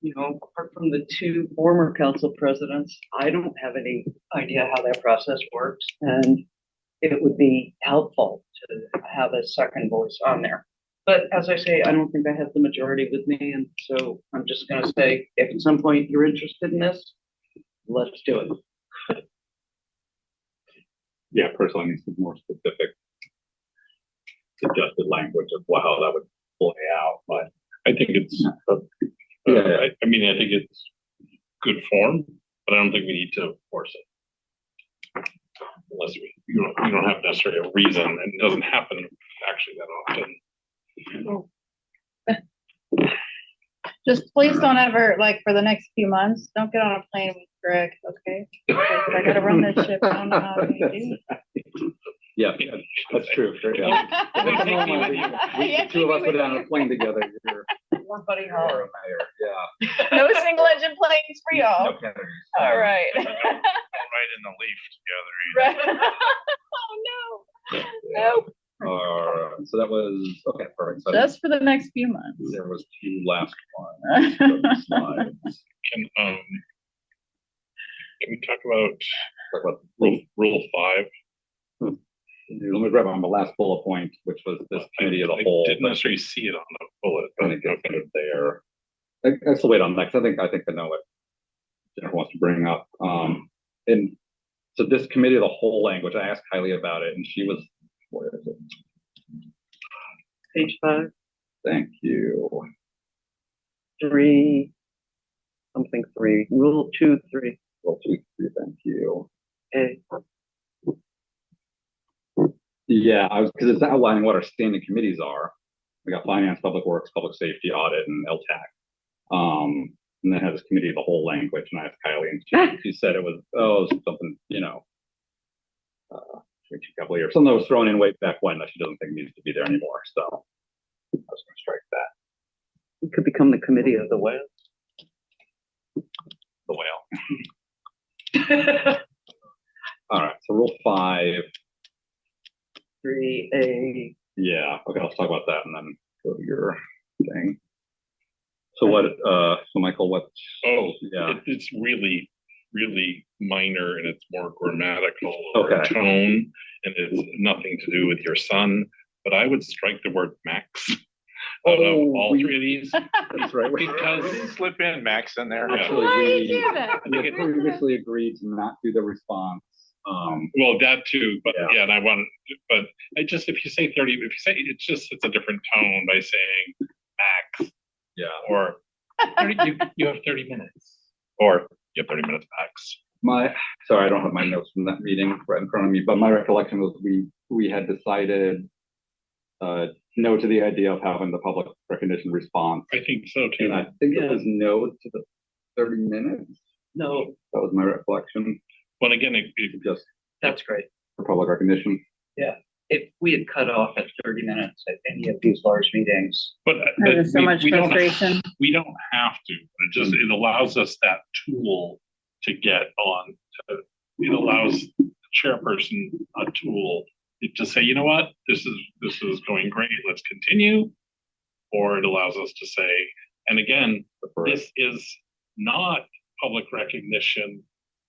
Speaker 8: apart from the 2 former council presidents, I don't have any idea how that process works. And it would be helpful to have a second voice on there. But as I say, I don't think I have the majority with me. And so I'm just going to say, if at some point you're interested in this, let's do it.
Speaker 1: Yeah, personally, needs some more specific suggested language of how that would play out. But
Speaker 12: I think it's, I think it's good form, but I don't think we need to force it. Unless you don't have necessarily a reason, and it doesn't happen actually that often.
Speaker 3: Just please don't ever, for the next few months, don't get on a plane with Greg, okay? Because I gotta run this ship. I don't know how you do.
Speaker 1: Yeah, that's true. Yeah. The 2 of us were down on a plane together.
Speaker 8: One buddy Hollow.
Speaker 1: Yeah.
Speaker 3: No single engine planes for y'all.
Speaker 1: Okay.
Speaker 3: All right.
Speaker 12: Right in the leaf together.
Speaker 3: Right. Oh no. Nope.
Speaker 1: So that was okay. Perfect. So
Speaker 3: just for the next few months.
Speaker 1: There was 2 last ones.
Speaker 12: Can we talk about rule 5?
Speaker 1: Let me grab on the last bullet point, which was this committee of the whole.
Speaker 12: I didn't necessarily see it on the bullet.
Speaker 1: I think it's kind of there. I still wait on next. I think I know what Jennifer wants to bring up. And so this committee of the whole language, I asked Kylie about it, and she was, where is it?
Speaker 8: Page 5.
Speaker 1: Thank you.
Speaker 8: 3, something 3. Rule 2, 3.
Speaker 1: Rule 2, 3. Thank you.
Speaker 8: Okay.
Speaker 1: Yeah, because it's outlining what our standing committees are. We got finance, public works, public safety, audit, and LTAC. And then has committee of the whole language. And I asked Kylie, and she said it was something, a couple of years. Something that was thrown in way back when that she doesn't think needs to be there anymore. So I was going to strike that.
Speaker 8: It could become the committee of the whale.
Speaker 1: The whale. All right. So rule 5.
Speaker 8: 3A.
Speaker 1: Yeah. Okay. Let's talk about that and then go to your thing. So what, so Michael, what?
Speaker 12: Oh,
Speaker 1: Yeah.
Speaker 12: it's really, really minor and it's more grammatical
Speaker 1: Okay.
Speaker 12: tone, and it's nothing to do with your son. But I would strike the word max out of all three of these.
Speaker 1: That's right.
Speaker 12: Because
Speaker 7: We didn't slip in Max in there.
Speaker 1: Actually,
Speaker 3: Why did you
Speaker 1: we
Speaker 3: do that?
Speaker 12: I think it,
Speaker 1: previously agreed to not do the response.
Speaker 12: well, that too, but
Speaker 1: Yeah.
Speaker 12: yeah, and I want, but I just, if you say 30, if you say, it's a different tone by saying max.
Speaker 1: Yeah.
Speaker 12: Or 30, you have 30 minutes, or you have 30 minutes max.
Speaker 1: Sorry, I don't have my notes from that meeting right in front of me, but my recollection was we had decided no to the idea of having the public recognition response.
Speaker 12: I think so too.
Speaker 1: And I think it was no to the 30 minutes.
Speaker 8: No,
Speaker 1: That was my recollection.
Speaker 12: But again, it
Speaker 1: Just
Speaker 8: that's great.
Speaker 1: for public recognition.
Speaker 8: If we had cut off at 30 minutes at any of these large meetings,
Speaker 12: but
Speaker 3: There's so much
Speaker 12: we don't
Speaker 3: frustration.
Speaker 12: we don't have to. It just it allows us that tool to get on. It allows the chairperson a tool to say, you know what, this is going great. Let's continue. Or it allows us to say, and again, this is not public recognition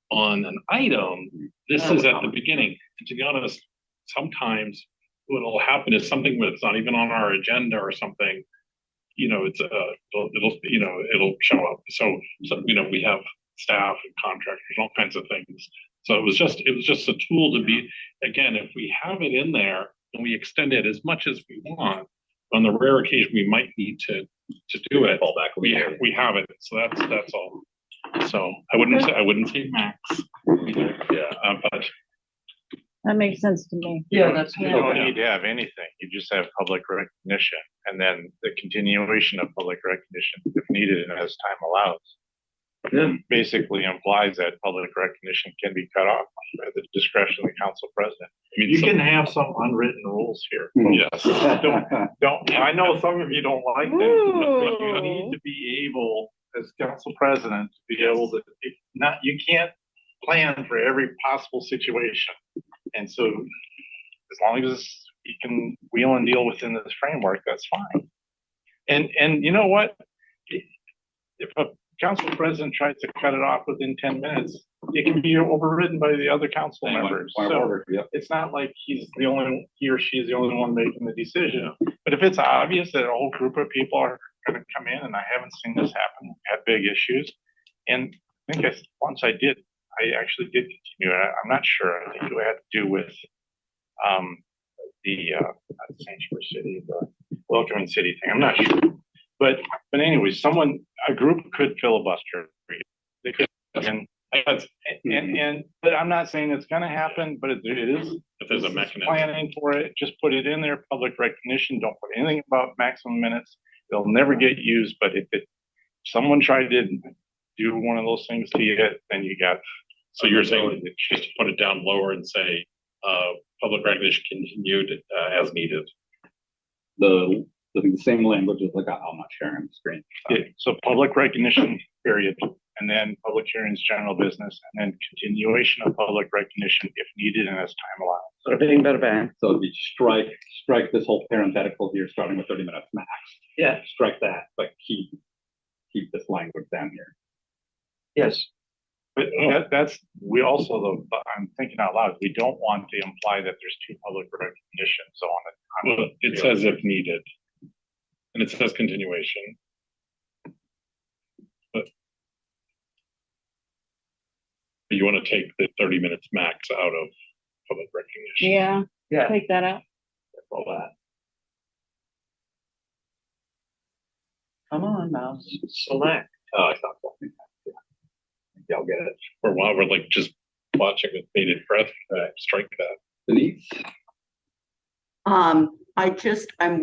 Speaker 12: on an item. This is at the beginning. And to be honest, sometimes what'll happen is something that's not even on our agenda or something, it's it'll show up. So we have staff and contractors, all kinds of things. So it was just a tool to be, again, if we have it in there and we extend it as much as we want, on the rare occasion we might need to do it.
Speaker 1: Fall back.
Speaker 12: We have it. So that's all. So I wouldn't say max either. Yeah, but
Speaker 3: That makes sense to me.
Speaker 8: yeah, that's
Speaker 7: You
Speaker 8: good.
Speaker 7: don't need to have anything. You just have public recognition and then the continuation of public recognition if needed and as time allows.
Speaker 8: Yeah.
Speaker 7: Basically implies that public recognition can be cut off at the discretion of the council president.
Speaker 12: I mean,
Speaker 7: You can have some unwritten rules here.
Speaker 12: yes.
Speaker 7: Don't, I know some of you don't like them, but you need to be able, as council president, to be able to, you can't plan for every possible situation. And so as long as you can wheel and deal within this framework, that's fine. And you know what? If a council president tries to cut it off within 10 minutes, it can be overridden by the other council members. So it's not like he or she is the only one making the decision. But if it's obvious that a whole group of people are going to come in, and I haven't seen this happen, had big issues, and I think once I actually did continue. I'm not sure. I think it had to do with the Sanctuary City, the Welcoming City thing. I'm not sure. But anyway, a group could filibuster. They could, but I'm not saying it's going to happen. But it is.
Speaker 12: If there's a mechanism
Speaker 7: planning for it, just put it in there. Public recognition. Don't put anything about maximum minutes. They'll never get used. But if someone tried to do one of those things to you, then you got.
Speaker 12: So you're saying just to put it down lower and say public recognition continued as needed.
Speaker 1: The same language is like, I'm not sharing the screen.
Speaker 7: So public recognition, period, and then public hearings, general business, and then continuation of public recognition if needed and as time allows.
Speaker 8: So bing, bada, bang.
Speaker 1: So it'd be strike this whole parenthetical here, starting with 30 minutes max.
Speaker 8: Yeah.
Speaker 1: Strike that, but keep this language down here.
Speaker 8: Yes.
Speaker 7: But we also, though, I'm thinking out loud, we don't want to imply that there's two public recognitions on it.
Speaker 12: Well, it says if needed, and it says continuation. But you want to take the 30 minutes max out of public recognition.
Speaker 3: Yeah, take that out.
Speaker 1: All that.
Speaker 8: Come on, mouse. Select.
Speaker 1: Oh, I stopped talking. Yeah, I'll get it.
Speaker 12: Or while we're like just watching with bated breath, strike that.
Speaker 1: Denise?
Speaker 4: I'm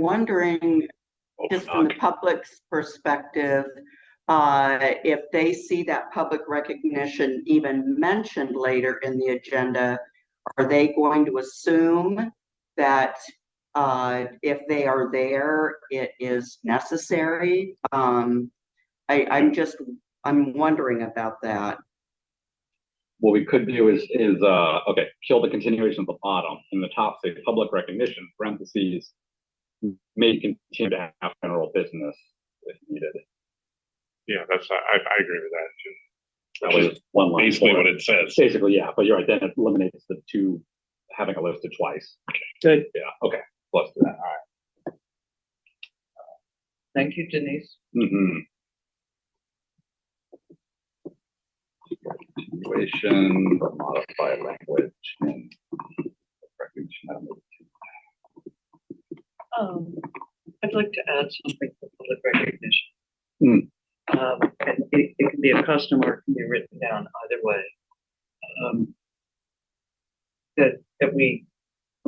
Speaker 4: wondering, just from the public's perspective, if they see that public recognition even mentioned later in the agenda, are they going to assume that if they are there, it is necessary? I'm wondering about that.
Speaker 1: What we could do is kill the continuation at the bottom. In the top, say public recognition, parentheses, may continue to have general business if needed.
Speaker 7: Yeah, I agree with that too.
Speaker 15: That was one line.
Speaker 7: Basically what it says.
Speaker 15: Basically, yeah, but you're right, then it eliminates the two, having it listed twice.
Speaker 2: Good.
Speaker 15: Yeah, okay, let's do that, all right.
Speaker 8: Thank you, Denise.
Speaker 15: Mm-hmm.
Speaker 1: Continuation, but modified language and recognition.
Speaker 8: I'd like to add something for public recognition.
Speaker 1: Hmm.
Speaker 8: And it can be a custom or it can be written down either way. That we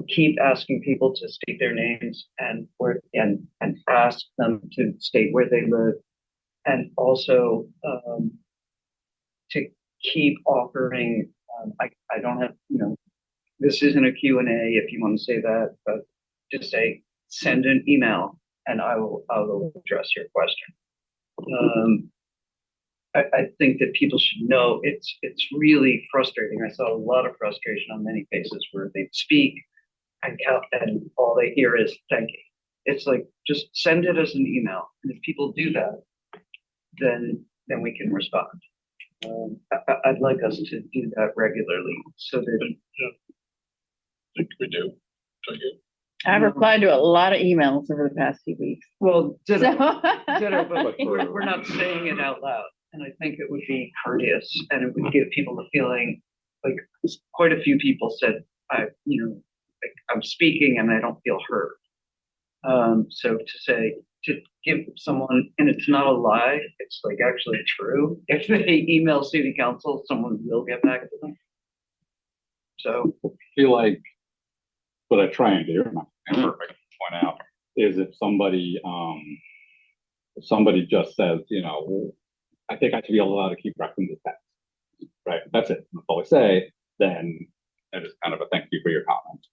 Speaker 8: keep asking people to state their names and ask them to state where they live, and also to keep offering. I don't have, this isn't a Q&A if you want to say that, but just say send an email and I will address your question. I think that people should know it's really frustrating. I saw a lot of frustration on many faces where they speak and all they hear is thank you. It's like, just send it as an email. And if people do that, then we can respond. I'd like us to do that regularly so that.
Speaker 12: I think we do. Don't you?
Speaker 3: I've replied to a lot of emails over the past few weeks.
Speaker 8: Well, ditto,
Speaker 3: So-
Speaker 8: but we're not saying it out loud. And I think it would be courteous and it would give people the feeling, like quite a few people said, like I'm speaking and I don't feel heard. So to give someone, and it's not a lie, it's like actually true. If they email City Council, someone will get back to them. So
Speaker 1: I feel like what I try and do, and I point out, is if somebody just says, I think I should be allowed to keep raccoons as pets, right? That's it. That's all I say. Then that is kind of a thank you for your comment.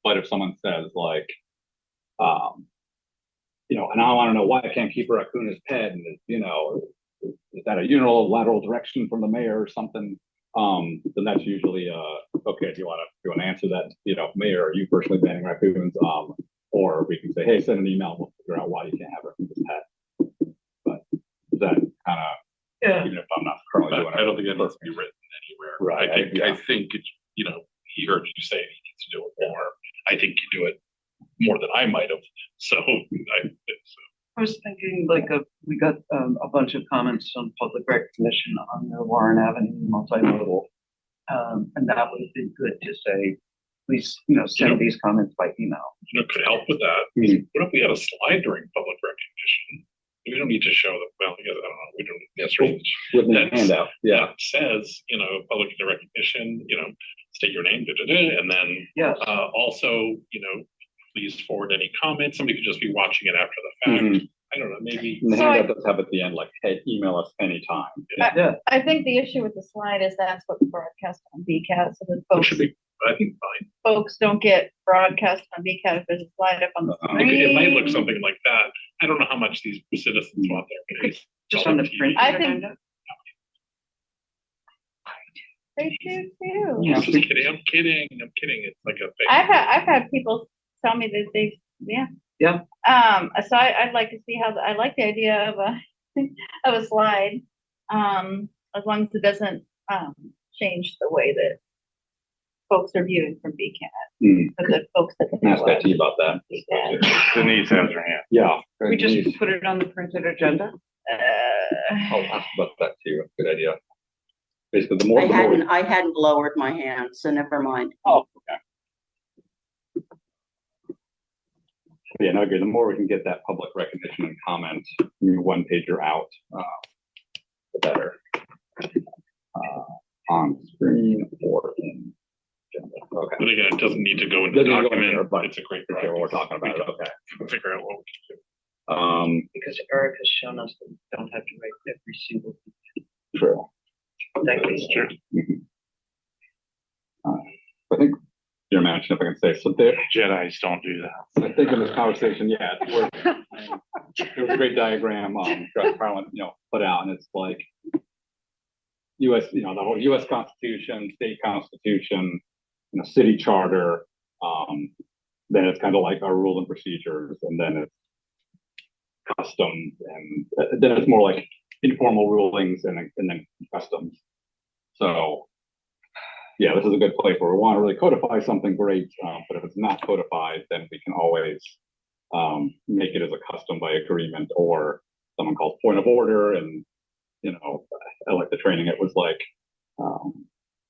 Speaker 1: But if someone says like, and I want to know why I can't keep a raccoon as pet, and is that a unilateral direction from the mayor or something? Then that's usually okay. Do you want to answer that? Mayor, are you personally banning raccoons? Or we can say, hey, send an email. We'll figure out why you can't have raccoons as pet. But is that kind of even if I'm not currently doing it?
Speaker 12: I don't think that needs to be written anywhere.
Speaker 1: Right.
Speaker 12: I think it's, he heard you say he needs to do it more. I think you do it more than I might have. So I think so.
Speaker 8: I was thinking we got a bunch of comments on public recognition on the Warren Avenue multimodal. And that would be good to say, please, send these comments by email.
Speaker 12: Could help with that. What if we had a slide during public recognition? We don't need to show them. Well, I don't know. We don't necessarily.
Speaker 1: With the handout, yeah.
Speaker 12: That says, public recognition, state your name, and then
Speaker 8: yes.
Speaker 12: Also, please forward any comments. Somebody could just be watching it after the fact.
Speaker 1: Mm-hmm.
Speaker 12: I don't know, maybe.
Speaker 1: And the handout does have at the end, like, hey, email us anytime.
Speaker 3: I think the issue with the slide is that's what's broadcast on BCAT, so that
Speaker 12: It
Speaker 3: folks,
Speaker 12: should be, I think, fine.
Speaker 3: folks don't get broadcast on BCAT if there's a slide up on the screen.
Speaker 12: It might look something like that. I don't know how much these citizens want their face.
Speaker 8: Just on the print.
Speaker 3: I think they do too.
Speaker 8: Yeah.
Speaker 12: I'm just kidding. I'm kidding. It's like a thing.
Speaker 3: I've had people tell me that they, yeah.
Speaker 8: Yeah.
Speaker 3: So I'd like to see I like the idea of a slide, as long as it doesn't change the way that folks are viewing from BCAT. For the folks that
Speaker 1: I can ask that to you about that.
Speaker 12: Denise has her hand.
Speaker 1: Yeah.
Speaker 8: We just put it on the printed agenda.
Speaker 1: I'll ask about that too. Good idea. Basically, the more.
Speaker 4: I hadn't lowered my hand, so never mind.
Speaker 1: Oh, okay. Yeah, no, good. The more we can get that public recognition and comment, one pager out, the better. On screen or in agenda. Okay.
Speaker 12: But again, it doesn't need to go into the
Speaker 1: Doesn't go in
Speaker 12: document,
Speaker 1: there, but
Speaker 12: it's a great
Speaker 1: okay, what we're talking about. Okay.
Speaker 12: figure out what we can do.
Speaker 8: Because Eric has shown us that we don't have to write every single thing.
Speaker 1: True.
Speaker 8: Thank you.
Speaker 12: Sure.
Speaker 1: I think you're mentioning, if I can say, so there.
Speaker 12: Jedis don't do that.
Speaker 1: I think in this conversation, yeah, it's working. There was a great diagram, Carlin, put out, and it's like U.S., the whole U.S. Constitution, state constitution, city charter. Then it's kind of like our rules and procedures, and then it's
Speaker 15: customs, and then it's more like informal rulings and then customs. So, yeah, this is a good place where we want to really codify something great, but if it's not codified, then we can always make it as a custom by agreement, or someone calls point of order, and I like the training. It was like,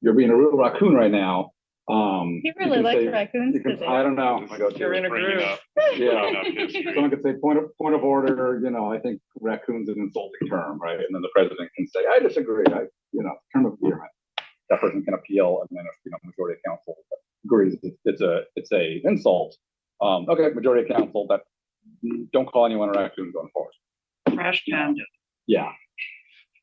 Speaker 15: you're being a real raccoon right now.
Speaker 3: He really likes raccoons.
Speaker 15: I don't know.
Speaker 3: You're in a groove.
Speaker 15: Yeah. Someone could say point of order. I think raccoon's an insulting term, right? And then the president can say, I disagree. Term of endearment. That person can appeal, and then if majority of council agrees it's a insult. Okay, majority of council, but don't call anyone a raccoon going forward.
Speaker 8: Trash can.
Speaker 15: Yeah.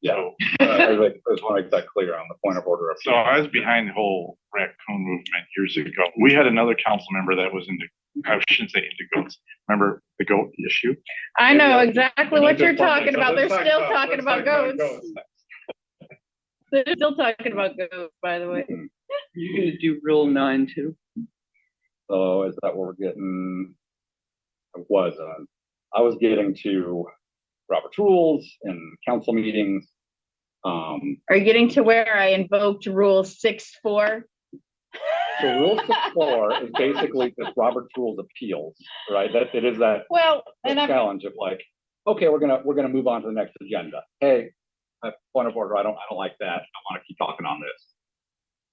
Speaker 15: Yeah. I just want to make that clear on the point of order.
Speaker 7: So I was behind the whole raccoon movement years ago. We had another council member that was into, I shouldn't say into goats. Remember the goat issue?
Speaker 3: I know exactly what you're talking about. They're still talking about goats. They're still talking about goats, by the way.
Speaker 8: You're gonna do Rule 9 too?
Speaker 15: So is that what we're getting? I was getting to Robert's rules and council meetings.
Speaker 3: Are you getting to where I invoked Rule 6.4?
Speaker 15: So Rule 6.4 is basically just Robert's rules appeals, right? That it is that challenge of like, okay, we're gonna move on to the next agenda. Hey, point of order, I don't like that. I want to keep talking on this.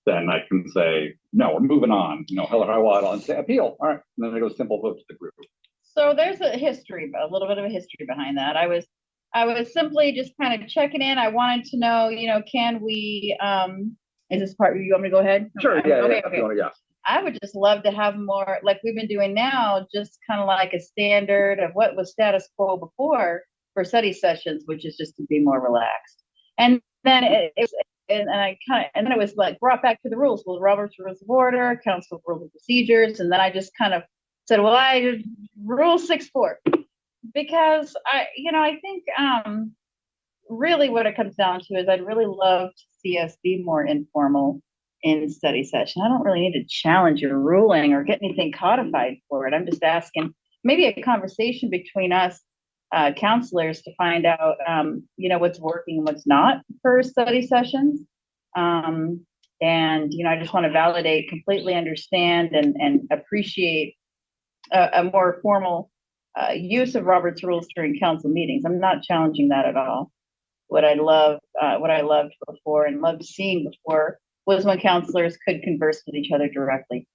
Speaker 15: Then I can say, no, we're moving on. Hell or high water, and say appeal. All right, and then it goes simple vote to the group.
Speaker 3: So there's a little bit of a history behind that. I was simply just kind of checking in. I wanted to know, can we, is this part, you want me to go ahead?
Speaker 15: Sure, yeah,
Speaker 3: okay.
Speaker 15: If you want to guess.
Speaker 3: I would just love to have more, like we've been doing now, just kind of like a standard of what was status quo before for study sessions, which is just to be more relaxed. And then then it was like brought back to the rules. Well, Robert's Rules of Order, Council Rules of Procedures, and then I just kind of said, well, Rule 6.4, because I think really what it comes down to is I'd really love to see us be more informal in study session. I don't really need to challenge your ruling or get anything codified for it. I'm just asking maybe a conversation between us counselors to find out, what's working and what's not for study sessions. And, I just want to validate, completely understand and appreciate a more formal use of Robert's rules during council meetings. I'm not challenging that at all. What I loved before and loved seeing before was when counselors could converse with each other directly.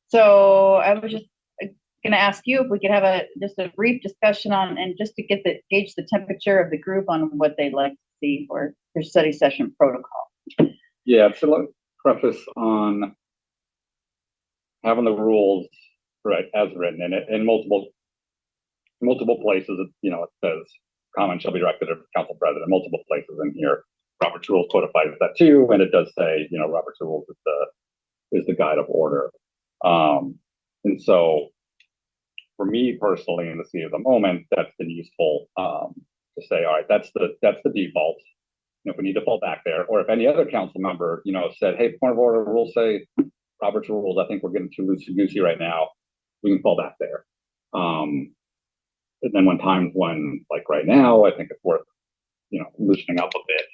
Speaker 3: So I was just going to ask you if we could have just a brief discussion on, and just to gauge the temperature of the group on what they'd like to see for their study session protocol.
Speaker 15: Yeah, so let me preface on having the rules right as written, and in multiple places, it says comments shall be directed to council president. Multiple places in here, Robert's rules codifies that too, and it does say, Robert's rules is the guide of order. And so, for me personally, in the seat of the moment, that's been useful to say, all right, that's the default. If we need to fall back there, or if any other council member, said, hey, point of order, rules say Robert's rules, I think we're getting too loosey-goosey right now, we can fall back there. And then when, like right now, I think it's worth, loosening up a bit.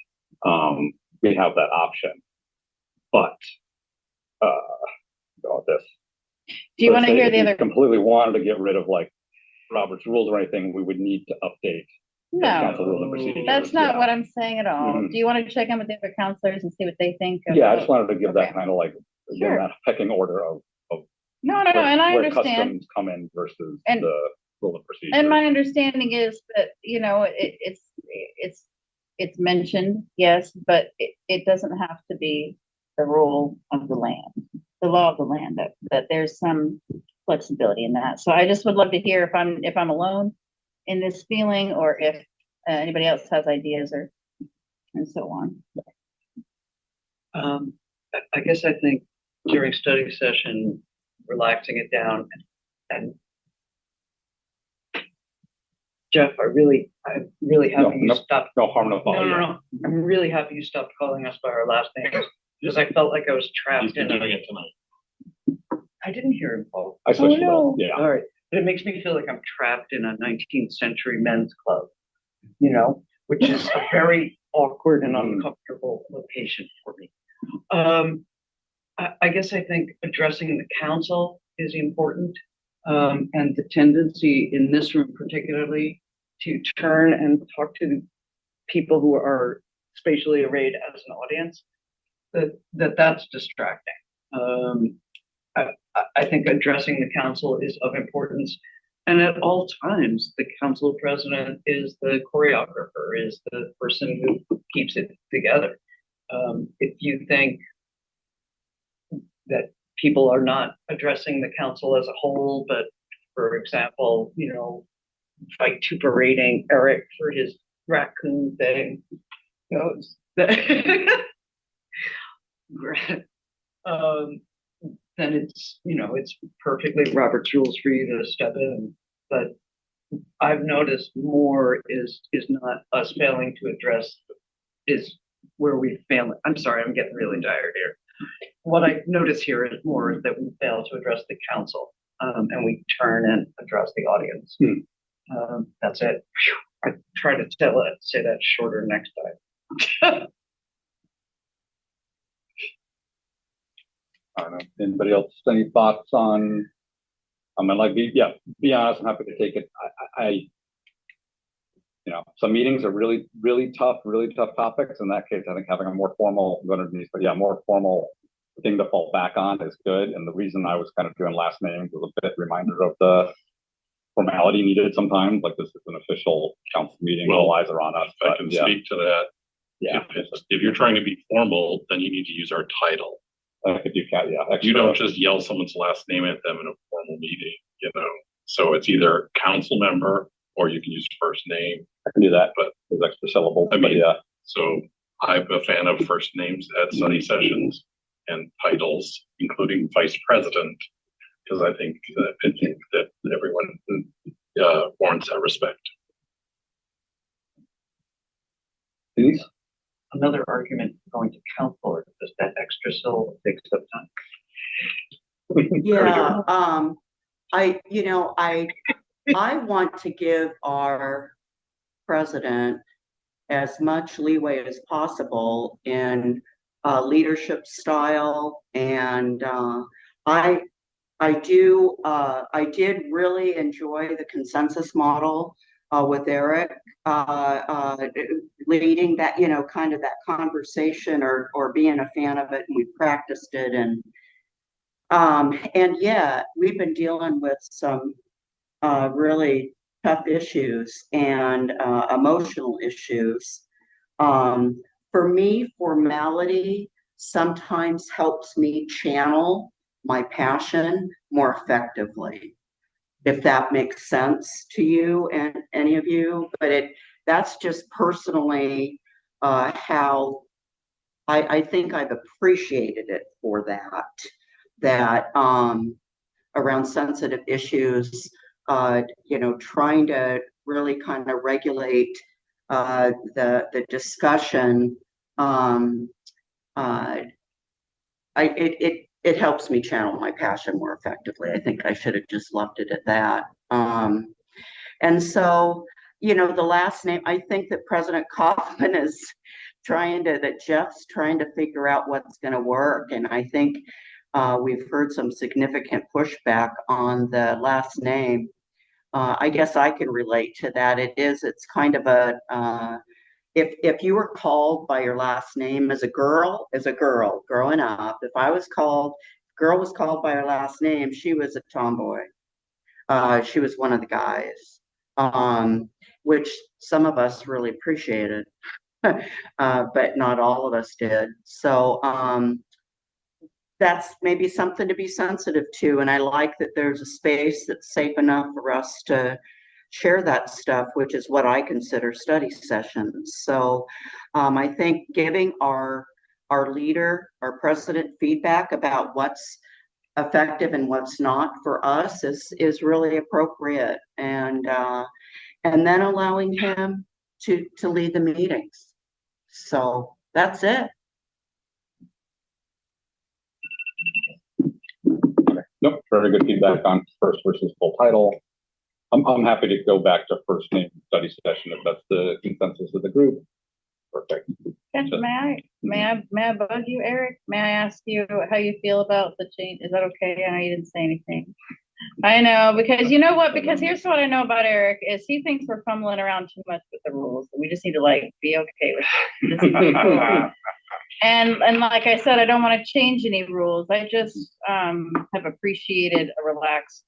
Speaker 15: We have that option. But, go with this.
Speaker 3: Do you want to hear the other?
Speaker 15: Completely wanted to get rid of like Robert's rules or anything, we would need to update. Council rules and procedures.
Speaker 3: That's not what I'm saying at all. Do you want to check in with the other counselors and see what they think?
Speaker 15: Yeah, I just wanted to give that kind of like, again, that pecking order of
Speaker 3: no, and I
Speaker 15: where
Speaker 3: understand
Speaker 15: customs come in versus the rule of procedure.
Speaker 3: And my understanding is that, it's mentioned, yes, but it doesn't have to be the rule of the land, the law of the land, that there's some flexibility in that. So I just would love to hear if I'm alone in this feeling, or if anybody else has ideas and so on.
Speaker 8: I guess I think during study session, relaxing it down and Jeff, I'm really happy you stopped.
Speaker 15: No harm, no foul.
Speaker 8: No. I'm really happy you stopped calling us by our last names, because I felt like I was trapped in
Speaker 12: doing it tonight.
Speaker 8: I didn't hear him, Paul.
Speaker 15: I switched it off. Yeah.
Speaker 8: All right. but it makes me feel like I'm trapped in a 19th century men's club, you know, which is a very awkward and uncomfortable location for me. I guess I think addressing the council is important, and the tendency in this room particularly to turn and talk to people who are spatially arrayed as an audience, that's distracting. I think addressing the council is of importance. And at all times, the council president is the choreographer, is the person who keeps it together. If you think that people are not addressing the council as a whole, but for example, you know, vituperating Eric for his raccoon thing, you know, then it's, you know, it's perfectly Robert's rules for you to step in. But I've noticed more is not us failing to address, is where we fail. I'm sorry, I'm getting really tired here. What I notice here is more that we fail to address the council, and we turn and address the audience. That's it. I try to say that shorter next time.
Speaker 15: I don't know. Anybody else, any thoughts on, be honest, I'm happy to take it. You know, some meetings are really tough topics. In that case, I think having a more formal, more formal thing to fall back on is good. And the reason I was kind of doing last names was a bit reminder of the formality needed sometimes, like this is an official council meeting, all eyes are on us.
Speaker 12: I can speak to that.
Speaker 15: Yeah.
Speaker 12: If you're trying to be formal, then you need to use our title.
Speaker 15: If you can,
Speaker 12: You don't just yell someone's last name at them in a formal meeting, you know. So it's either council member or you can use first name.
Speaker 15: I can do that, but there's extra syllables.
Speaker 12: I mean, so I'm a fan of first names at study sessions and titles, including vice president, because I think that everyone warrants that respect.
Speaker 15: Please.
Speaker 8: Another argument for going to council is just that extra syllable takes up time.
Speaker 4: Yeah, I want to give our president as much leeway as possible in leadership style, and I did really enjoy the consensus model with Eric leading that, you know, kind of that conversation or being a fan of it, and we practiced it, and yeah, we've been dealing with some really tough issues and emotional issues. For me, formality sometimes helps me channel my passion more effectively, if that makes sense to you and any of you, but that's just personally how I think I've appreciated it for that around sensitive issues, you know, trying to really kind of regulate the discussion. It helps me channel my passion more effectively. I think I should have just left it at that. And so, you know, the last name, I think that President Kaufman is Jeff's trying to figure out what's going to work. And I think we've heard some significant pushback on the last name. I guess I can relate to that. It's kind of a, if you were called by your last name as a girl growing up, if girl was called by her last name, she was a tomboy. She was one of the guys, which some of us really appreciated, but not all of us did. So that's maybe something to be sensitive to. And I like that there's a space that's safe enough for us to share that stuff, which is what I consider study sessions. So I think giving our leader, our president, feedback about what's effective and what's not for us is really appropriate, and then allowing him to lead the meetings. So that's it.
Speaker 15: Nope, very good feedback on first versus full title. I'm happy to go back to first name study session if that's the consensus of the group. Perfect.
Speaker 3: May I bug you, Eric? May I ask you how you feel about the change? Is that okay? I know you didn't say anything. I know, because you know what? Because here's what I know about Eric is he thinks we're fumbling around too much with the rules. We just need to like be okay with it. And like I said, I don't want to change any rules. I just have appreciated a relaxed.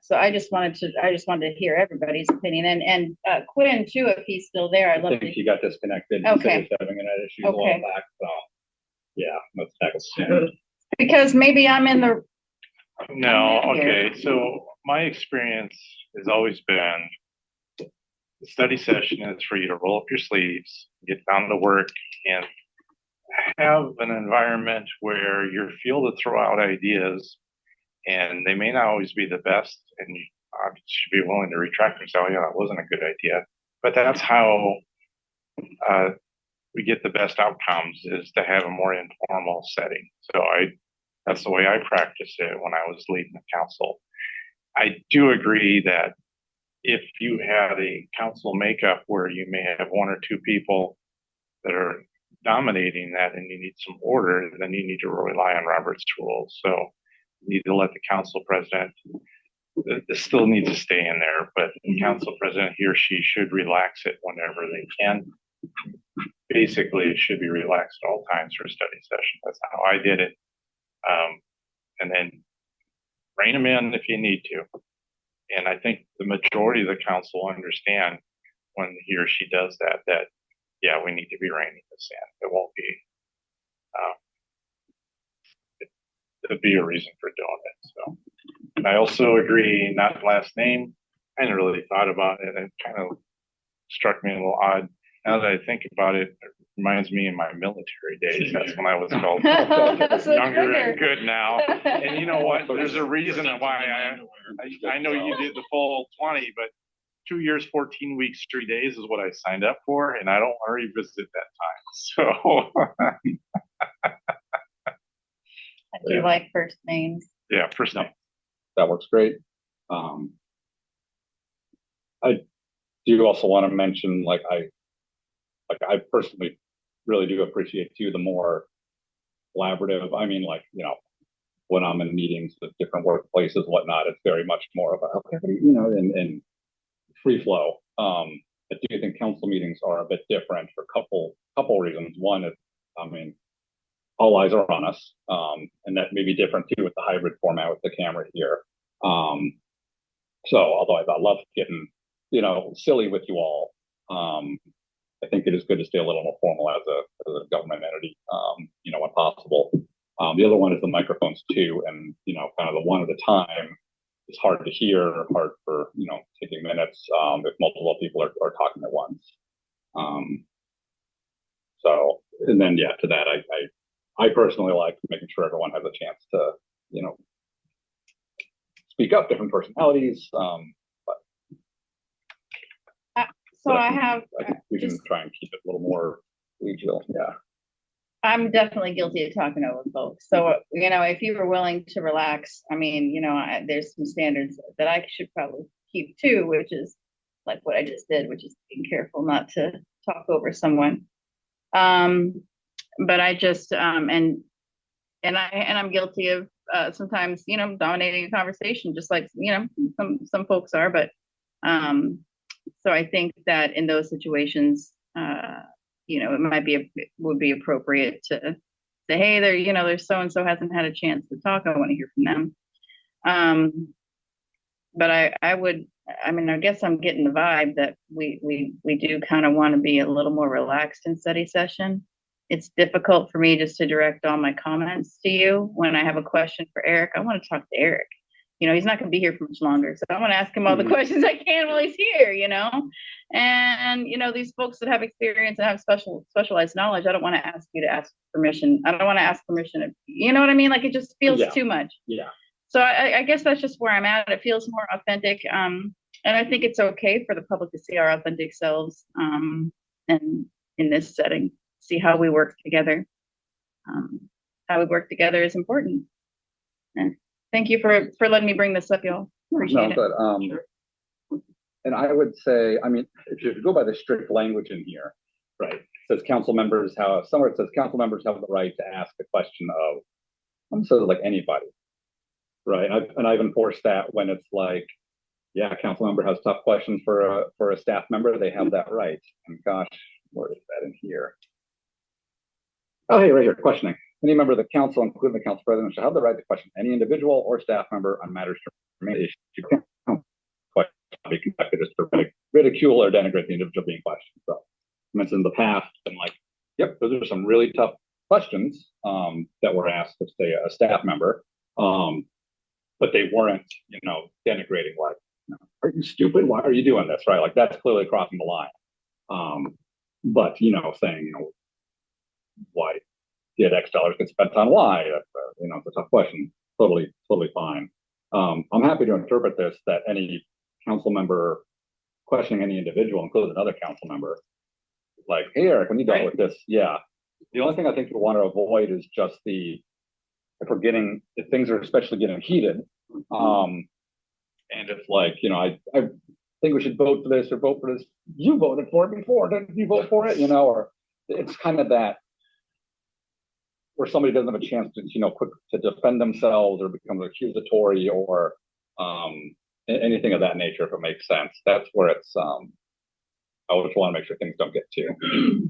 Speaker 3: So I just wanted to hear everybody's opinion and Quinn too, if he's still there. I'd love
Speaker 15: I think
Speaker 3: to.
Speaker 15: he got disconnected.
Speaker 3: Okay.
Speaker 15: He was having internet issues a while
Speaker 3: Okay.
Speaker 15: back. So yeah, let's tackle it.
Speaker 3: Because maybe I'm in the.
Speaker 7: No,
Speaker 3: I'm in here.
Speaker 7: okay, so my experience has always been the study session is for you to roll up your sleeves, get down to work, and have an environment where you're able to throw out ideas, and they may not always be the best, and you should be willing to retract and say, oh yeah, that wasn't a good idea. But that's how we get the best outcomes, is to have a more informal setting. So that's the way I practiced it when I was leading the council. I do agree that if you had a council makeup where you may have one or two people that are dominating that and you need some order, then you need to rely on Robert's rules. So you need to let the council president, this still needs to stay in there, but the council president, he or she should relax it whenever they can. Basically, it should be relaxed at all times for a study session. That's how I did it. And then rein them in if you need to. And I think the majority of the council understand when he or she does that, yeah, we need to be reining this in. It won't be, it'll be a reason for doing it. So, and I also agree, not last name. I hadn't really thought about it. It kind of struck me a little odd. Now that I think about it, it reminds me of my military days. That's when I was called younger and good now. And you know what? There's a reason why I know you did the full 20, but 2 years, 14 weeks, 3 days is what I signed up for, and I don't want to revisit that time. So
Speaker 3: I do like first names.
Speaker 7: yeah, first name.
Speaker 15: That works great. I do also want to mention, I personally really do appreciate too the more collaborative. I mean, when I'm in meetings with different workplaces, whatnot, it's very much more of a, okay, and free flow. I do think council meetings are a bit different for a couple reasons. One is, all eyes are on us, and that may be different too with the hybrid format with the camera here. So although I love getting, silly with you all, I think it is good to stay a little more formal as a government entity, when possible. The other one is the microphones too, and kind of the one at a time. It's hard to hear, hard for taking minutes if multiple people are talking at once. So, and then to that, I personally like making sure everyone has a chance to speak up, different personalities.
Speaker 3: So I have.
Speaker 15: I think we can try and keep it a little more regional. Yeah.
Speaker 3: I'm definitely guilty of talking over folks. So, if you were willing to relax, there's some standards that I should probably keep too, which is like what I just did, which is being careful not to talk over someone. But I just, and I'm guilty of sometimes, dominating a conversation, just like, some folks are, but, so I think that in those situations, it would be appropriate to say, hey, there's so-and-so hasn't had a chance to talk. I want to hear from them. But I guess I'm getting the vibe that we do kind of want to be a little more relaxed in study session. It's difficult for me just to direct all my comments to you. When I have a question for Eric, I want to talk to Eric. He's not going to be here for much longer. So I want to ask him all the questions I can while he's here, and, these folks that have experience and have specialized knowledge, I don't want to ask you to ask permission. I don't want to ask permission. You know what I mean? Like, it just feels too much.
Speaker 15: Yeah.
Speaker 3: So I guess that's just where I'm at. It feels more authentic. And I think it's okay for the public to see our authentic selves, and in this setting, see how we work together. How we work together is important. And thank you for letting me bring this up, y'all. Appreciate it.
Speaker 15: But And I would say, I mean, if you go by the strict language in here, right, it says council members have, somewhere it says council members have the right to ask a question of, I'm sort of like anybody, right? I've enforced that when it's like, yeah, a council member has tough questions for a staff member, they have that right. And gosh, where is that in here? Oh, hey, right here, questioning. Any member of the council, including the council president, shall have the right to question any individual or staff member on matters to remain issue. Question be conducted just to ridicule or denigrate the individual being questioned. So, I mentioned in the past, and like, yep, those are some really tough questions that were asked of, say, a staff member, but they weren't, you know, denigrating, like, are you stupid? Why are you doing this? Right? Like, that's clearly crossing the line. But, you know, saying, you know, why did X dollars get spent on Y? You know, it's a tough question. Totally fine. I'm happy to interpret this that any council member questioning any individual, including another council member, like, hey, Eric, when you dealt with this, yeah. The only thing I think you want to avoid is just if things are especially getting heated, and it's like, you know, I think we should vote for this or vote for this. You voted for it before, didn't you vote for it? You know, or it's kind of that where somebody doesn't have a chance to, you know, quick to defend themselves or become accusatory or anything of that nature, if it makes sense. That's where it's, I just want to make sure things don't get too.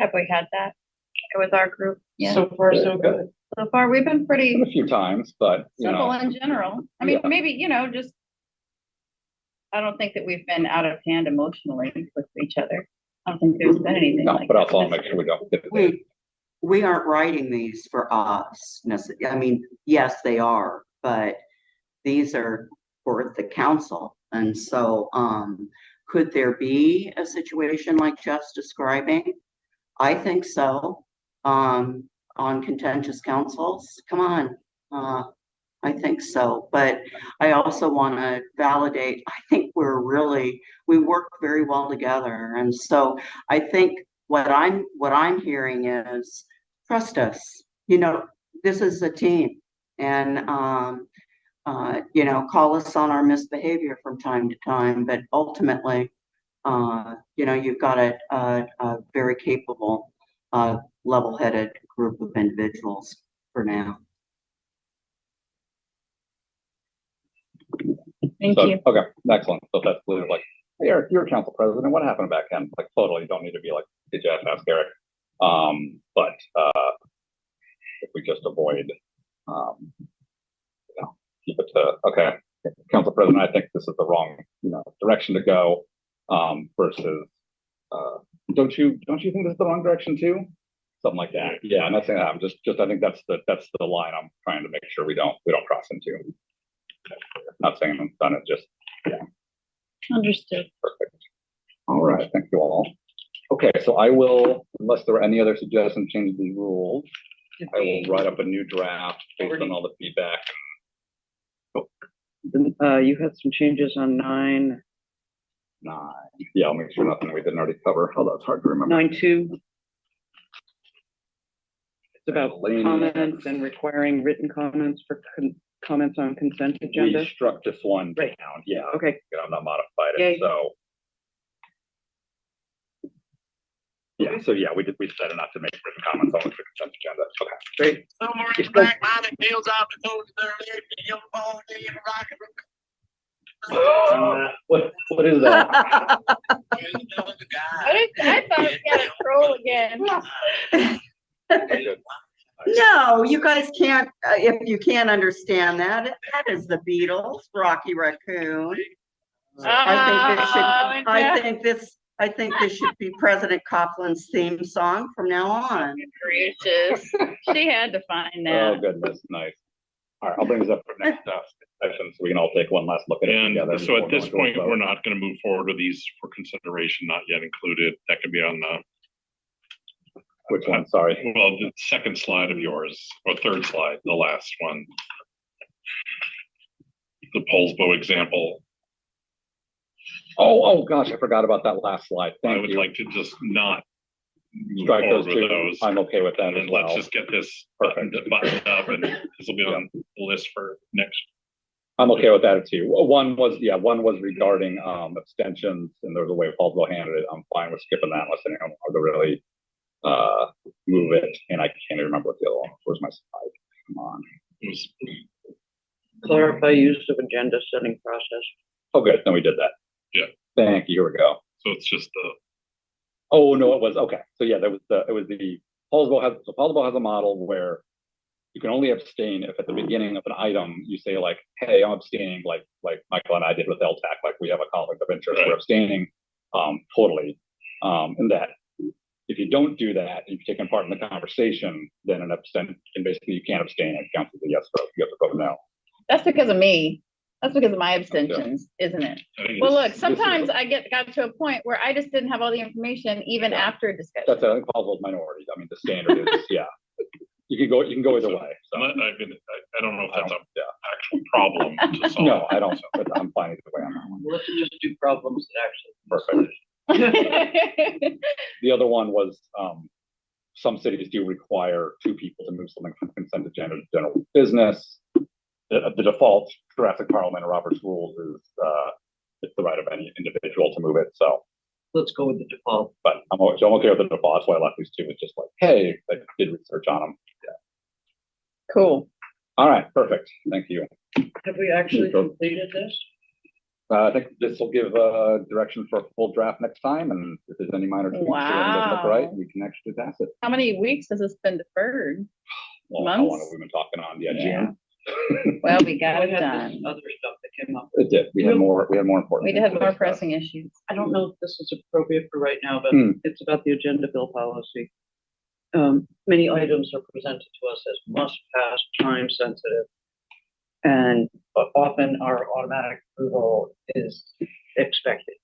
Speaker 3: Have we had that with our group? Yeah.
Speaker 8: So far, so good.
Speaker 3: So far, we've been pretty
Speaker 15: A few times, but you
Speaker 3: simple
Speaker 15: know,
Speaker 3: in general. I mean,
Speaker 15: Yeah.
Speaker 3: maybe, you know, just, I don't think that we've been out of hand emotionally with each other. I don't think there's been anything
Speaker 15: no,
Speaker 3: like
Speaker 15: but
Speaker 3: that.
Speaker 15: also I'll make sure we don't get
Speaker 4: We aren't writing these for us. I mean, yes, they are, but these are for the council. And so, could there be a situation like Jeff's describing? I think so. On contentious councils, come on. I think so, but I also want to validate, I think we work very well together. And so I think what I'm hearing is trust us, you know, this is a team, and, you know, call us on our misbehavior from time to time, but ultimately, you know, you've got a very capable, level-headed group of individuals for now.
Speaker 3: Thank
Speaker 15: so,
Speaker 3: you.
Speaker 15: Okay, excellent. So that's clear. Like, hey, Eric, you're council president. What happened back then? Like, totally, you don't need to be like, did you ask Eric? But if we just avoid, you know, keep it to, okay, council president, I think this is the wrong, you know, direction to go. Versus, don't you think this is the wrong direction too? Something like that. Yeah, I'm not saying that. I'm just I think that's the line I'm trying to make sure we don't cross into. Not saying I'm done it, just yeah.
Speaker 3: Understood.
Speaker 15: Perfect. All right, thank you all. Okay, so I will, unless there are any other suggestions, change the rules. I will write up a new draft based on all the feedback.
Speaker 8: You had some changes on 9.
Speaker 15: Yeah, I'll make sure nothing we didn't already cover. Oh, that's hard to remember.
Speaker 8: 9.2. It's about
Speaker 15: Lane.
Speaker 8: comments and requiring written comments for comments on consent agenda.
Speaker 15: We struck this one
Speaker 8: Right.
Speaker 15: down. Yeah.
Speaker 8: Okay.
Speaker 15: I'm not modified
Speaker 8: Yay.
Speaker 15: it. So. Yeah. So yeah, we decided not to make written comments on the consent agenda. Okay.
Speaker 8: Great.
Speaker 16: Somewhere in the back line, it deals out the toes of their leg, and you'll fall in the rock and
Speaker 15: What is that?
Speaker 3: I thought it was gonna troll again.
Speaker 4: No, you guys can't, if you can't understand that, that is the Beatles, Rocky Raccoon. I think this should be President Coughlin's theme song from now on.
Speaker 3: Gracious. She had to find that.
Speaker 15: Oh goodness, nice. All right, I'll bring this up for next session so we can all take one last look at it
Speaker 12: And
Speaker 15: together.
Speaker 12: so at this
Speaker 15: before
Speaker 12: point,
Speaker 15: going to
Speaker 12: we're
Speaker 15: vote.
Speaker 12: not going to move forward with these for consideration, not yet included. That could be on the.
Speaker 15: Which one? Sorry.
Speaker 12: Well, the second slide of yours, or third slide, the last one. The Polsbo example.
Speaker 15: Oh gosh, I forgot about that last slide.
Speaker 12: I would like to just not move
Speaker 15: Strike
Speaker 12: forward
Speaker 15: those
Speaker 12: with
Speaker 15: two.
Speaker 12: those.
Speaker 15: I'm okay with that
Speaker 12: And
Speaker 15: as well.
Speaker 12: let's just get this buttoned up, and this will be on the list for next
Speaker 15: I'm okay with that too. One was regarding abstentions, and there was a way Paulsville handled it. I'm fine with skipping that unless anyone wants to really move it. And I can't even remember what the other one was. Where's my slide? Come on.
Speaker 8: Clarify use of agenda setting process.
Speaker 15: Oh, good. Then we did that.
Speaker 12: Yeah.
Speaker 15: Thank you. Here we go.
Speaker 12: So it's just the.
Speaker 15: Oh no, it was okay. So yeah, Paulsville has a model where you can only abstain if at the beginning of an item you say like, hey, I'm abstaining, like Michael and I did with LTAC, like we have a conflict of interest, we're abstaining totally. And that if you don't do that, if you've taken part in the conversation, then an abstent can basically, you can't abstain, it counts as a yes vote, you have to vote no.
Speaker 3: That's because of me. That's because of my abstentions, isn't it? Well, look, sometimes I got to a point where I just didn't have all the information even after a discussion.
Speaker 15: That's I think Paulsville's minority. I mean, the standard is, yeah. You can go either way. So.
Speaker 12: I don't know if that's an actual problem to solve.
Speaker 15: No, I don't. But I'm fine either way on that one.
Speaker 8: Let's just do problems that actually.
Speaker 15: Perfect. The other one was some cities do require 2 people to move something from consent agenda to general business. The default Jurassic Parliament or Robert's rules is it's the right of any individual to move it. So
Speaker 8: let's go with the default.
Speaker 15: But I'm okay with the default. That's why I left these 2. It's just like, hey, I did research on them. Yeah.
Speaker 3: Cool.
Speaker 15: All right, perfect. Thank you.
Speaker 8: Have we actually completed this?
Speaker 15: I think this will give direction for a full draft next time, and if there's any minor tweaks or anything doesn't look right, we can actually pass it.
Speaker 3: How many weeks has this been deferred?
Speaker 15: Well,
Speaker 3: Months?
Speaker 15: how long have we been talking on? Yeah, June.
Speaker 3: Well, we got it done.
Speaker 8: Other stuff that came up.
Speaker 15: It did. We had more important.
Speaker 3: We did have more pressing issues.
Speaker 8: I don't know if this is appropriate for right now, but it's about the agenda bill policy. Many items are presented to us as must pass, time sensitive. And often our automatic approval is expected.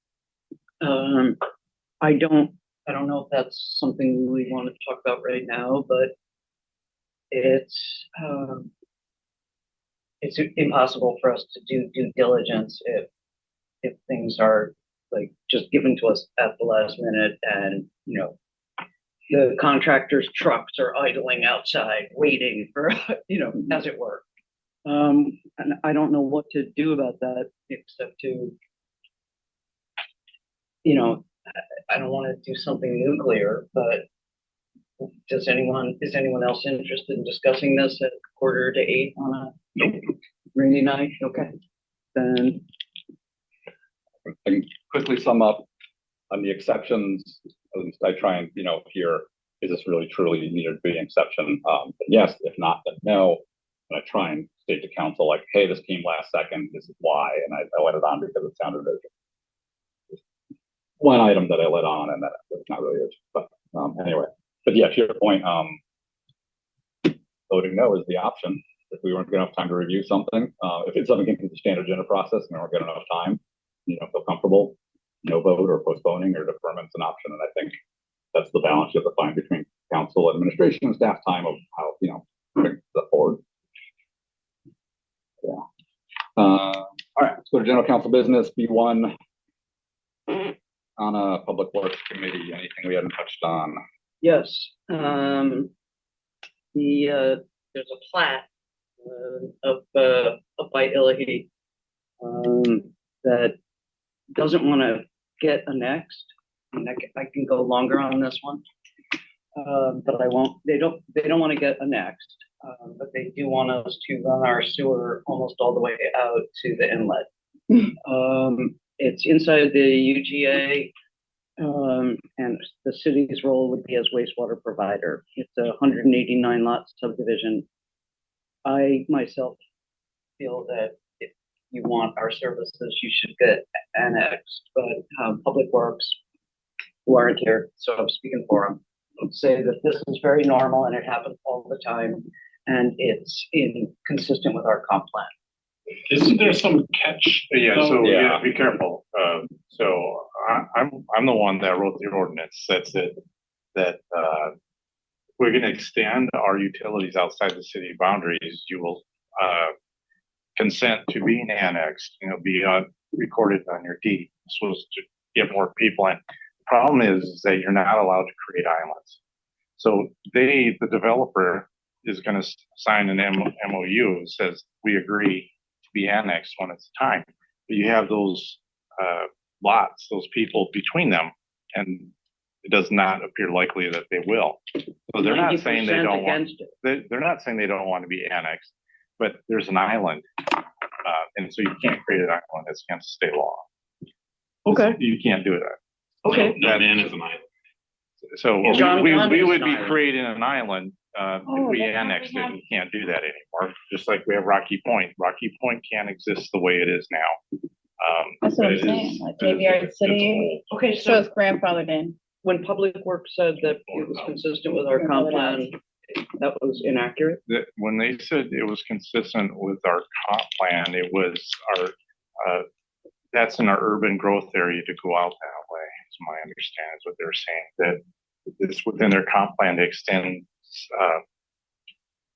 Speaker 8: I don't know if that's something we want to talk about right now, but it's impossible for us to do due diligence if things are like just given to us at the last minute, and the contractor's trucks are idling outside waiting for as it were. And I don't know what to do about that except to I don't want to do something nuclear, but is anyone else interested in discussing this at 7:45 on a rainy night? Okay, then
Speaker 15: I can quickly sum up on the exceptions. At least I try and hear, is this really truly needed to be an exception? Yes. If not, then no. And I try and state to council like, hey, this came last second. This is why, and I let it on because it sounded as one item that I let on, and that it's not really urgent. But anyway. But yeah, to your point, voting no is the option. If we weren't getting enough time to review something, if it's something into the standard agenda process and we weren't getting enough time, you don't feel comfortable, no vote or postponing or deferment's an option. And I think that's the balance you have to find between council, administration, and staff time of how, bring that forward. Yeah. All right, let's go to general council business, B1. On a public works committee, anything we hadn't touched on?
Speaker 8: yes, there's a plat up by Illahee that doesn't want to get annexed. And I can go longer on this one, but I won't. They don't want to get annexed, but they do want us to run our sewer almost all the way out to the inlet. It's inside the UGA, and the city's role would be as wastewater provider. It's a 189 lot subdivision. I myself feel that if you want our services, you should get annexed, but Public Works, who aren't here, so I'm speaking for them, would say that this is very normal and it happens all the time, and it's consistent with our comp plan.
Speaker 12: Isn't there some catch?
Speaker 7: Yeah, be careful. So I'm the one that wrote the ordinance that said that we're going to extend our utilities outside the city boundaries. You will consent to being annexed, be recorded on your deed. This was to get more people in. The problem is that you're not allowed to create islands. So the developer is going to sign an MOU that says we agree be annexed when it's time. But you have those lots, those people between them, and it does not appear likely that they will. So they're not saying they don't want. They're not saying they don't want to be annexed, but there's an island, and so you can't create an island. It's against state law.
Speaker 8: Okay.
Speaker 7: You can't do that.
Speaker 8: Okay.
Speaker 10: No man is an island.
Speaker 7: So
Speaker 8: John
Speaker 7: we
Speaker 8: is
Speaker 7: would
Speaker 8: an
Speaker 7: be
Speaker 8: island.
Speaker 7: creating an island if we
Speaker 3: that's how
Speaker 7: annexed
Speaker 3: we
Speaker 7: it.
Speaker 3: have-
Speaker 7: We can't do that anymore. Just like we have Rocky Point. Rocky Point can't exist the way it is now.
Speaker 3: That's what
Speaker 7: but
Speaker 3: I'm
Speaker 7: it is-
Speaker 3: saying, like
Speaker 7: it is-
Speaker 3: Graveyard City,
Speaker 8: Okay,
Speaker 3: so
Speaker 8: so
Speaker 3: it's grandfathered in.
Speaker 8: when Public Works said that it was consistent with our comp plan, that was inaccurate?
Speaker 7: When they said it was consistent with our comp plan, it was our, that's in our urban growth area to go out that way, is my understanding, is what they're saying, that it's within their comp plan to extend,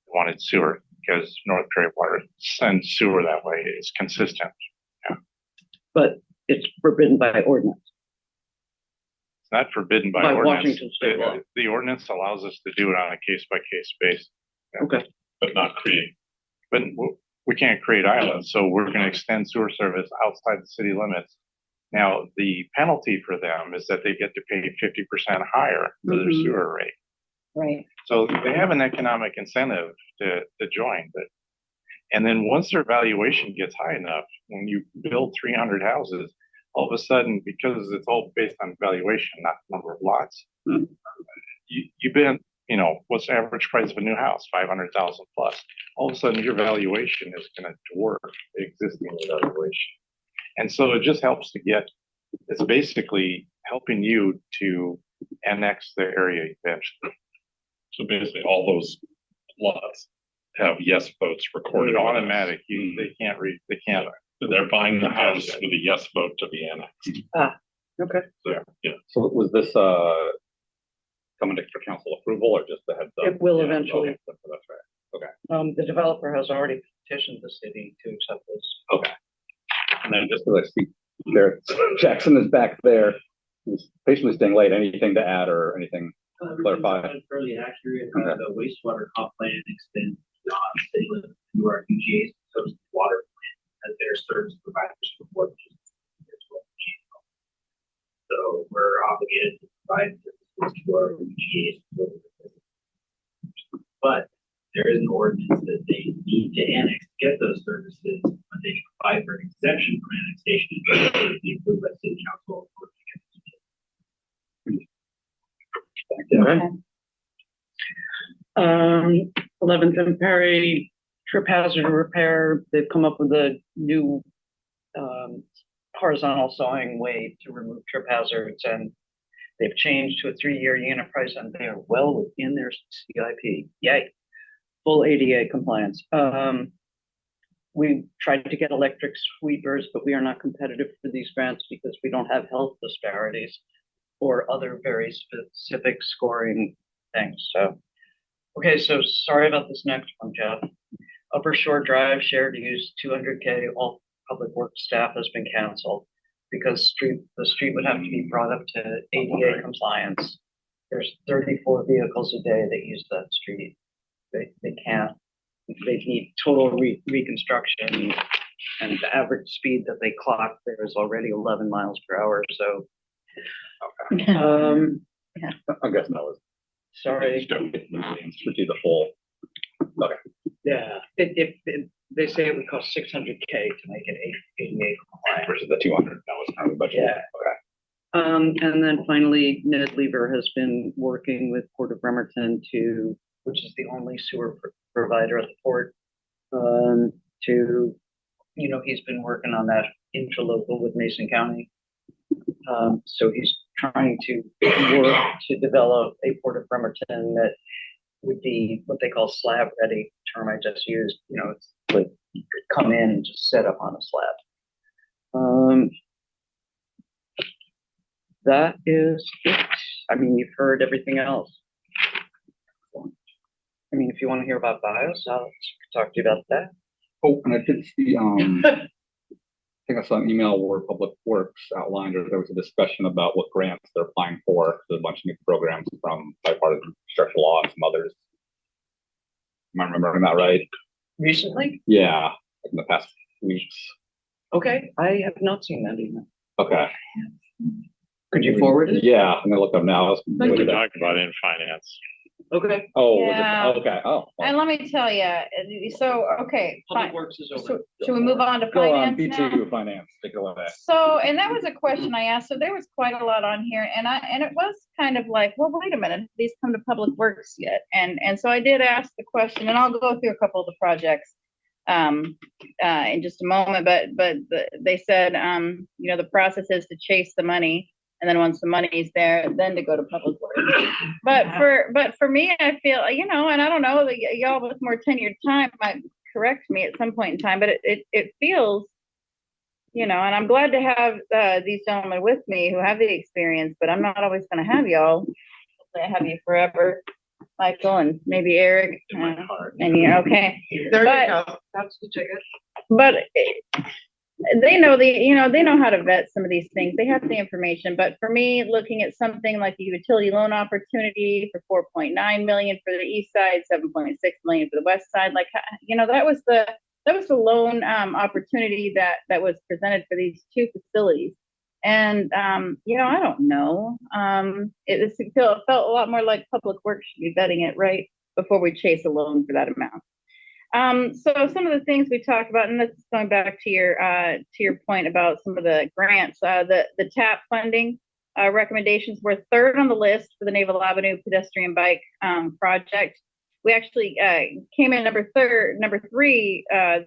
Speaker 7: wanted sewer, because North Prairie Water sends sewer that way, it's consistent.
Speaker 8: But it's forbidden by ordinance.
Speaker 7: It's not forbidden by
Speaker 8: By
Speaker 7: ordinance.
Speaker 8: Washington state law.
Speaker 7: The ordinance allows us to do it on a case-by-case basis.
Speaker 8: Okay.
Speaker 10: But not create.
Speaker 7: But we can't create islands, so we're gonna extend sewer service outside the city limits. Now, the penalty for them is that they get to pay 50% higher for their
Speaker 8: Mhm.
Speaker 7: sewer rate.
Speaker 3: Right.
Speaker 7: So they have an economic incentive to join, but, and then once their valuation gets high enough, when you build 300 houses, all of a sudden, because it's all based on valuation, not number of lots, you've been, you know, what's the average price of a new house? 500,000 plus. All of a sudden, your valuation is gonna dwarf the existing valuation. And so it just helps to get, it's basically helping you to annex the area eventually.
Speaker 12: So basically, all those lots have yes votes recorded
Speaker 7: It's
Speaker 12: on it.
Speaker 7: automatic, they can't they can't.
Speaker 12: They're buying the house with a yes vote to be annexed.
Speaker 8: Okay.
Speaker 12: So, yeah.
Speaker 15: So was this, coming to for council approval or just the heads up?
Speaker 8: It will
Speaker 15: Yeah,
Speaker 8: eventually.
Speaker 15: okay, that's right. Okay.
Speaker 8: The developer has already petitioned the city to accept this.
Speaker 15: Okay. And then just because I see there, Jackson is back there, he's patiently staying late. Anything to add or anything clarify?
Speaker 17: Fairly accurate.
Speaker 15: Okay.
Speaker 17: The wastewater comp plan extends beyond city limits to our UGA's, so does the water plan as their service providers for work. So we're obligated to provide services to our UGA's. But there is an ordinance that they need to annex to get those services, but they apply for an exemption from annexation, and it be approved by city council.
Speaker 8: Okay. 11th and Perry, trip hazard repair, they've come up with a new horizontal sawing way to remove trip hazards, and they've changed to a 3-year unit price, and they are well within their CIP. Yay. Full ADA compliance. We tried to get electric sweepers, but we are not competitive for these grants because we don't have health disparities or other very specific scoring things. So, okay, so sorry about this next one, Jeff. Upper Shore Drive shared use 200K, all public works staff has been canceled because the street would have to be brought up to ADA compliance. There's 34 vehicles a day that use that street. They can't, they need total reconstruction, and the average speed that they clock there is already 11 miles per hour, so. Okay.
Speaker 15: I'm guessing that was.
Speaker 8: Sorry.
Speaker 15: To do the full. Okay.
Speaker 8: Yeah, they say it would cost 600K to make it ADA compliant.
Speaker 15: Versus the 200, that was kind of the budget.
Speaker 8: Yeah.
Speaker 15: Okay.
Speaker 8: And then finally, Ned Lever has been working with Port of Bremerton which is the only sewer provider at the port, he's been working on that interlocal with Mason County. So he's trying to work to develop a Port of Bremerton that would be what they call slab ready, term I just used. It's like you could come in and just set up on a slab. That is it. I mean, you've heard everything else. I mean, if you want to hear about BIOS, I'll talk to you about that.
Speaker 15: Oh, and I did see, I think I saw an email where Public Works outlined, or there was a discussion about what grants they're applying for. There's a bunch of new programs from bipartisan infrastructure law and some others. Am I remembering that right?
Speaker 8: Recently?
Speaker 15: Yeah, like in the past weeks.
Speaker 8: Okay, I have not seen that email.
Speaker 15: Okay.
Speaker 8: Could you forward it?
Speaker 15: Yeah, I'm gonna look up now. Let's
Speaker 7: We
Speaker 15: look
Speaker 7: can
Speaker 15: at that.
Speaker 7: talk about it in finance.
Speaker 8: Okay.
Speaker 15: Oh, was
Speaker 3: Yeah.
Speaker 15: it? Okay, oh.
Speaker 3: And let me tell you, so, okay,
Speaker 8: Public
Speaker 3: fine.
Speaker 8: Works is
Speaker 3: So,
Speaker 8: over.
Speaker 3: should we move on to
Speaker 15: Go on,
Speaker 3: finance now?
Speaker 15: B2 finance, take it away.
Speaker 3: So, and that was a question I asked, so there was quite a lot on here, and it was kind of like, well, wait a minute, have these come to Public Works yet? And so I did ask the question, and I'll go through a couple of the projects in just a moment, but they said, you know, the process is to chase the money, and then once the money's there, then to go to Public Works. But for me, I feel, you know, and I don't know, y'all with more tenured time might correct me at some point in time, but it feels, you know, and I'm glad to have these gentlemen with me who have the experience, but I'm not always going to have y'all. Hopefully I have you forever, Michael, and maybe Eric. And you're okay.
Speaker 8: There you
Speaker 3: But-
Speaker 8: go. That's the ticket.
Speaker 3: But they know they know how to vet some of these things. They have the information. But for me, looking at something like the utility loan opportunity for 4.9 million for the east side, 7.6 million for the west side, like, you know, that was the loan opportunity that was presented for these two facilities. And you know, I don't know. It felt a lot more like Public Works should be vetting it right before we chase a loan for that amount. So some of the things we talked about, and that's going back to your point about some of the grants, the TAP funding recommendations were third on the list for the Naval Avenue pedestrian bike project. We actually came in number three. The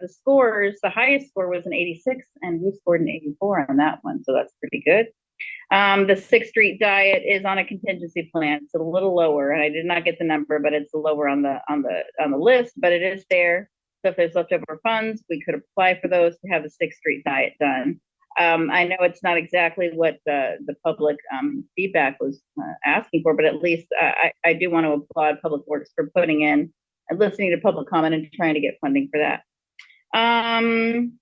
Speaker 3: highest score was an 86, and we scored an 84 on that one, so that's pretty good. The 6th Street diet is on a contingency plan. It's a little lower, and I did not get the number, but it's lower on the list, but it is there. So if there's leftover funds, we could apply for those to have the 6th Street diet done. I know it's not exactly what the public feedback was asking for, but at least I do want to applaud Public Works for putting in and listening to public comment and trying to get funding for that.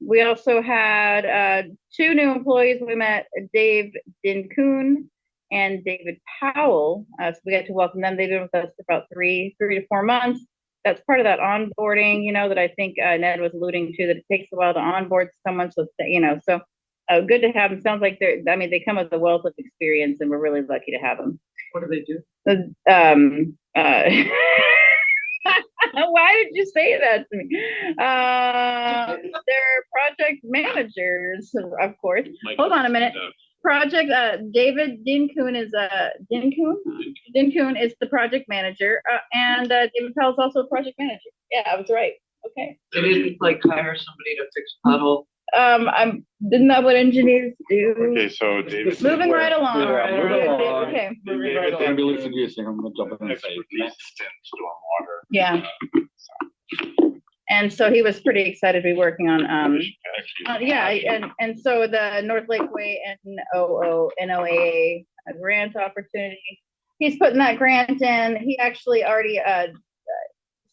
Speaker 3: We also had 2 new employees. We met Dave Dinkoon and David Powell. So we got to welcome them. They've been with us for about 3 to 4 months. That's part of that onboarding, you know, that I think Ned was alluding to, that it takes a while to onboard someone. So, you know, so good to have them. Sounds like they come with a wealth of experience, and we're really lucky to have them.
Speaker 8: What do they do?
Speaker 3: Why did you say that to me? They're project managers, of course. Hold on a minute. Project David Dinkoon is Dinkoon is the project manager, and David Powell is also a project manager. Yeah, I was right. Okay.
Speaker 8: They didn't like hire somebody to fix puddle.
Speaker 3: Isn't that what engineers do?
Speaker 7: Okay, so David.
Speaker 3: Moving right along.
Speaker 14: Okay.
Speaker 3: Okay.
Speaker 1: Ambulance introducing, I'm gonna jump in and say.
Speaker 7: Expertise in stormwater.
Speaker 3: Yeah. And so he was pretty excited to be working on, yeah, and so the North Lakeway NOAA grant opportunity, he's putting that grant in. He actually already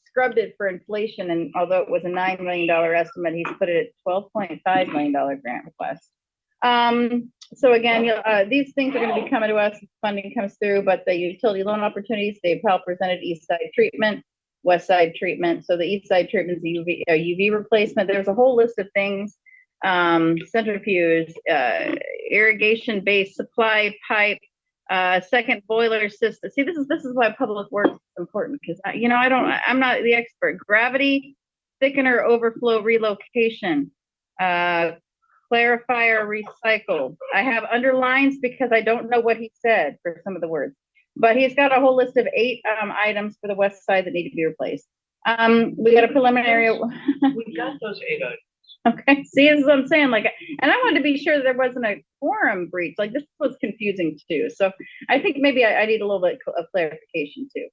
Speaker 3: scrubbed it for inflation, and although it was a $9 million estimate, he's put it at $12.5 million grant request. So again, these things are going to be coming to us if funding comes through, but the utility loan opportunities, they've helped presented east side treatment, west side treatment. So the east side treatment is UV replacement. There's a whole list of things, centrifuge, irrigation based supply pipe, second boiler system. See, this is why Public Works is important, because I'm not the expert. Gravity thickener overflow relocation, clarifier recycle. I have underlines because I don't know what he said for some of the words. But he's got a whole list of 8 items for the west side that need to be replaced. We got a preliminary.
Speaker 8: We got those 8 items.
Speaker 3: Okay, see, this is what I'm saying. Like, and I wanted to be sure there wasn't a quorum breach. Like, this was confusing too. So I think maybe I need a little bit of clarification too.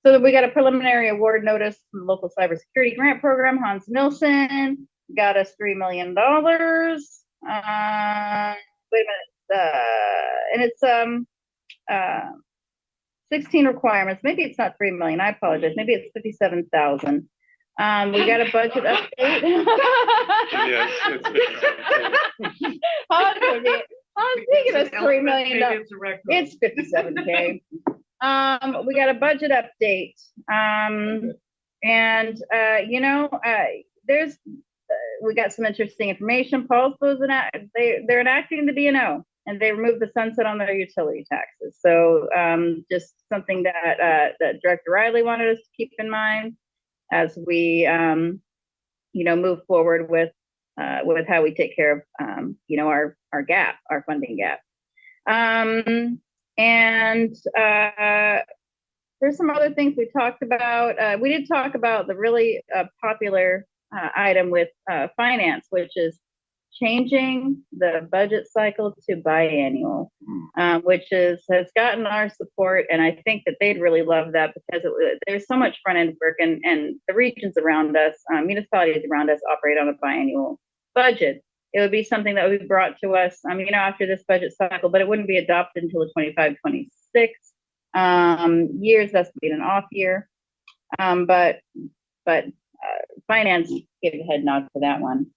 Speaker 3: So we got a preliminary award notice from the local cybersecurity grant program. Hans Nilsson got us $3 million. Wait a minute, and it's 16 requirements. Maybe it's not 3 million. I apologize. Maybe it's 57,000. We got a budget update.
Speaker 7: Yes, it's
Speaker 3: I was thinking it's $3 million. It's 57K. We got a budget update. And there's we got some interesting information. They're enacting the B&O, and they removed the sunset on their utility taxes. So just something that Director Riley wanted us to keep in mind as we move forward with how we take care of our gap, our funding gap. There's some other things we talked about. We did talk about the really popular item with finance, which is changing the budget cycle to biannual, which has gotten our support. And I think that they'd really love that because there's so much front end work, and the regions around us, municipalities around us operate on a biannual budget. It would be something that would be brought to us, after this budget cycle, but it wouldn't be adopted until the 25-26 years. That's being an off year. But finance gave a head nod for that one.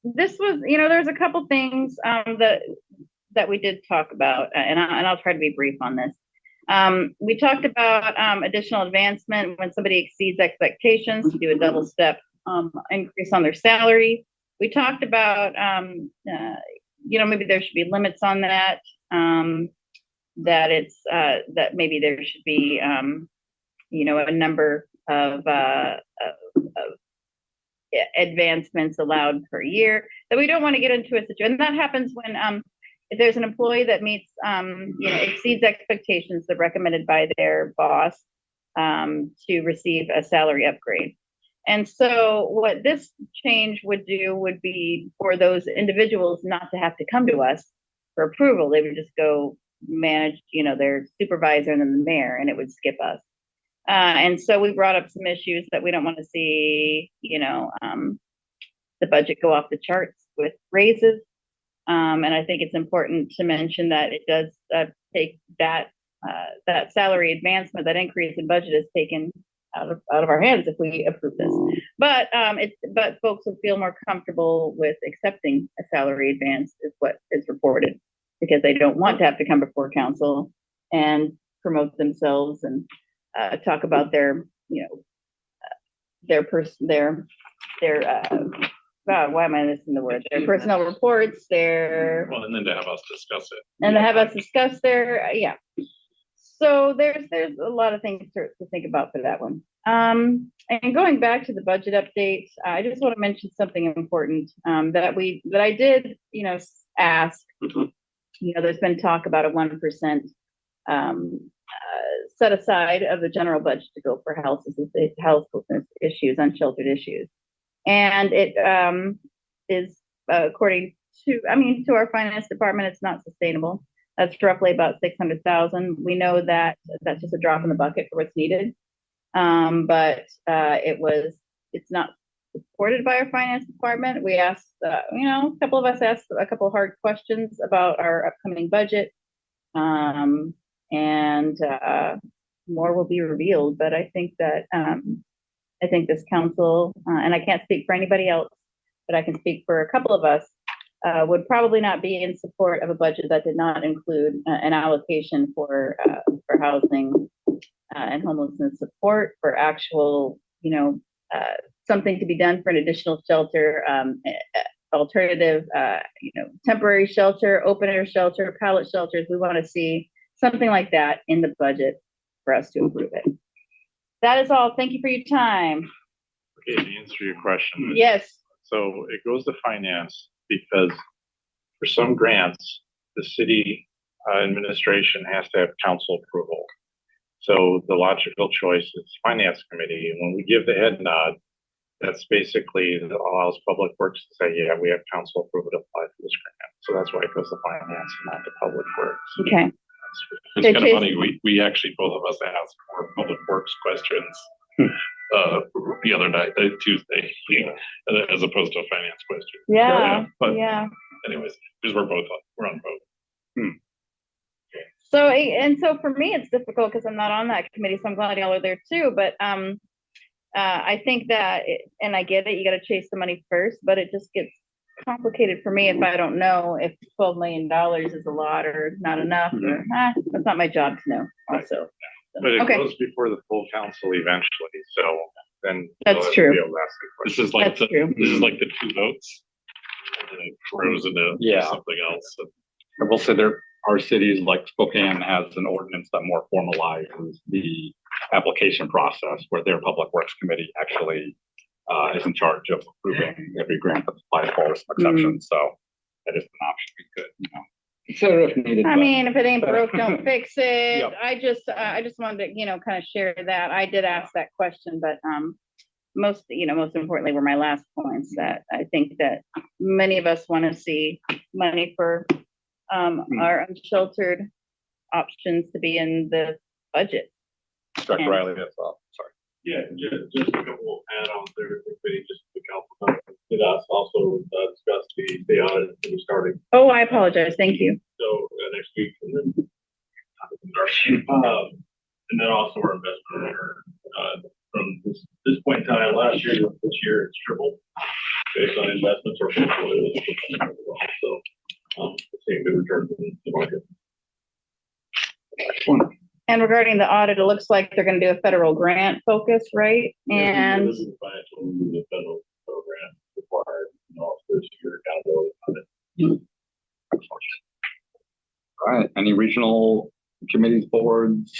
Speaker 3: This was, there's a couple things that we did talk about, and I'll try to be brief on this. We talked about additional advancement when somebody exceeds expectations, to do a double step increase on their salary. We talked about, maybe there should be limits on that, that maybe there should be, a number of advancements allowed per year, that we don't want to get into a situation. And that happens when, if there's an employee that meets, exceeds expectations that recommended by their boss, to receive a salary upgrade. And so what this change would do would be for those individuals not to have to come to us for approval. They would just go manage, their supervisor and then the mayor, and it would skip us. And so we brought up some issues that we don't want to see, the budget go off the charts with raises. And I think it's important to mention that it does take that salary advancement, that increase in budget is taken out of our hands if we approve this. But folks will feel more comfortable with accepting a salary advance is what is reported, because they don't want to have to come before council and promote themselves and talk about their why am I missing the word? Their personnel reports,
Speaker 12: Well, and then to have us discuss it.
Speaker 3: And to have us discuss yeah. So there's a lot of things to think about for that one. And going back to the budget update, I just want to mention something important that I did, ask. There's been talk about a 1% set aside of the general budget to go for houselessness issues, unsheltered issues. And it is, according to our finance department, it's not sustainable. That's roughly about 600,000. We know that that's just a drop in the bucket for what's needed. But it's not supported by our finance department. We asked, a couple of us asked a couple of hard questions about our upcoming budget. And more will be revealed, but I think that I think this council, and I can't speak for anybody else, but I can speak for a couple of us, would probably not be in support of a budget that did not include an allocation for housing and homelessness support, for actual, something to be done for an additional shelter, alternative, temporary shelter, open air shelter, pallet shelters. We want to see something like that in the budget for us to approve it. That is all. Thank you for your time.
Speaker 7: Okay, to answer your question.
Speaker 3: Yes.
Speaker 7: So it goes to finance because for some grants, the city administration has to have council approval. So the logical choice is finance committee. And when we give the head nod, that's basically that allows public works to say, yeah, we have council approval to apply for this grant. So that's why it goes to finance and not to public works.
Speaker 3: Okay.
Speaker 12: It's kind of funny. We actually, both of us asked more public works questions the other night, Tuesday, as opposed to a finance question.
Speaker 3: Yeah.
Speaker 12: But
Speaker 3: yeah.
Speaker 12: anyways, because we're on both.
Speaker 3: So for me, it's difficult because I'm not on that committee, so I'm glad y'all are there too. But I think that, and I get it, you got to chase the money first, but it just gets complicated for me if I don't know if $12 million is a lot or not enough. Or that's not my job to know. Also,
Speaker 7: but it goes before the full council eventually. So
Speaker 12: then.
Speaker 3: That's
Speaker 12: they'll
Speaker 3: true.
Speaker 12: be able to ask a question. This is like,
Speaker 3: That's true.
Speaker 12: this is like the two votes. And then it grows into
Speaker 15: Yeah.
Speaker 12: something else. So
Speaker 15: I will say there are cities like Spokane has an ordinance that more formalizes the application process where their public works committee actually is in charge of approving every grant that applies for some exceptions. So that is an option we could, consider if needed.
Speaker 3: I
Speaker 15: but-
Speaker 3: mean, if it ain't broke, don't fix it.
Speaker 15: Yep.
Speaker 3: I just wanted to, kind of share that. I did ask that question, but, most importantly were my last points that I think that many of us want to see money for, our unsheltered options to be in the budget.
Speaker 15: Dr. Riley, that's all. Sorry.
Speaker 10: Yeah, just a couple of add-ons there, maybe just the council. Did us also discuss the audit that was starting.
Speaker 3: Oh, I apologize. Thank you.
Speaker 10: So next week, and then also our investment from this point in time last year to this year, it's tripled based on investments or portfolios. So seeing good returns in the market.
Speaker 3: And regarding the audit, it looks like they're going to do a federal grant focus, right? And
Speaker 10: This is the federal program required, this year accountability on it.
Speaker 15: All right, any regional committees, boards?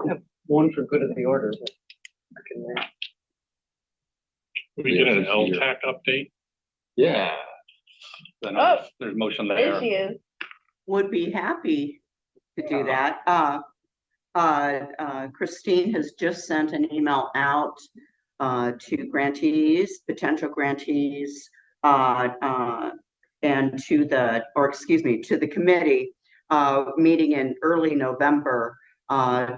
Speaker 8: I have one for good of the order. But I can read.
Speaker 12: we get an LTAC update.
Speaker 15: Yeah. Then there's motion
Speaker 3: there
Speaker 15: there.
Speaker 3: she is.
Speaker 4: Would be happy to do that. Christine has just sent an email out to grantees, potential grantees, and to the committee meeting in early November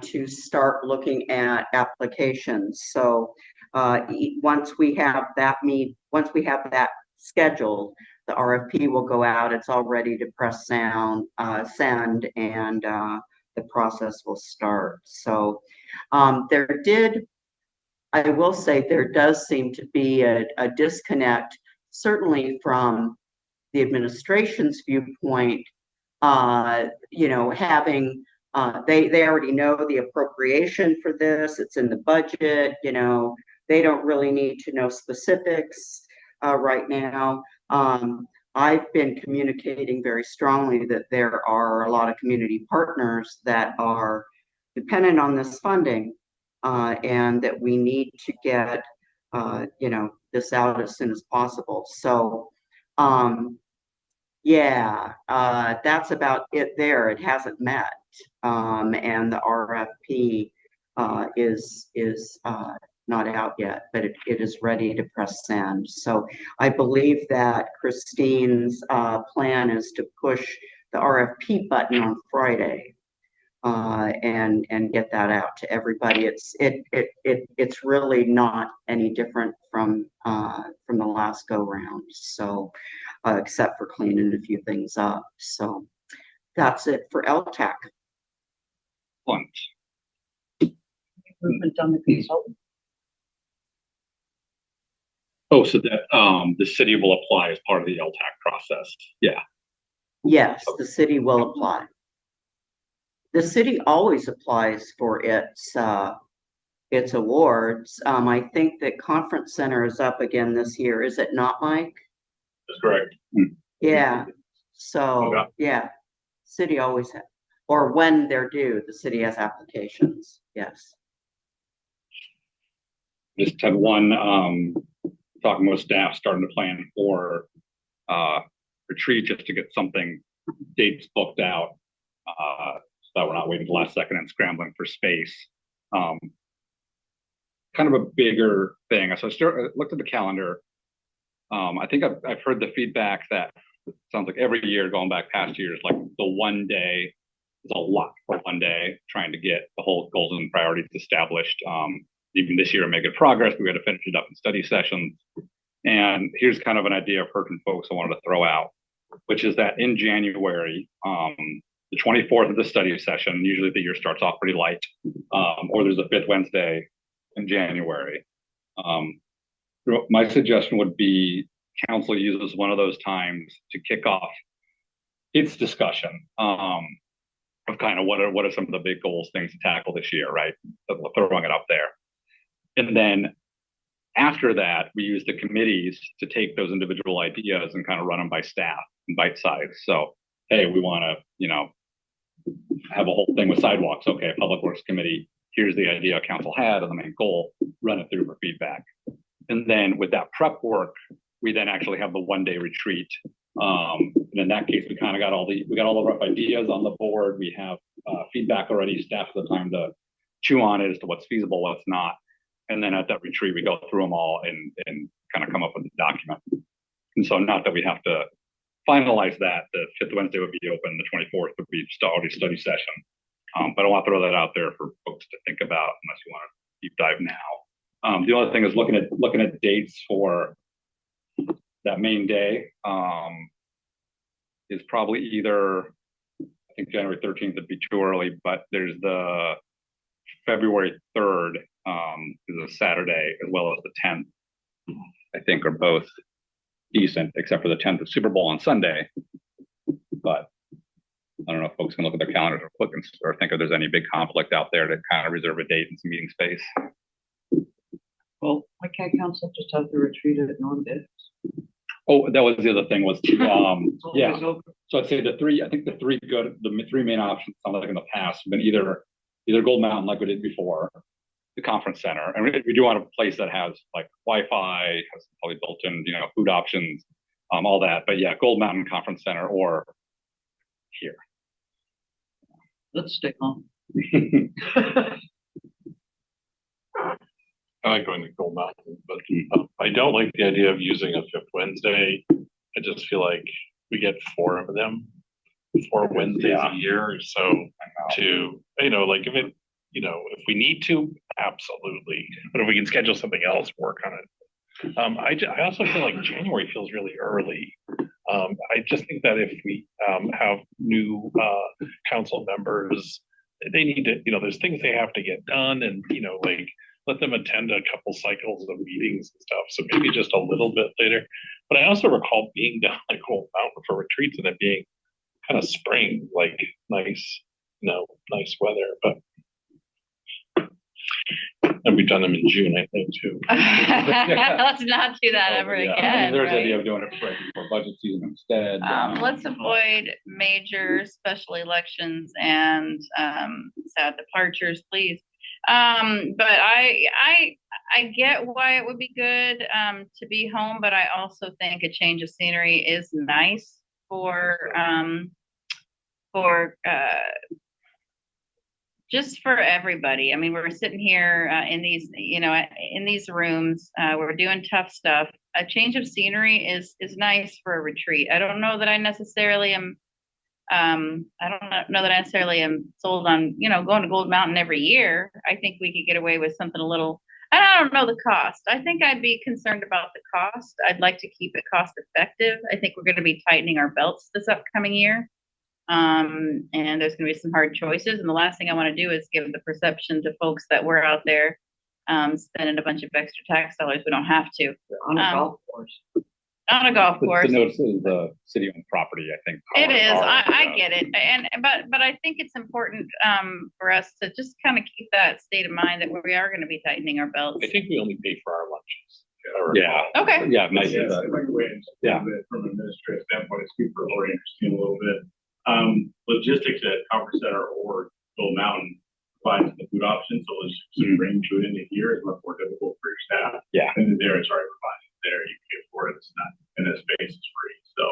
Speaker 4: to start looking at applications. So once we have that scheduled, the RFP will go out. It's all ready to press send, and the process will start. So I will say there does seem to be a disconnect, certainly from the administration's viewpoint, having, they already know the appropriation for this, it's in the budget, they don't really need to know specifics right now. I've been communicating very strongly that there are a lot of community partners that are dependent on this funding, and that we need to get, this out as soon as possible. So, that's about it there. It hasn't met, and the RFP is not out yet, but it is ready to press send. So I believe that Christine's plan is to push the RFP button on Friday, and get that out to everybody. It's really not any different from the last go round. So except for cleaning a few things up. So that's it for LTAC.
Speaker 8: Improvement on the consultant.
Speaker 15: Oh, so that the city will apply as part of the LTAC process. Yeah.
Speaker 4: Yes, the city will apply. The city always applies for its awards. I think that Conference Center is up again this year. Is it not, Mike?
Speaker 10: That's correct.
Speaker 4: Yeah. So,
Speaker 15: Okay.
Speaker 4: yeah, city always has, or when they're due, the city has applications. Yes.
Speaker 15: Just had one, talking with staff, starting to plan for retreat just to get something dates booked out, so that we're not waiting the last second and scrambling for space. Kind of a bigger thing. So I looked at the calendar. I think I've heard the feedback that it sounds like every year going back past years, like the one day is a lot for one day, trying to get the whole goals and priorities established. Even this year, I made good progress. We had to finish it up in study sessions. And here's kind of an idea I've heard from folks I wanted to throw out, which is that in January, the 24th of the study session, usually the year starts off pretty light, or there's a fifth Wednesday in January. My suggestion would be council uses one of those times to kick off its discussion.
Speaker 12: of kind of what are some of the big goals, things to tackle this year, right? Throwing it up there. And then after that, we use the committees to take those individual ideas and kind of run them by staff and bite size. So, hey, we want to, you know, have a whole thing with sidewalks. Okay, Public Works Committee, here's the idea council had and the main goal, run it through for feedback. And then with that prep work, we then actually have the one-day retreat. And in that case, we kind of got all the rough ideas on the board. We have feedback already, staff at the time to chew on it as to what's feasible, what's not. And then at that retreat, we go through them all and kind of come up with a document. And so not that we have to finalize that, the 5th Wednesday would be open, the 24th would be already study session. But I want to throw that out there for folks to think about unless you want to deep dive now. The other thing is looking at dates for that main day is probably either, I think January 13th would be too early, but there's the February 3rd is a Saturday, as well as the 10th, I think are both decent, except for the 10th of Super Bowl on Sunday. But I don't know if folks can look at their calendars or think if there's any big conflict out there to kind of reserve a date and some meeting space.
Speaker 8: Well, why can't council just have the retreat at non-bids?
Speaker 12: Oh, that was the other thing was, yeah. So I'd say the three main options sound like in the past have been either Gold Mountain like we did before, the conference center, and we do want a place that has like Wi-Fi, has probably built-in, you know, food options, all that. But yeah, Gold Mountain Conference Center or here.
Speaker 8: Let's stick on.
Speaker 12: I like going to Gold Mountain, but I don't like the idea of using a 5th Wednesday. I just feel like we get 4 of them, 4 Wednesdays a year. So to, you know, like if we need to, absolutely. But if we can schedule something else, work on it. I also feel like January feels really early. I just think that if we have new council members, they need to, you know, there's things they have to get done and, you know, like let them attend a couple cycles of meetings and stuff. So maybe just a little bit later. But I also recall being down at Gold Mountain for retreats and it being kind of spring, like nice, you know, nice weather. But and we've done them in June, I think, too.
Speaker 3: Let's not do that ever again.
Speaker 12: I mean, there's the
Speaker 3: right?
Speaker 12: idea of doing it for budget season instead.
Speaker 3: Let's avoid major special elections and sad departures, please. But I get why it would be good to be home, but I also think a change of scenery is nice for just for everybody. I mean, we're sitting here in these, you know, in these rooms, we're doing tough stuff. A change of scenery is nice for a retreat. I don't know that I necessarily am. I don't know that I necessarily am sold on, you know, going to Gold Mountain every year. I think we could get away with something a little. And I don't know the cost. I think I'd be concerned about the cost. I'd like to keep it cost effective. I think we're going to be tightening our belts this upcoming year. And there's going to be some hard choices. And the last thing I want to do is give the perception to folks that we're out there spending a bunch of extra tax dollars. We don't have to.
Speaker 8: On a golf course.
Speaker 3: On a golf course.
Speaker 12: The notice is the city-owned property, I think.
Speaker 3: It is. I get it. But I think it's important for us to just kind of keep that state of mind that we are going to be tightening our belts.
Speaker 12: I think we only pay for our lunches. Yeah.
Speaker 3: Okay.
Speaker 12: Yeah. Nice.
Speaker 11: If I can weigh in just a little bit from an administrative standpoint, speak for Lori and Christine a little bit. Logistics at Conference Center or Gold Mountain provides the food options, so logistics bringing food into here is much more difficult for your staff.
Speaker 12: Yeah.
Speaker 11: And there it's already provided there, you pay for it, it's not, and the space is free, so.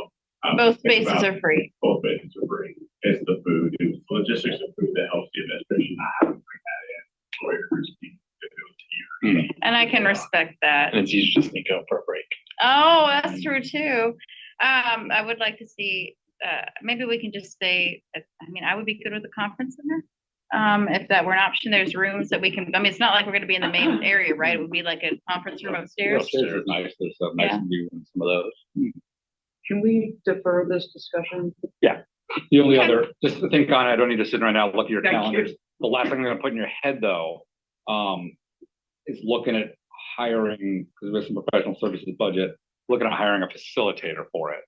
Speaker 3: Both spaces are free.
Speaker 11: Both spaces are free. It's the food, it's the logistics of food that helps the administration not have to bring that in. Lori or Christine to do it here.
Speaker 3: And I can respect that.
Speaker 12: And it's easy to sneak out for a break.
Speaker 3: Oh, that's true too. I would like to see, maybe we can just say, I mean, I would be good with the conference center. If that were an option, there's rooms that we can, I mean, it's not like we're going to be in the main area, right? It would be like a conference room upstairs.
Speaker 12: Upstairs is nice. There's a nice view in some of those.
Speaker 8: Can we defer this discussion?
Speaker 12: Yeah. The only other, just to think on it, I don't need to sit right now, look at your
Speaker 8: Thank
Speaker 12: calendars.
Speaker 8: you.
Speaker 12: The last thing I'm going to put in your head though, is looking at hiring, because there's some professional services budget, looking at hiring a facilitator for it.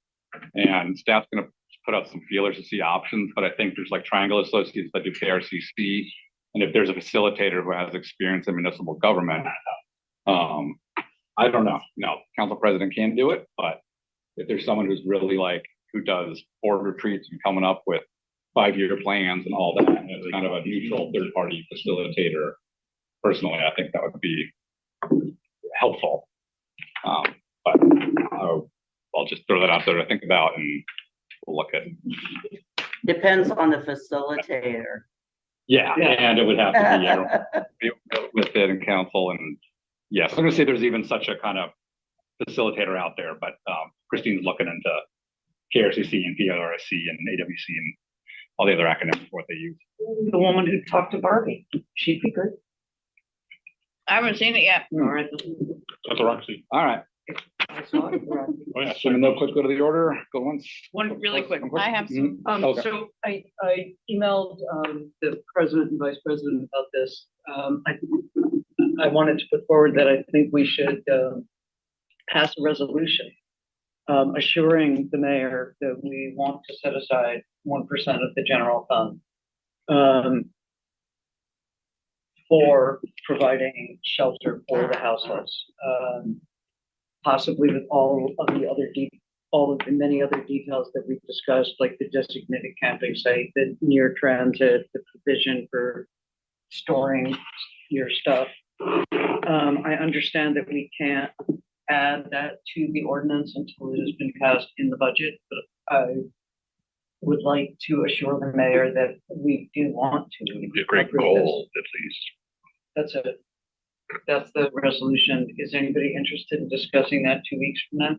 Speaker 12: And staff's going to
Speaker 1: put out some feelers to see options, but I think there's like Triangle Associates that do KRCC. And if there's a facilitator who has experience in municipal government, I don't know, no, council president can do it, but if there's someone who's really like, who does board retreats and coming up with 5-year plans and all that, and it's kind of a neutral third-party facilitator, personally, I think that would be helpful. But I'll just throw that out there to think about, and we'll look at it.
Speaker 4: Depends on the facilitator.
Speaker 1: Yeah, and it would have to be listed in council, and yes, I'm gonna say there's even such a kind of facilitator out there, but Christine's looking into KRCC and PRSC and AWC and all the other acronyms for what they use.
Speaker 8: The woman who talked to Barbie, she'd be good.
Speaker 3: I haven't seen it yet.
Speaker 8: All right.
Speaker 12: That's a Roxy.
Speaker 1: All right.
Speaker 12: Oh, yeah,
Speaker 1: So no quick go to the order, go once.
Speaker 8: One really quick.
Speaker 3: I have some.
Speaker 1: Okay.
Speaker 8: So I emailed the president and vice president about this. I wanted to put forward that I think we should pass a resolution assuring the mayor that we want to set aside 1% of the general fund for providing shelter for the houseless. Possibly with all of the many other details that we've discussed, like the designated camping site, the near transit, the provision for storing your stuff. I understand that we can't add that to the ordinance until it has been passed in the budget, but I would like to assure the mayor that we do want to.
Speaker 12: It'd be a great goal, at least.
Speaker 8: That's it. That's the resolution. Is anybody interested in discussing that 2 weeks from now?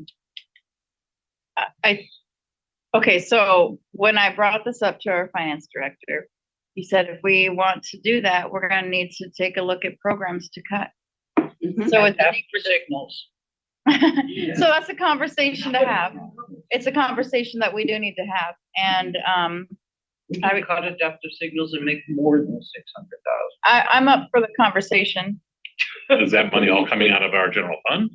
Speaker 3: Okay, so when I brought this up to our finance director, he said, if we want to do that, we're gonna need to take a look at programs to cut. So it's
Speaker 8: for signals.
Speaker 3: so that's a conversation to have. It's a conversation that we do need to have. And
Speaker 8: I would cut adaptive signals and make more than 600,000.
Speaker 3: I'm up for the conversation.
Speaker 12: Is that money all coming out of our general fund?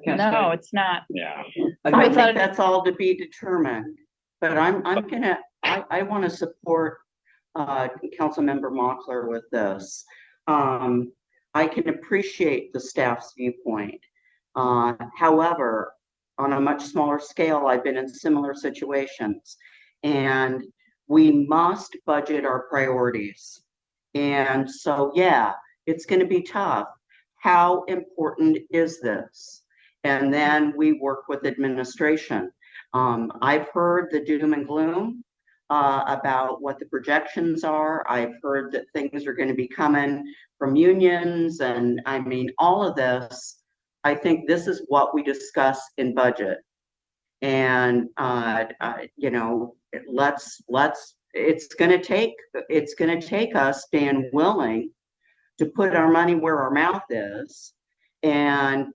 Speaker 3: No, it's not.
Speaker 12: Yeah.
Speaker 4: I think that's all to be determined, but I want to support Councilmember Mockler with this. I can appreciate the staff's viewpoint. However, on a much smaller scale, I've been in similar situations, and we must budget our priorities. And so, yeah, it's going to be tough. How important is this? And then we work with administration. I've heard the doom and gloom about what the projections are. I've heard that things are going to be coming from unions. And I mean, all of this, I think this is what we discuss in budget. And, you know, it's going to take us being willing to put our money where our mouth is. And,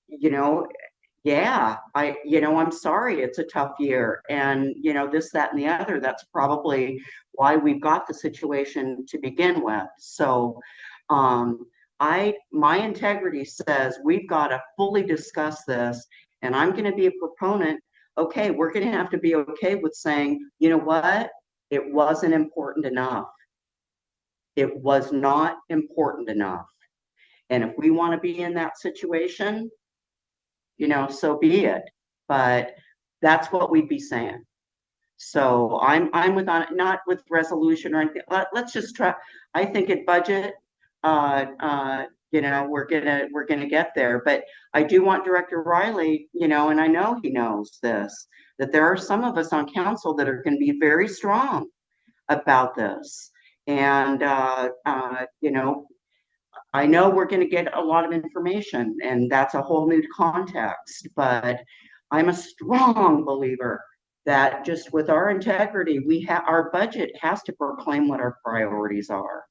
Speaker 4: you know, yeah, I'm sorry, it's a tough year. And, you know, this, that, and the other, that's probably why we've got the situation to begin with. So, my integrity says we've got to fully discuss this, and I'm going to be a proponent. Okay, we're going to have to be okay with saying, you know what? It wasn't important enough. It was not important enough. And if we want to be in that situation, you know, so be it. But that's what we'd be saying. So I'm with on it, not with resolution or anything. Let's just try. I think at budget, you know, we're gonna get there. But I do want Director Riley, you know, and I know he knows this, that there are some of us on council that are going to be very strong about this. And you know, I know we're going to get a lot of information, and that's a whole new context, but I'm a strong believer that just with our integrity, our budget has to proclaim what our priorities are.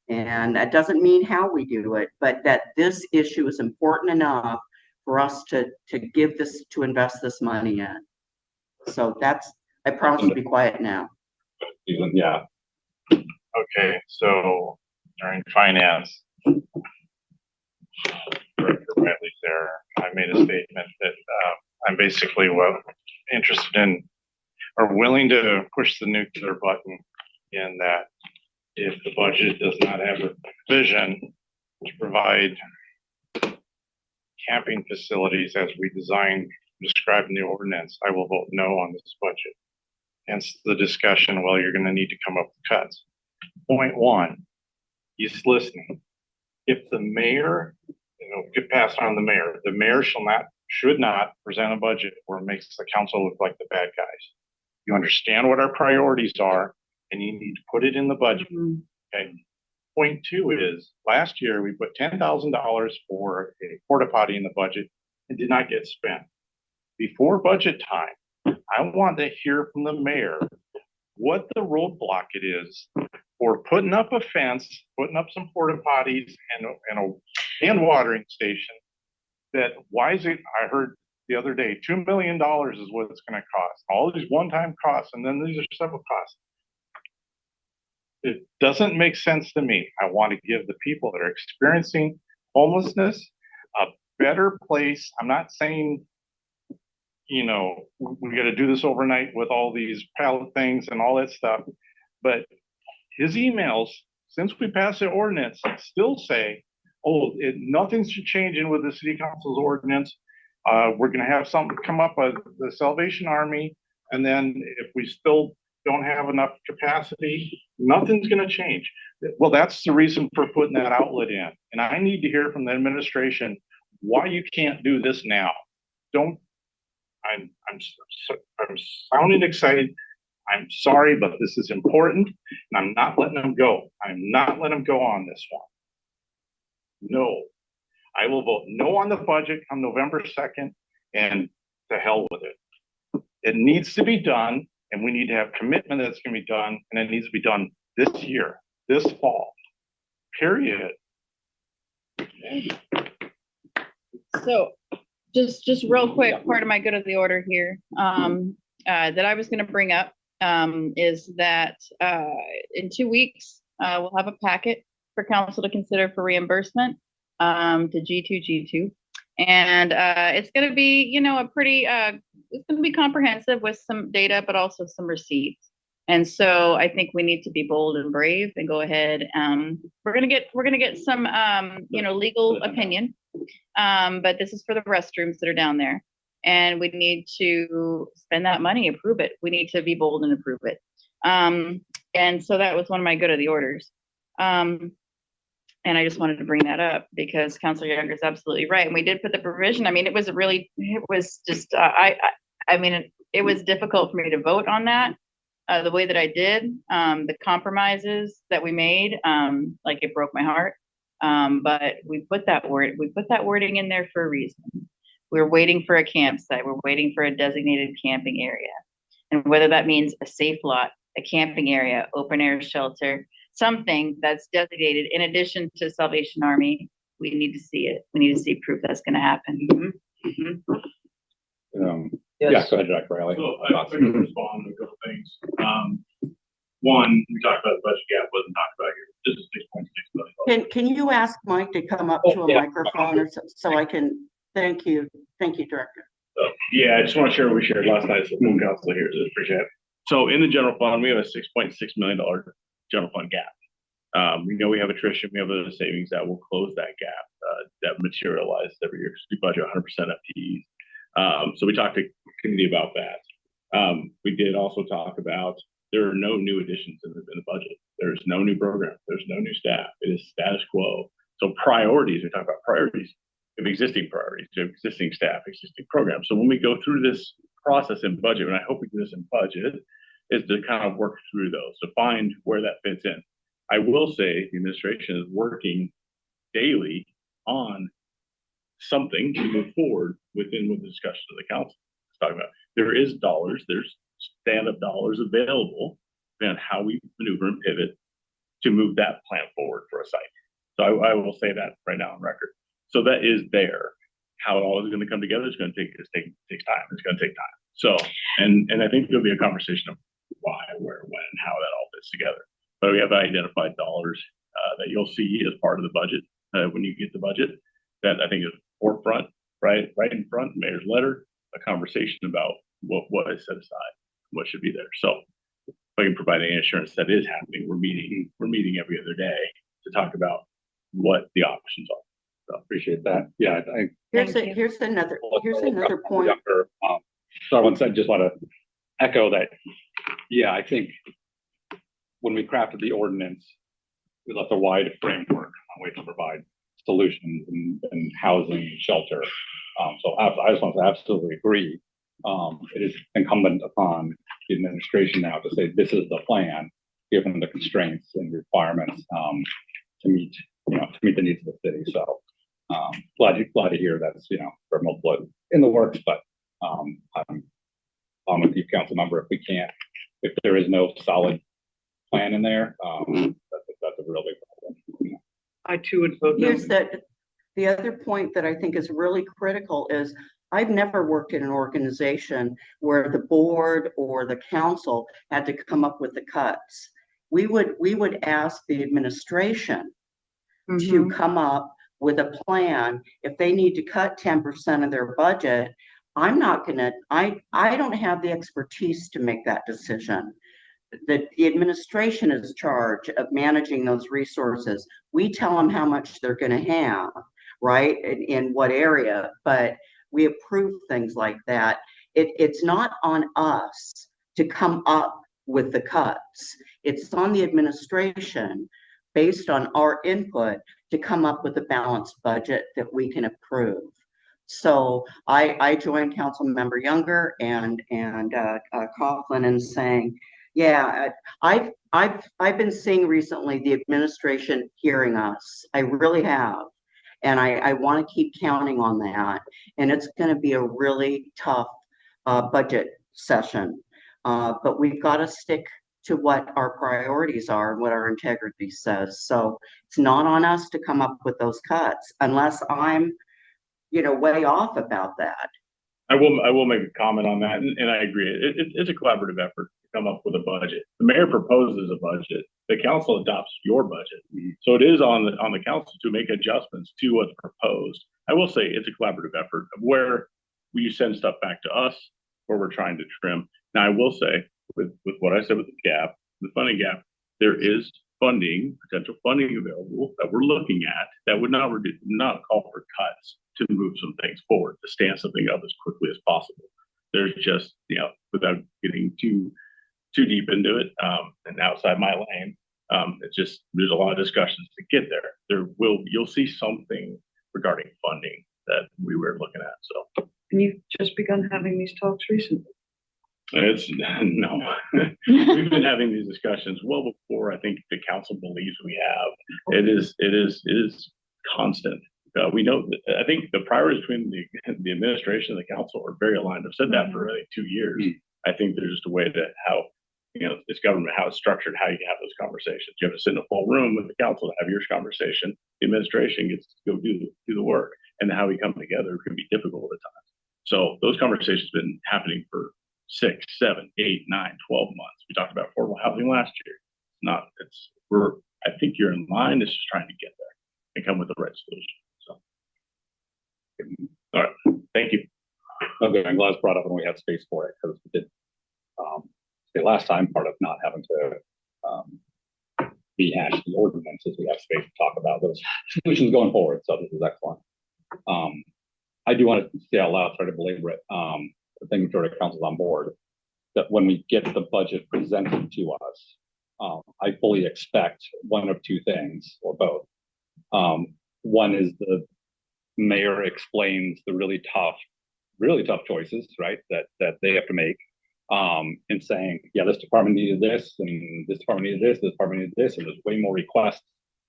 Speaker 4: And that doesn't mean how we do it, but that this issue is important enough for us to invest this money in. So I promise to be quiet now.
Speaker 1: Yeah.
Speaker 7: Okay, so during finance, Director Bradley's there, I made a statement that I'm basically interested in, are willing to push the nuclear button in that if the budget does not have a vision to provide camping facilities as we described in the ordinance, I will vote no on this budget. Hence the discussion, well, you're going to need to come up with cuts. Point one, he's listening. If the mayor, get passed on the mayor should not present a budget where it makes the council look like the bad guys. You understand what our priorities are, and you need to put it in the budget. Okay. Point two is, last year we put $10,000 for a porta potty in the budget and did not get spent. Before budget time, I want to hear from the mayor what the roadblock it is for putting up a fence, putting up some porta potties and a hand watering station. That why is it? I heard the other day, $2 million is what it's going to cost. All these one-time costs, and then these are several costs. It doesn't make sense to me. I want to give the people that are experiencing homelessness a better place. I'm not saying, we got to do this overnight with all these pallet things and all that stuff. But his emails, since we passed the ordinance, still say, nothing's changing with the city council's ordinance. We're going to have something come up with the Salvation Army. And then if we still don't have enough capacity, nothing's going to change. Well, that's the reason for putting that outlet in. And I need to hear from the administration why you can't do this now. I'm sounding excited. I'm sorry, but this is important, and I'm not letting them go. I'm not letting them go on this one. No, I will vote no on the budget on November 2nd, and to hell with it. It needs to be done, and we need to have commitment that it's going to be done, and it needs to be done this year, this fall, period.
Speaker 3: So just real quick, part of my good of the order here, that I was going to bring up, is that in 2 weeks, we'll have a packet for council to consider for reimbursement to G2. And it's going to be, a pretty, it's going to be comprehensive with some data, but also some receipts. And so I think we need to be bold and brave and go ahead. We're going to get some, legal opinion. But this is for the restrooms that are down there. And we need to spend that money, approve it. We need to be bold and approve it. And so that was one of my good of the orders. And I just wanted to bring that up because Councilor Younger is absolutely right. And we did put the provision. I mean, it was just, it was difficult for me to vote on that the way that I did. The compromises that we made, it broke my heart. But we put that wording in there for a reason. We're waiting for a campsite. We're waiting for a designated camping area. And whether that means a safe lot, a camping area, open air shelter, something that's designated in addition to Salvation Army, we need to see it. We need to see proof that's going to happen.
Speaker 15: Yeah, go ahead, Jack Riley.
Speaker 10: So I can respond to a couple things. One, we talked about the budget gap, wasn't talked about here. This is $6.6 million.
Speaker 4: Can you ask Mike to come up to a microphone or so I can, thank you, Director.
Speaker 18: So, yeah, I just want to share what we shared last night. So the council here, so appreciate it. So in the general fund, we have a $6.6 million general fund gap. We know we have attrition, we have other savings that will close that gap that materializes every year because we budget 100% FTEs. So we talked to the committee about that. We did also talk about there are no new additions in the budget. There's no new program. There's no new staff. It is status quo. So priorities, we talk about priorities of existing priorities, of existing staff, existing programs. So when we go through this process in budget, and I hope we do this in budget, is to kind of work through those, to find where that fits in. I will say the administration is working daily on something to move forward with the discussion of the council. It's talking about there is dollars, there's stand-up dollars available, and how we maneuver and pivot to move that plan forward for a site. So I will say that right now on record. So that is there. How it all is going to come together is going to takes time. It's going to take time. So, and I think there'll be a conversation of why, where, when, and how that all fits together. But we have identified dollars that you'll see as part of the budget when you get the budget. That I think is forefront, right in front, mayor's letter, a conversation about what is set aside, what should be there. So if I can provide any assurance that is happening, we're meeting every other day to talk about what the options are. So appreciate that. Yeah,
Speaker 4: Here's another point.
Speaker 15: So I just want to echo that. Yeah, I think when we crafted the ordinance, we left a wide framework on ways to provide solutions and housing and shelter. So I just want to absolutely agree. It is incumbent upon the administration now to say this is the plan, given the constraints and requirements to meet the needs of the city. So glad to hear that's for multiple in the works, but I'm with you, council member. If there is no solid plan in there, that's a real big problem.
Speaker 8: I too would vote no.
Speaker 4: The other point that I think is really critical is I've never worked in an organization where the board or the council had to come up with the cuts. We would ask the administration to come up with a plan. If they need to cut 10% of their budget, I don't have the expertise to make that decision. The administration is charged of managing those resources. We tell them how much they're going to have, right? In what area, but we approve things like that. It's not on us to come up with the cuts. It's on the administration, based on our input, to come up with a balanced budget that we can approve. So I joined Council Member Younger and Coughlin in saying, yeah, I've been seeing recently the administration hearing us. I really have. And I want to keep counting on that. And it's going to be a really tough budget session. But we've got to stick to what our priorities are and what our integrity says. So it's not on us to come up with those cuts unless I'm, way off about that.
Speaker 18: I will make a comment on that, and I agree. It's a collaborative effort to come up with a budget. The mayor proposes a budget. The council adopts your budget. So it is on the council to make adjustments to what's proposed. I will say it's a collaborative effort of where you send stuff back to us, where we're trying to trim. Now, I will say with what I said with the funding gap, there is potential funding available that we're looking at that would not call for cuts to move some things forward, to stand something up as quickly as possible. There's just, without getting too deep into it, and outside my lane, it's just, there's a lot of discussions to get there. You'll see something regarding funding that we were looking at, so.
Speaker 8: And you've just begun having these talks recently.
Speaker 18: No, we've been having these discussions well before I think the council believes we have. It is constant. We know that I think the priorities between the administration and the council are very aligned. I've said that for 2 years. I think there's just a way to how, this government, how it's structured, how you can have those conversations. You have to sit in a full room with the council to have your conversation. The administration gets to go do the work, and how we come together can be difficult at times. So those conversations have been happening for 6, 7, 8, 9, 12 months. We talked about affordable housing last year. I think you're in line. It's just trying to get there and come with the right solution. So, all right. Thank you.
Speaker 15: Okay, I'm glad it's brought up when we had space for it, because we did the last time part of not having to rehash the ordinances. We have space to talk about those solutions going forward. So this is excellent. I do want to say out loud, try to belabor it. I think majority of council's on board that when we get the budget presented to us, I fully expect one of two things, or both. One is the mayor explains the really tough choices, right, that they have to make, in saying, yeah, this department needed this, and this department needed this department needed this, and there's way more requests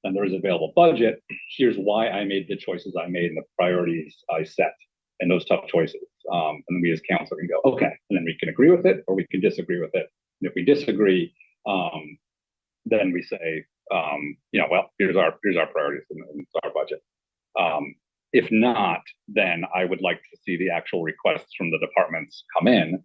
Speaker 15: than there is available budget. Here's why I made the choices I made and the priorities I set and those tough choices. And then we as council can go, okay, and then we can agree with it or we can disagree with it. And if we disagree, then we say, well, here's our priorities and our budget. If not, then I would like to see the actual requests from the departments come in,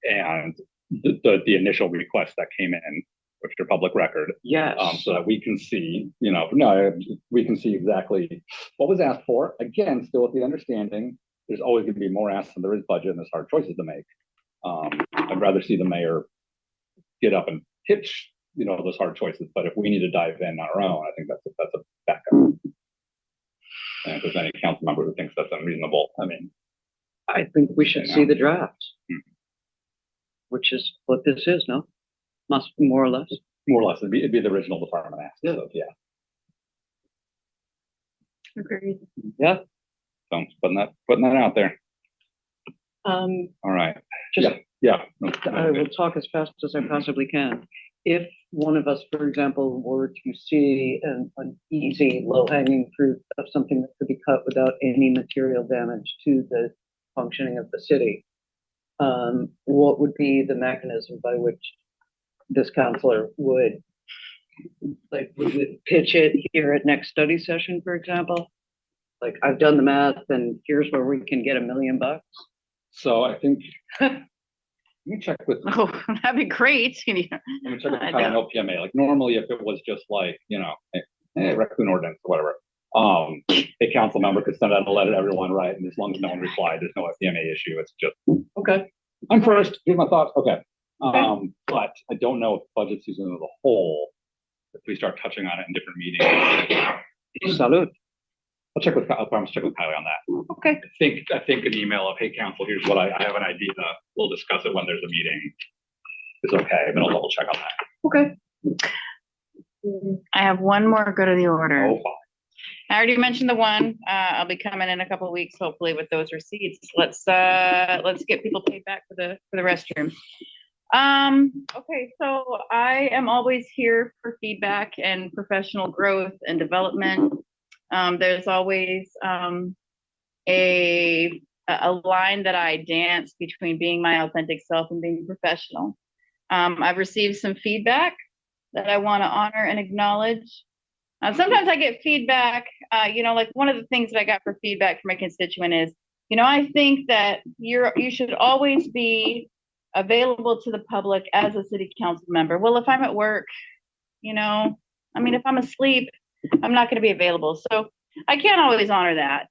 Speaker 15: and the initial requests that came in, which are public record.
Speaker 8: Yes.
Speaker 15: So that we can see, we can see exactly what was asked for. Again, still with the understanding there's always gonna be more asks than there is budget and there's hard choices to make. I'd rather see the mayor get up and pitch, those hard choices, but if we need to dive in on our own, I think that's a backup. And if there's any council member who thinks that's unreasonable, I mean.
Speaker 8: I think we should see the drafts.
Speaker 15: Hmm.
Speaker 8: Which is what this is, no? Must be more or less.
Speaker 15: More or less, it'd be the original department ask, so, yeah.
Speaker 3: Agreed.
Speaker 8: Yeah.
Speaker 15: So putting that out there. All right.
Speaker 8: Just,
Speaker 15: Yeah.
Speaker 8: I will talk as fast as I possibly can. If one of us, for example, were to see an easy, low-hanging fruit of something that could be cut without any material damage to the functioning of the city, what would be the mechanism by which this counselor would pitch it here at next study session, for example? Like, I've done the math and here's where we can get $1 million.
Speaker 15: So I think, let me check with.
Speaker 3: Oh, that'd be great.
Speaker 15: Let me check with Kyle and LPMA. Like normally if it was just like, hey, raccoon ordinance or whatever, a council member could send out a letter to everyone, right? And as long as no one replied, there's no FPMA issue. It's just, okay, I'm first, here's my thoughts, okay. But I don't know if budget season as a whole, if we start touching on it in different meetings.
Speaker 8: Salute.
Speaker 15: I'll promise check with Kylie on that.
Speaker 3: Okay.
Speaker 15: I think an email of, hey, council, here's what I have an idea. We'll discuss it when there's a meeting. It's okay, then I'll double check on that.
Speaker 3: Okay. I have one more go to the order.
Speaker 15: Oh, fine.
Speaker 3: I already mentioned the one. I'll be coming in a couple of weeks, hopefully, with those receipts. Let's get people paid back for the restroom. Okay, so I am always here for feedback and professional growth and development. There's always a line that I dance between being my authentic self and being professional. I've received some feedback that I want to honor and acknowledge. Sometimes I get feedback, like one of the things that I got for feedback from a constituent is, I think that you should always be available to the public as a city council member. Well, if I'm at work, if I'm asleep, I'm not going to be available. So I can't always honor that.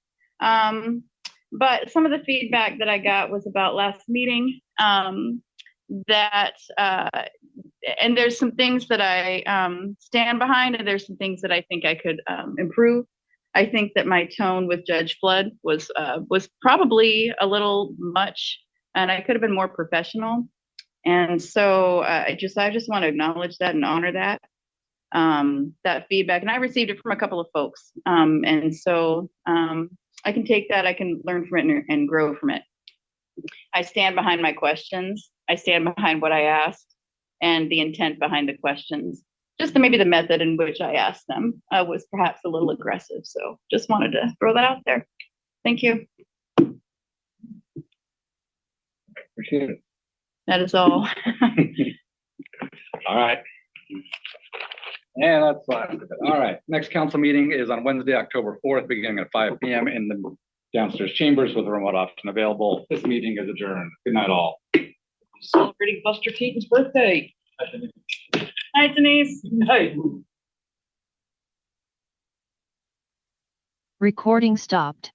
Speaker 3: But some of the feedback that I got was about last meeting, and there's some things that I stand behind, and there's some things that I think I could improve. I think that my tone with Judge Flood was probably a little much, and I could have been more professional. And so I just want to acknowledge that and honor that feedback. And I received it from a couple of folks. And so I can take that, I can learn from it and grow from it. I stand behind my questions. I stand behind what I asked and the intent behind the questions. Just maybe the method in which I asked them was perhaps a little aggressive. So just wanted to throw that out there. Thank you.
Speaker 15: Appreciate it.
Speaker 3: That is all.
Speaker 15: All right. Yeah, that's fine. All right. Next council meeting is on Wednesday, October 4th, beginning at 5 p.m. in the downstairs chambers with a remote option available. This meeting is adjourned. Good night, all.
Speaker 8: Celebrating Buster Keaton's birthday.
Speaker 3: Hi, Denise.
Speaker 8: Hey.
Speaker 19: Recording stopped.